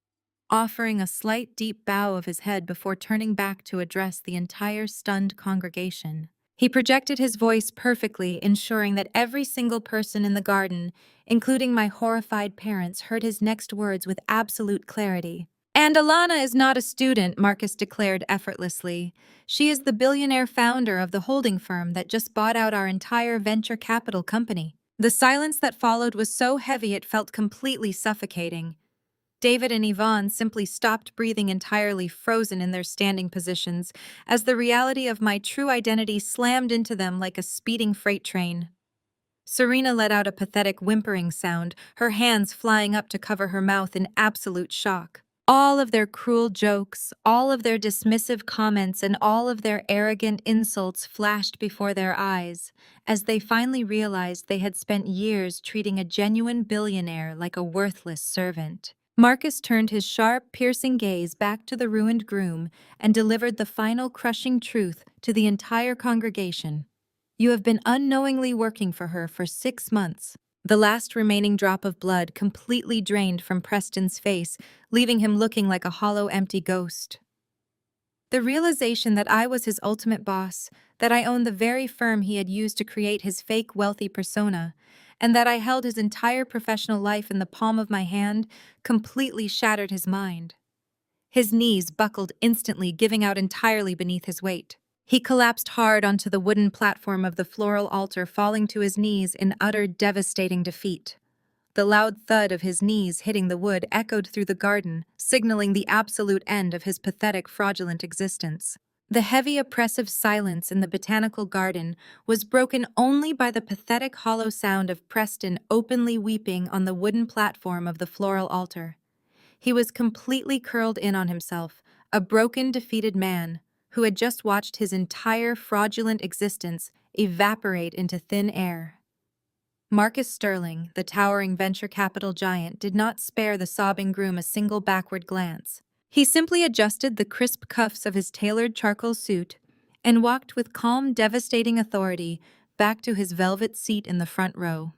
offering a slight deep bow of his head before turning back to address the entire stunned congregation. He projected his voice perfectly, ensuring that every single person in the garden, including my horrified parents, heard his next words with absolute clarity. "And Alana is not a student," Marcus declared effortlessly. "She is the billionaire founder of the holding firm that just bought out our entire venture capital company." The silence that followed was so heavy it felt completely suffocating. David and Yvonne simply stopped breathing, entirely frozen in their standing positions, as the reality of my true identity slammed into them like a speeding freight train. Serena let out a pathetic whimpering sound, her hands flying up to cover her mouth in absolute shock. All of their cruel jokes, all of their dismissive comments, and all of their arrogant insults flashed before their eyes, as they finally realized they had spent years treating a genuine billionaire like a worthless servant. Marcus turned his sharp, piercing gaze back to the ruined groom and delivered the final crushing truth to the entire congregation. "You have been unknowingly working for her for 6 months. The last remaining drop of blood completely drained from Preston's face, leaving him looking like a hollow, empty ghost. The realization that I was his ultimate boss, that I owned the very firm he had used to create his fake wealthy persona, and that I held his entire professional life in the palm of my hand, completely shattered his mind. His knees buckled instantly, giving out entirely beneath his weight. He collapsed hard onto the wooden platform of the floral altar, falling to his knees in utter, devastating defeat. The loud thud of his knees hitting the wood echoed through the garden, signaling the absolute end of his pathetic, fraudulent existence. The heavy, oppressive silence in the botanical garden was broken only by the pathetic, hollow sound of Preston openly weeping on the wooden platform of the floral altar. He was completely curled in on himself, a broken, defeated man who had just watched his entire fraudulent existence evaporate into thin air. Marcus Sterling, the towering venture capital giant, did not spare the sobbing groom a single backward glance. He simply adjusted the crisp cuffs of his tailored charcoal suit and walked with calm, devastating authority back to his velvet seat in the front row.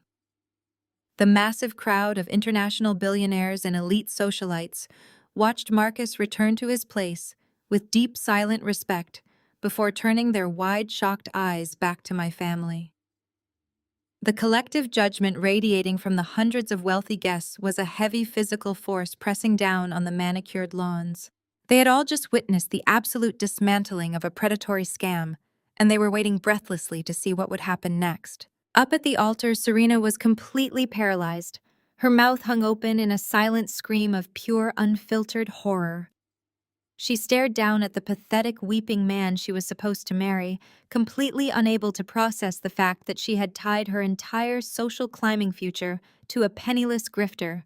The massive crowd of international billionaires and elite socialites watched Marcus return to his place with deep, silent respect before turning their wide, shocked eyes back to my family. The collective judgment radiating from the hundreds of wealthy guests was a heavy physical force pressing down on the manicured lawns. They had all just witnessed the absolute dismantling of a predatory scam, and they were waiting breathlessly to see what would happen next. Up at the altar, Serena was completely paralyzed. Her mouth hung open in a silent scream of pure, unfiltered horror. She stared down at the pathetic, weeping man she was supposed to marry, completely unable to process the fact that she had tied her entire social climbing future to a penniless grifter.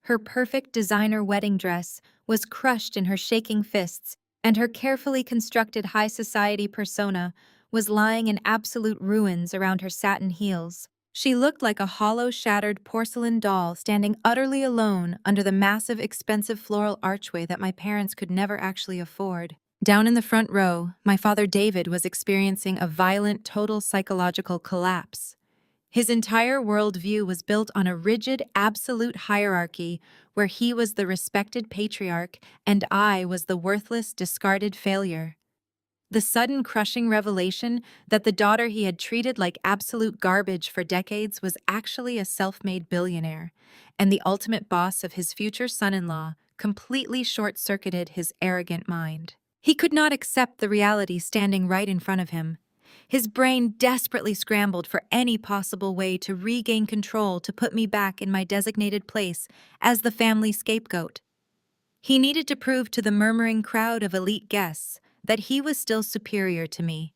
Her perfect designer wedding dress was crushed in her shaking fists, and her carefully constructed high society persona was lying in absolute ruins around her satin heels. She looked like a hollow, shattered porcelain doll standing utterly alone under the massive, expensive floral archway that my parents could never actually afford. Down in the front row, my father David was experiencing a violent, total psychological collapse. His entire worldview was built on a rigid, absolute hierarchy where he was the respected patriarch and I was the worthless, discarded failure. The sudden crushing revelation that the daughter he had treated like absolute garbage for decades was actually a self-made billionaire, and the ultimate boss of his future son-in-law completely short-circuited his arrogant mind. He could not accept the reality standing right in front of him. His brain desperately scrambled for any possible way to regain control to put me back in my designated place as the family scapegoat. He needed to prove to the murmuring crowd of elite guests that he was still superior to me.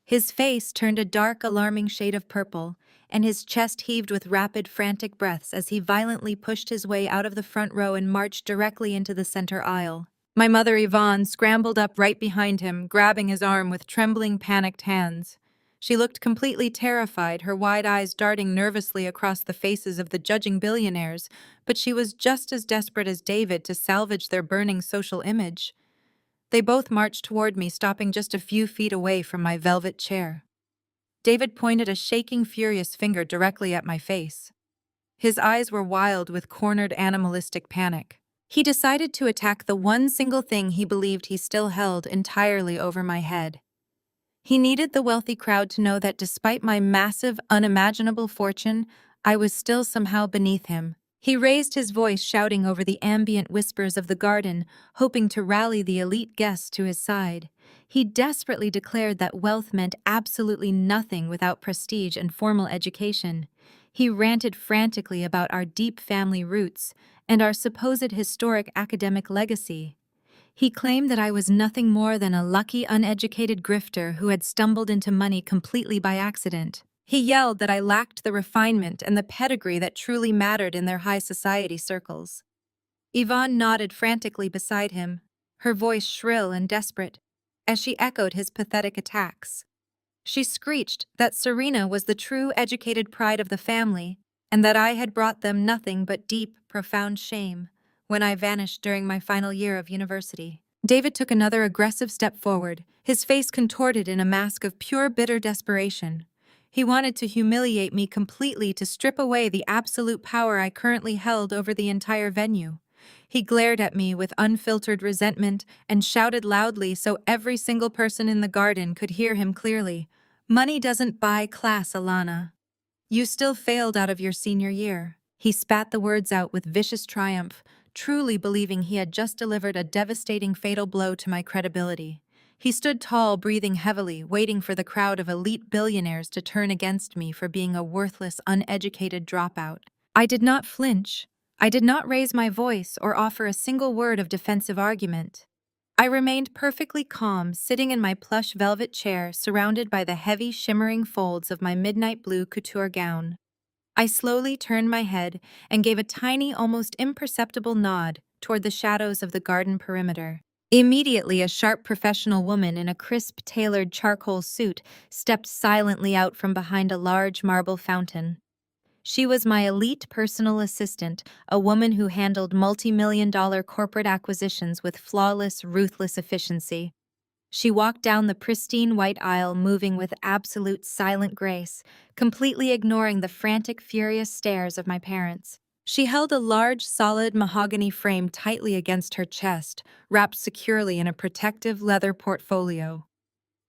His face turned a dark, alarming shade of purple, and his chest heaved with rapid, frantic breaths as he violently pushed his way out of the front row and marched directly into the center aisle. My mother, Yvonne, scrambled up right behind him, grabbing his arm with trembling, panicked hands. She looked completely terrified, her wide eyes darting nervously across the faces of the judging billionaires, but she was just as desperate as David to salvage their burning social image. They both marched toward me, stopping just a few feet away from my velvet chair. David pointed a shaking, furious finger directly at my face. His eyes were wild with cornered, animalistic panic. He decided to attack the one single thing he believed he still held entirely over my head. He needed the wealthy crowd to know that despite my massive, unimaginable fortune, I was still somehow beneath him. He raised his voice, shouting over the ambient whispers of the garden, hoping to rally the elite guests to his side. He desperately declared that wealth meant absolutely nothing without prestige and formal education. He ranted frantically about our deep family roots and our supposed historic academic legacy. He claimed that I was nothing more than a lucky, uneducated grifter who had stumbled into money completely by accident. He yelled that I lacked the refinement and the pedigree that truly mattered in their high society circles. Yvonne nodded frantically beside him, her voice shrill and desperate, as she echoed his pathetic attacks. She screeched that Serena was the true educated pride of the family, and that I had brought them nothing but deep, profound shame when I vanished during my final year of university. David took another aggressive step forward, his face contorted in a mask of pure, bitter desperation. He wanted to humiliate me completely, to strip away the absolute power I currently held over the entire venue. He glared at me with unfiltered resentment and shouted loudly so every single person in the garden could hear him clearly. "Money doesn't buy class, Alana. You still failed out of your senior year." He spat the words out with vicious triumph, truly believing he had just delivered a devastating, fatal blow to my credibility. He stood tall, breathing heavily, waiting for the crowd of elite billionaires to turn against me for being a worthless, uneducated dropout. I did not flinch. I did not raise my voice or offer a single word of defensive argument. I remained perfectly calm, sitting in my plush velvet chair, surrounded by the heavy, shimmering folds of my midnight blue couture gown. I slowly turned my head and gave a tiny, almost imperceptible nod toward the shadows of the garden perimeter. Immediately, a sharp professional woman in a crisp, tailored charcoal suit stepped silently out from behind a large marble fountain. She was my elite personal assistant, a woman who handled multi-million-dollar corporate acquisitions with flawless, ruthless efficiency. She walked down the pristine white aisle, moving with absolute silent grace, completely ignoring the frantic, furious stares of my parents. She held a large, solid mahogany frame tightly against her chest, wrapped securely in a protective leather portfolio.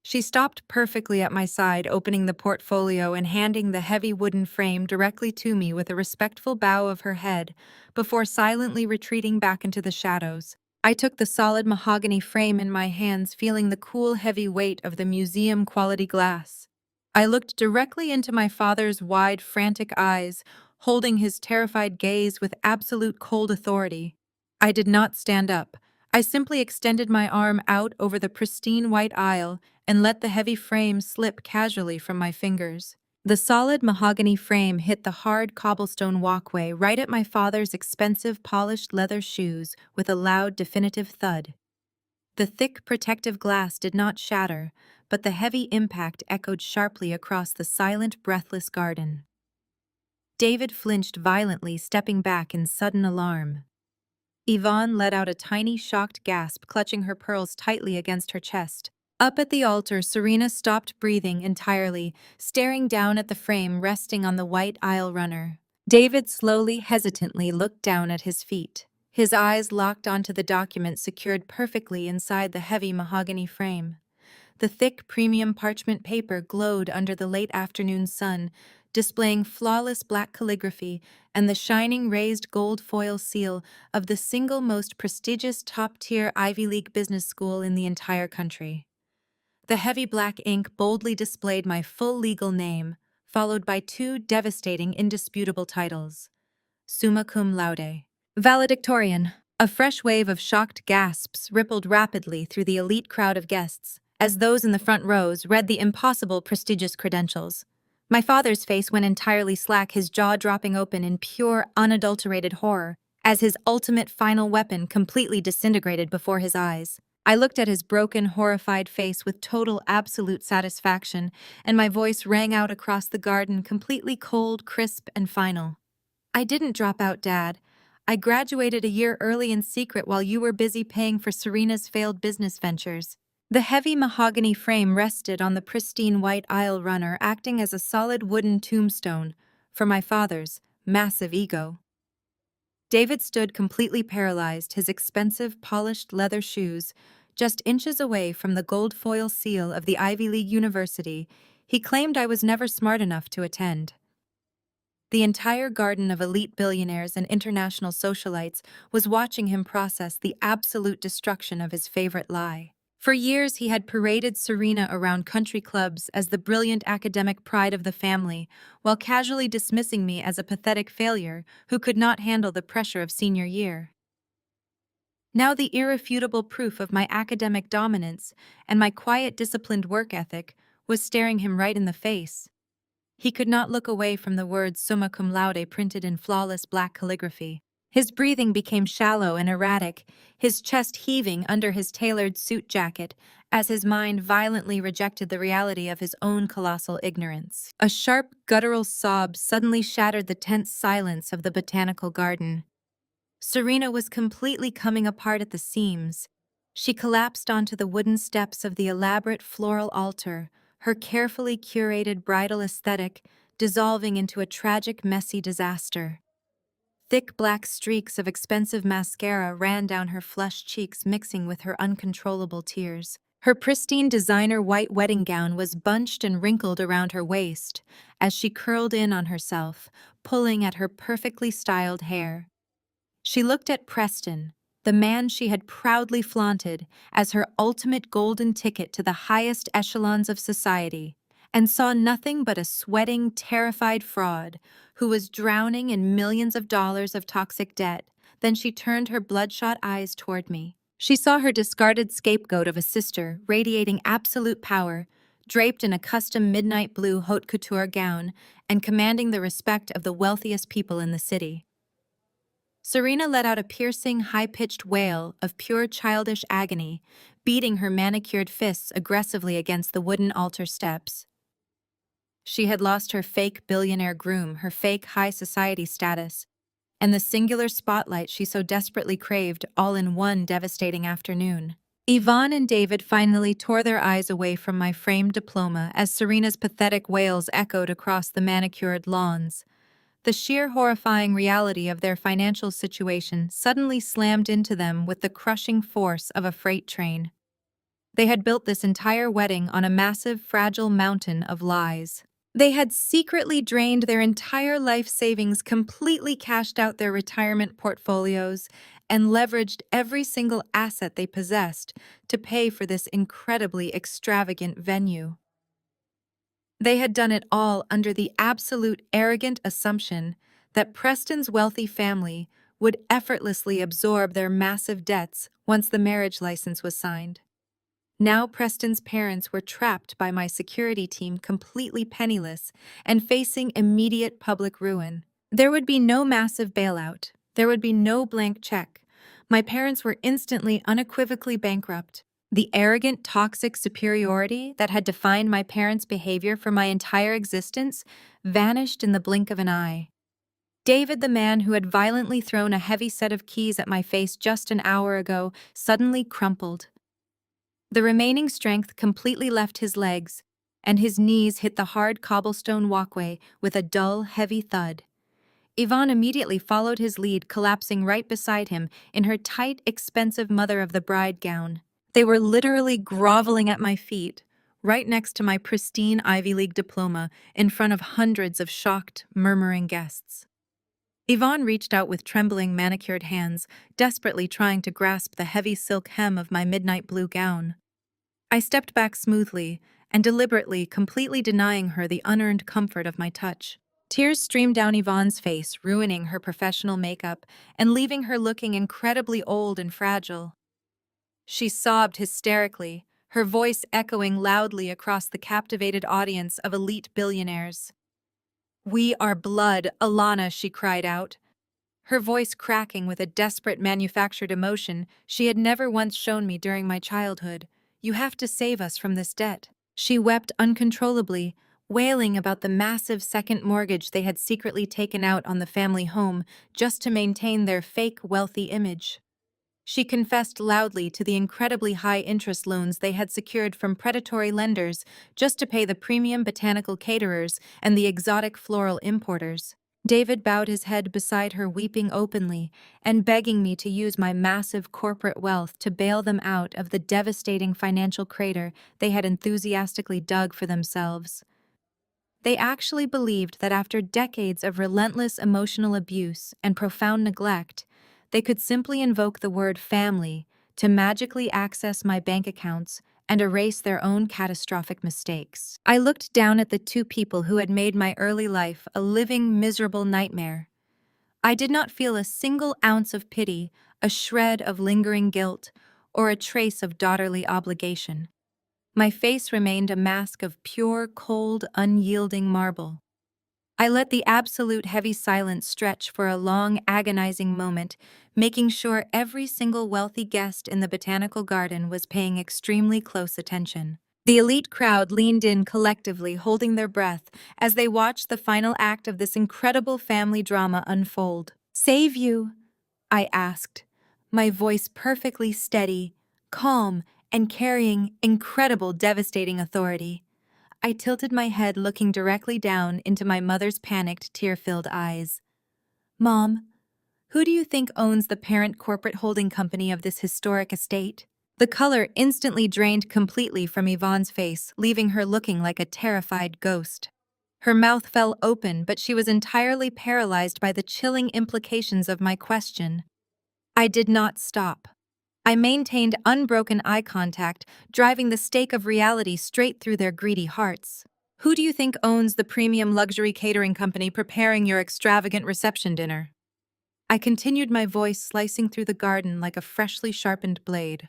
She stopped perfectly at my side, opening the portfolio and handing the heavy wooden frame directly to me with a respectful bow of her head, before silently retreating back into the shadows. I took the solid mahogany frame in my hands, feeling the cool, heavy weight of the museum-quality glass. I looked directly into my father's wide, frantic eyes, holding his terrified gaze with absolute cold authority. I did not stand up. I simply extended my arm out over the pristine white aisle and let the heavy frame slip casually from my fingers. The solid mahogany frame hit the hard cobblestone walkway right at my father's expensive polished leather shoes with a loud, definitive thud. The thick, protective glass did not shatter, but the heavy impact echoed sharply across the silent, breathless garden. David flinched violently, stepping back in sudden alarm. Yvonne let out a tiny, shocked gasp, clutching her pearls tightly against her chest. Up at the altar, Serena stopped breathing entirely, staring down at the frame resting on the white aisle runner. David slowly, hesitantly looked down at his feet, his eyes locked onto the document secured perfectly inside the heavy mahogany frame. The thick, premium parchment paper glowed under the late afternoon sun, displaying flawless black calligraphy and the shining raised gold foil seal of the single most prestigious top-tier Ivy League business school in the entire country. The heavy black ink boldly displayed my full legal name, followed by two devastating, indisputable titles: Summa Cum Laude, valedictorian. A fresh wave of shocked gasps rippled rapidly through the elite crowd of guests, as those in the front rows read the impossible prestigious credentials. My father's face went entirely slack, his jaw dropping open in pure, unadulterated horror, as his ultimate final weapon completely disintegrated before his eyes. I looked at his broken, horrified face with total, absolute satisfaction, and my voice rang out across the garden, completely cold, crisp, and final. I didn't drop out, Dad. I graduated a year early in secret while you were busy paying for Serena's failed business ventures. The heavy mahogany frame rested on the pristine white aisle runner, acting as a solid wooden tombstone for my father's massive ego. David stood completely paralyzed, his expensive, polished leather shoes just inches away from the gold foil seal of the Ivy League University he claimed I was never smart enough to attend. The entire garden of elite billionaires and international socialites was watching him process the absolute destruction of his favorite lie. For years, he had paraded Serena around country clubs as the brilliant academic pride of the family, while casually dismissing me as a pathetic failure who could not handle the pressure of senior year. Now the irrefutable proof of my academic dominance and my quiet, disciplined work ethic was staring him right in the face. He could not look away from the words Summa Cum Laude printed in flawless black calligraphy. His breathing became shallow and erratic, his chest heaving under his tailored suit jacket as his mind violently rejected the reality of his own colossal ignorance. A sharp, guttural sob suddenly shattered the tense silence of the botanical garden. Serena was completely coming apart at the seams. She collapsed onto the wooden steps of the elaborate floral altar, her carefully curated bridal aesthetic dissolving into a tragic, messy disaster. Thick black streaks of expensive mascara ran down her flushed cheeks, mixing with her uncontrollable tears. Her pristine designer white wedding gown was bunched and wrinkled around her waist as she curled in on herself, pulling at her perfectly styled hair. She looked at Preston, the man she had proudly flaunted as her ultimate golden ticket to the highest echelons of society, and saw nothing but a sweating, terrified fraud who was drowning in millions of dollars of toxic debt. Then she turned her bloodshot eyes toward me. She saw her discarded scapegoat of a sister, radiating absolute power, draped in a custom midnight blue haute couture gown and commanding the respect of the wealthiest people in the city. Serena let out a piercing, high-pitched wail of pure childish agony, beating her manicured fists aggressively against the wooden altar steps. She had lost her fake billionaire groom, her fake high society status, and the singular spotlight she so desperately craved all in one devastating afternoon. Yvonne and David finally tore their eyes away from my framed diploma as Serena's pathetic wails echoed across the manicured lawns. The sheer horrifying reality of their financial situation suddenly slammed into them with the crushing force of a freight train. They had built this entire wedding on a massive, fragile mountain of lies. They had secretly drained their entire life savings, completely cashed out their retirement portfolios, and leveraged every single asset they possessed to pay for this incredibly extravagant venue. They had done it all under the absolute arrogant assumption that Preston's wealthy family would effortlessly absorb their massive debts once the marriage license was signed. Now Preston's parents were trapped by my security team, completely penniless and facing immediate public ruin. There would be no massive bailout. There would be no blank check. My parents were instantly, unequivocally bankrupt. The arrogant, toxic superiority that had defined my parents' behavior for my entire existence vanished in the blink of an eye. David, the man who had violently thrown a heavy set of keys at my face just an hour ago, suddenly crumpled. The remaining strength completely left his legs, and his knees hit the hard cobblestone walkway with a dull, heavy thud. Yvonne immediately followed his lead, collapsing right beside him in her tight, expensive mother-of-the-bride gown. They were literally groveling at my feet, right next to my pristine Ivy League diploma, in front of hundreds of shocked, murmuring guests. Yvonne reached out with trembling, manicured hands, desperately trying to grasp the heavy silk hem of my midnight blue gown. I stepped back smoothly and deliberately, completely denying her the unearned comfort of my touch. Tears streamed down Yvonne's face, ruining her professional makeup and leaving her looking incredibly old and fragile. She sobbed hysterically, her voice echoing loudly across the captivated audience of elite billionaires. "We are blood, Alana," she cried out, her voice cracking with a desperate manufactured emotion she had never once shown me during my childhood. "You have to save us from this debt." She wept uncontrollably, wailing about the massive second mortgage they had secretly taken out on the family home just to maintain their fake wealthy image. She confessed loudly to the incredibly high interest loans they had secured from predatory lenders just to pay the premium botanical caterers and the exotic floral importers. David bowed his head beside her, weeping openly and begging me to use my massive corporate wealth to bail them out of the devastating financial crater they had enthusiastically dug for themselves. They actually believed that after decades of relentless emotional abuse and profound neglect, they could simply invoke the word family to magically access my bank accounts and erase their own catastrophic mistakes. I looked down at the two people who had made my early life a living, miserable nightmare. I did not feel a single ounce of pity, a shred of lingering guilt, or a trace of daughterly obligation. My face remained a mask of pure, cold, unyielding marble. I let the absolute heavy silence stretch for a long, agonizing moment, making sure every single wealthy guest in the botanical garden was paying extremely close attention. The elite crowd leaned in collectively, holding their breath as they watched the final act of this incredible family drama unfold. "Save you?" I asked, my voice perfectly steady, calm, and carrying incredible, devastating authority. I tilted my head, looking directly down into my mother's panicked, tear-filled eyes. "Mom, who do you think owns the parent corporate holding company of this historic estate?" The color instantly drained completely from Yvonne's face, leaving her looking like a terrified ghost. Her mouth fell open, but she was entirely paralyzed by the chilling implications of my question. I did not stop. I maintained unbroken eye contact, driving the stake of reality straight through their greedy hearts. "Who do you think owns the premium luxury catering company preparing your extravagant reception dinner?" I continued, my voice slicing through the garden like a freshly sharpened blade.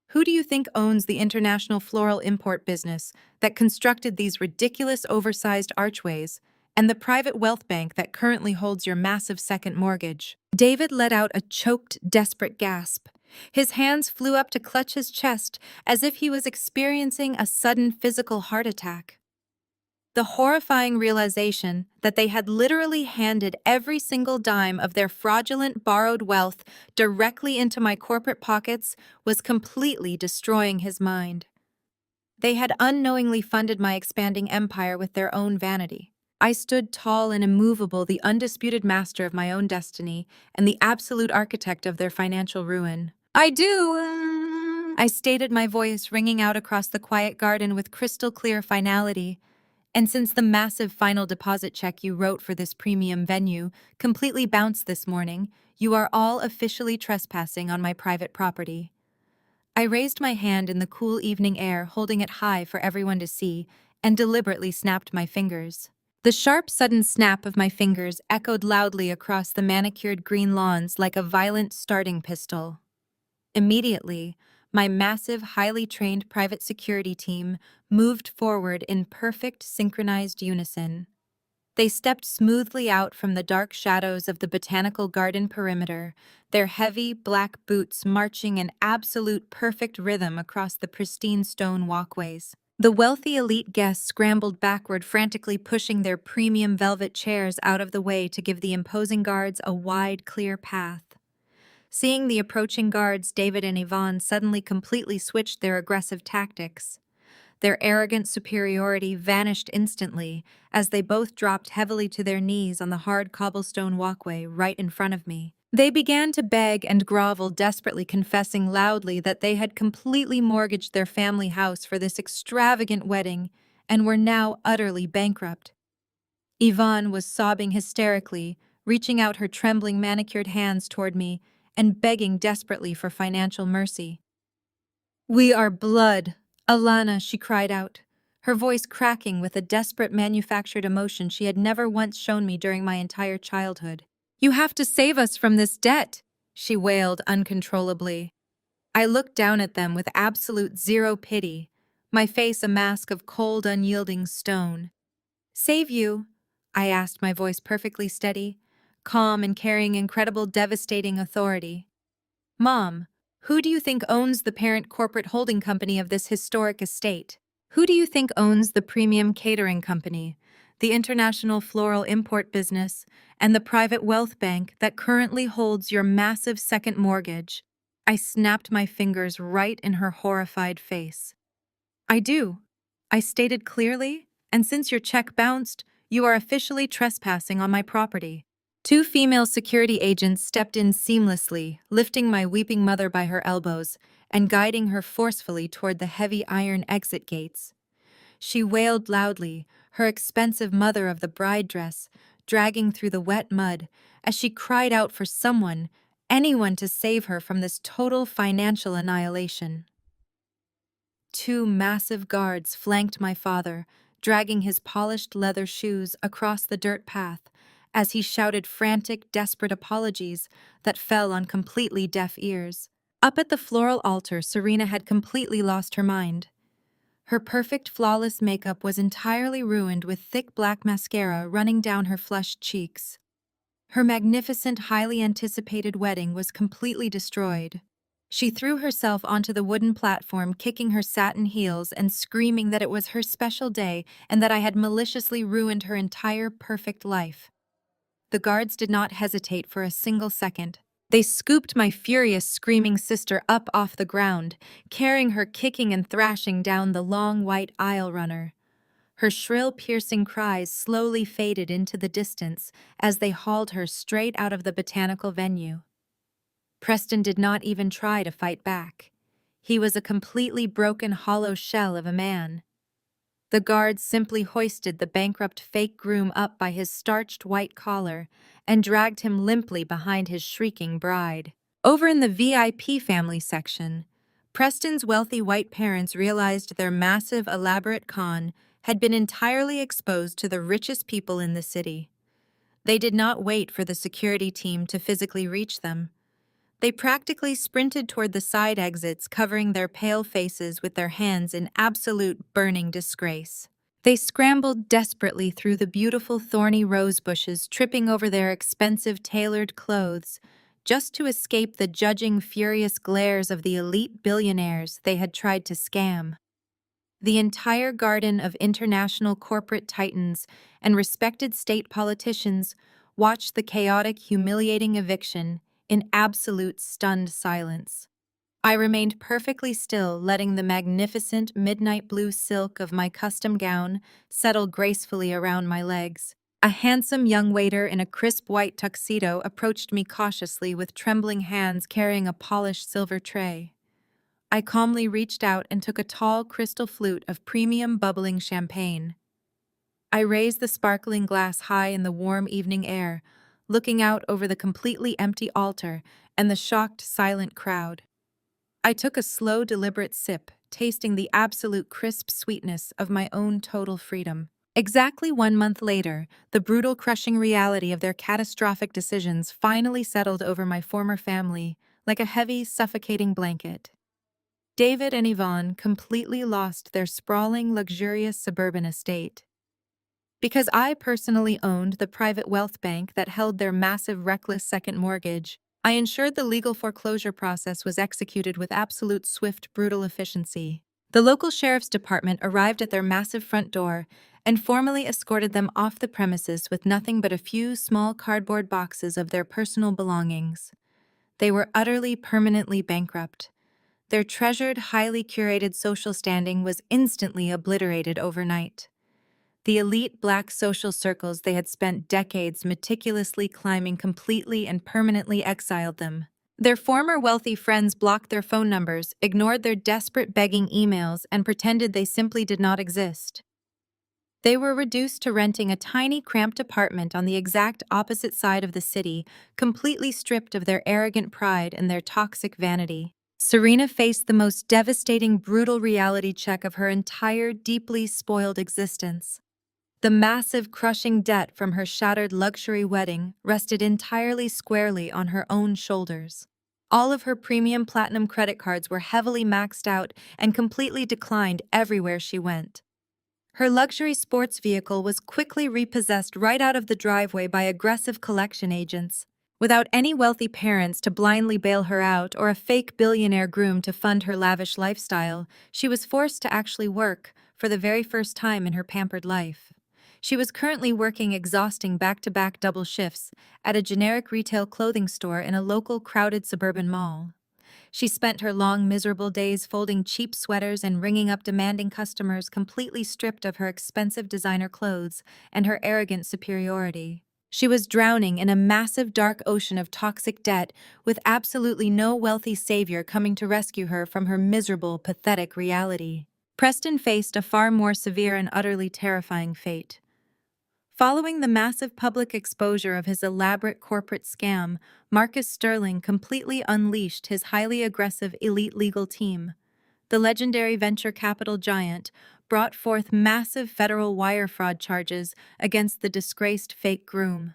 "Who do you think owns the international floral import business that constructed these ridiculous oversized archways and the private wealth bank that currently holds your massive second mortgage?" David let out a choked, desperate gasp. His hands flew up to clutch his chest as if he was experiencing a sudden physical heart attack. the horrifying realization that they had literally handed every single dime of their fraudulent borrowed wealth directly into my corporate pockets was completely destroying his mind. They had unknowingly funded my expanding empire with their own vanity. I stood tall and immovable, the undisputed master of my own destiny and the absolute architect of their financial ruin. "I do," I stated, my voice ringing out across the quiet garden with crystal clear finality. "And since the massive final deposit check you wrote for this premium venue completely bounced this morning, you are all officially trespassing on my private property." I raised my hand in the cool evening air, holding it high for everyone to see, and deliberately snapped my fingers. The sharp, sudden snap of my fingers echoed loudly across the manicured green lawns like a violent starting pistol. Immediately, my massive, highly trained private security team moved forward in perfect synchronized unison. They stepped smoothly out from the dark shadows of the botanical garden perimeter, their heavy, black boots marching in absolute perfect rhythm across the pristine stone walkways. The wealthy elite guests scrambled backward, frantically pushing their premium velvet chairs out of the way to give the imposing guards a wide, clear path. Seeing the approaching guards, David and Yvonne suddenly completely switched their aggressive tactics. Their arrogant superiority vanished instantly as they both dropped heavily to their knees on the hard cobblestone walkway right in front of me. They began to beg and grovel, desperately confessing loudly that they had completely mortgaged their family house for this extravagant wedding and were now utterly bankrupt. Yvonne was sobbing hysterically, reaching out her trembling manicured hands toward me and begging desperately for financial mercy. "We are blood, Alana," she cried out, her voice cracking with a desperate manufactured emotion she had never once shown me during my entire childhood. "You have to save us from this debt," she wailed uncontrollably. I looked down at them with absolute zero pity, my face a mask of cold, unyielding stone. "Save you?" I asked, my voice perfectly steady, calm and carrying incredible, devastating authority. "Mom, who do you think owns the parent corporate holding company of this historic estate? Who do you think owns the premium catering company, the international floral import business, and the private wealth bank that currently holds your massive second mortgage?" I snapped my fingers right in her horrified face. "I do," I stated clearly, "and since your check bounced, you are officially trespassing on my property." Two female security agents stepped in seamlessly, lifting my weeping mother by her elbows and guiding her forcefully toward the heavy iron exit gates. She wailed loudly, her expensive mother of the bride dress dragging through the wet mud as she cried out for someone, anyone, to save her from this total financial annihilation. Two massive guards flanked my father, dragging his polished leather shoes across the dirt path as he shouted frantic, desperate apologies that fell on completely deaf ears. Up at the floral altar, Serena had completely lost her mind. Her perfect, flawless makeup was entirely ruined, with thick black mascara running down her flushed cheeks. Her magnificent, highly anticipated wedding was completely destroyed. She threw herself onto the wooden platform, kicking her satin heels and screaming that it was her special day and that I had maliciously ruined her entire perfect life. The guards did not hesitate for a single second. They scooped my furious, screaming sister up off the ground, carrying her kicking and thrashing down the long white aisle runner. Her shrill, piercing cries slowly faded into the distance as they hauled her straight out of the botanical venue. Preston did not even try to fight back. He was a completely broken, hollow shell of a man. The guards simply hoisted the bankrupt fake groom up by his starched white collar and dragged him limply behind his shrieking bride. Over in the VIP family section, Preston's wealthy white parents realized their massive, elaborate con had been entirely exposed to the richest people in the city. They did not wait for the security team to physically reach them. They practically sprinted toward the side exits, covering their pale faces with their hands in absolute burning disgrace. They scrambled desperately through the beautiful thorny rose bushes, tripping over their expensive tailored clothes, just to escape the judging, furious glares of the elite billionaires they had tried to scam. The entire garden of international corporate titans and respected state politicians watched the chaotic, humiliating eviction in absolute stunned silence. I remained perfectly still, letting the magnificent midnight blue silk of my custom gown settle gracefully around my legs. A handsome young waiter in a crisp white tuxedo approached me cautiously with trembling hands carrying a polished silver tray. I calmly reached out and took a tall crystal flute of premium bubbling champagne. I raised the sparkling glass high in the warm evening air, looking out over the completely empty altar and the shocked, silent crowd. I took a slow, deliberate sip, tasting the absolute crisp sweetness of my own total freedom. Exactly 1 month later, the brutal, crushing reality of their catastrophic decisions finally settled over my former family like a heavy, suffocating blanket. David and Yvonne completely lost their sprawling, luxurious suburban estate. Because I personally owned the private wealth bank that held their massive, reckless second mortgage, I ensured the legal foreclosure process was executed with absolute swift, brutal efficiency. The local sheriff's department arrived at their massive front door and formally escorted them off the premises with nothing but a few small cardboard boxes of their personal belongings. They were utterly, permanently bankrupt. Their treasured, highly curated social standing was instantly obliterated overnight. The elite black social circles they had spent decades meticulously climbing completely and permanently exiled them. Their former wealthy friends blocked their phone numbers, ignored their desperate begging emails, and pretended they simply did not exist. They were reduced to renting a tiny, cramped apartment on the exact opposite side of the city, completely stripped of their arrogant pride and their toxic vanity. Serena faced the most devastating, brutal reality check of her entire, deeply spoiled existence. The massive, crushing debt from her shattered luxury wedding rested entirely squarely on her own shoulders. All of her premium platinum credit cards were heavily maxed out and completely declined everywhere she went. Her luxury sports vehicle was quickly repossessed right out of the driveway by aggressive collection agents. Without any wealthy parents to blindly bail her out or a fake billionaire groom to fund her lavish lifestyle, she was forced to actually work for the very first time in her pampered life. She was currently working exhausting back-to-back double shifts at a generic retail clothing store in a local crowded suburban mall. She spent her long, miserable days folding cheap sweaters and ringing up demanding customers, completely stripped of her expensive designer clothes and her arrogant superiority. She was drowning in a massive, dark ocean of toxic debt, with absolutely no wealthy savior coming to rescue her from her miserable, pathetic reality. Preston faced a far more severe and utterly terrifying fate. Following the massive public exposure of his elaborate corporate scam, Marcus Sterling completely unleashed his highly aggressive elite legal team. The legendary venture capital giant brought forth massive federal wire fraud charges against the disgraced fake groom.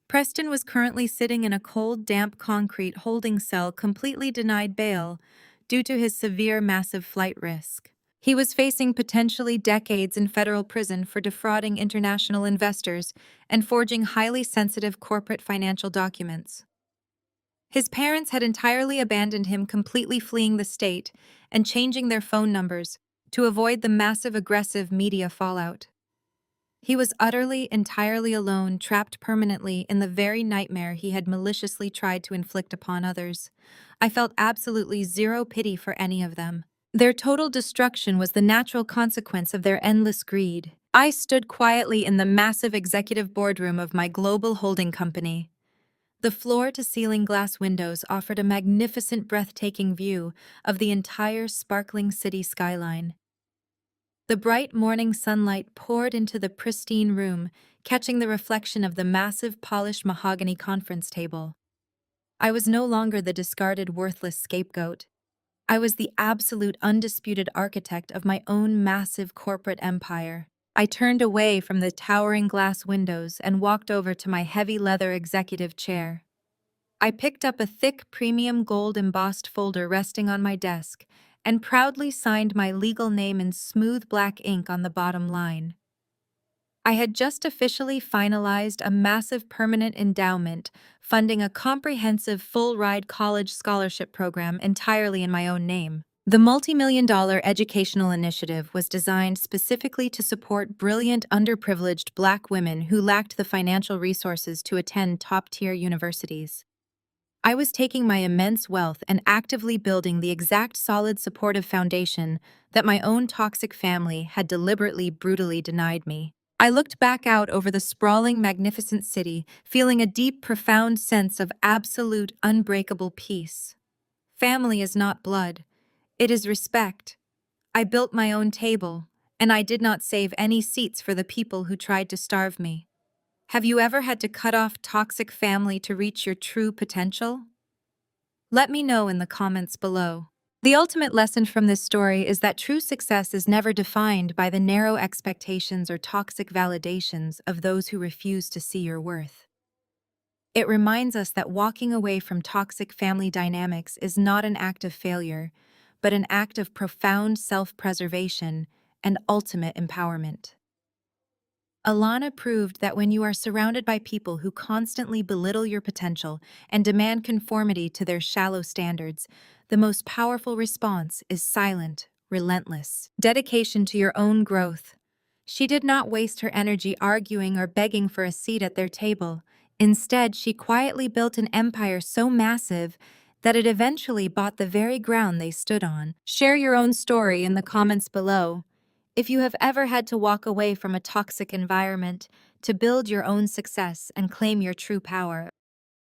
Preston was currently sitting in a cold, damp concrete holding cell, completely denied bail due to his severe, massive flight risk. He was facing potentially decades in federal prison for defrauding international investors and forging highly sensitive corporate financial documents. His parents had entirely abandoned him, completely fleeing the state and changing their phone numbers to avoid the massive aggressive media fallout. He was utterly, entirely alone, trapped permanently in the very nightmare he had maliciously tried to inflict upon others. I felt absolutely zero pity for any of them. Their total destruction was the natural consequence of their endless greed. I stood quietly in the massive executive boardroom of my global holding company. The floor-to-ceiling glass windows offered a magnificent, breathtaking view of the entire sparkling city skyline. The bright morning sunlight poured into the pristine room, catching the reflection of the massive, polished mahogany conference table. I was no longer the discarded, worthless scapegoat. I was the absolute, undisputed architect of my own massive corporate empire. I turned away from the towering glass windows and walked over to my heavy leather executive chair. I picked up a thick, premium gold embossed folder resting on my desk and proudly signed my legal name in smooth black ink on the bottom line. I had just officially finalized a massive permanent endowment funding a comprehensive full-ride college scholarship program entirely in my own name. The multi-million-dollar educational initiative was designed specifically to support brilliant, underprivileged Black women who lacked the financial resources to attend top-tier universities. I was taking my immense wealth and actively building the exact solid supportive foundation that my own toxic family had deliberately, brutally denied me. I looked back out over the sprawling, magnificent city, feeling a deep, profound sense of absolute, unbreakable peace. Family is not blood. It is respect. I built my own table, and I did not save any seats for the people who tried to starve me. Have you ever had to cut off toxic family to reach your true potential? Let me know in the comments below. The ultimate lesson from this story is that true success is never defined by the narrow expectations or toxic validations of those who refuse to see your worth. It reminds us that walking away from toxic family dynamics is not an act of failure, but an act of profound self-preservation and ultimate empowerment. Alana proved that when you are surrounded by people who constantly belittle your potential and demand conformity to their shallow standards, the most powerful response is silent, relentless dedication to your own growth. She did not waste her energy arguing or begging for a seat at their table. Instead, she quietly built an empire so massive that it eventually bought the very ground they stood on. Share your own story in the comments below. If you have ever had to walk away from a toxic environment to build your own success and claim your true power.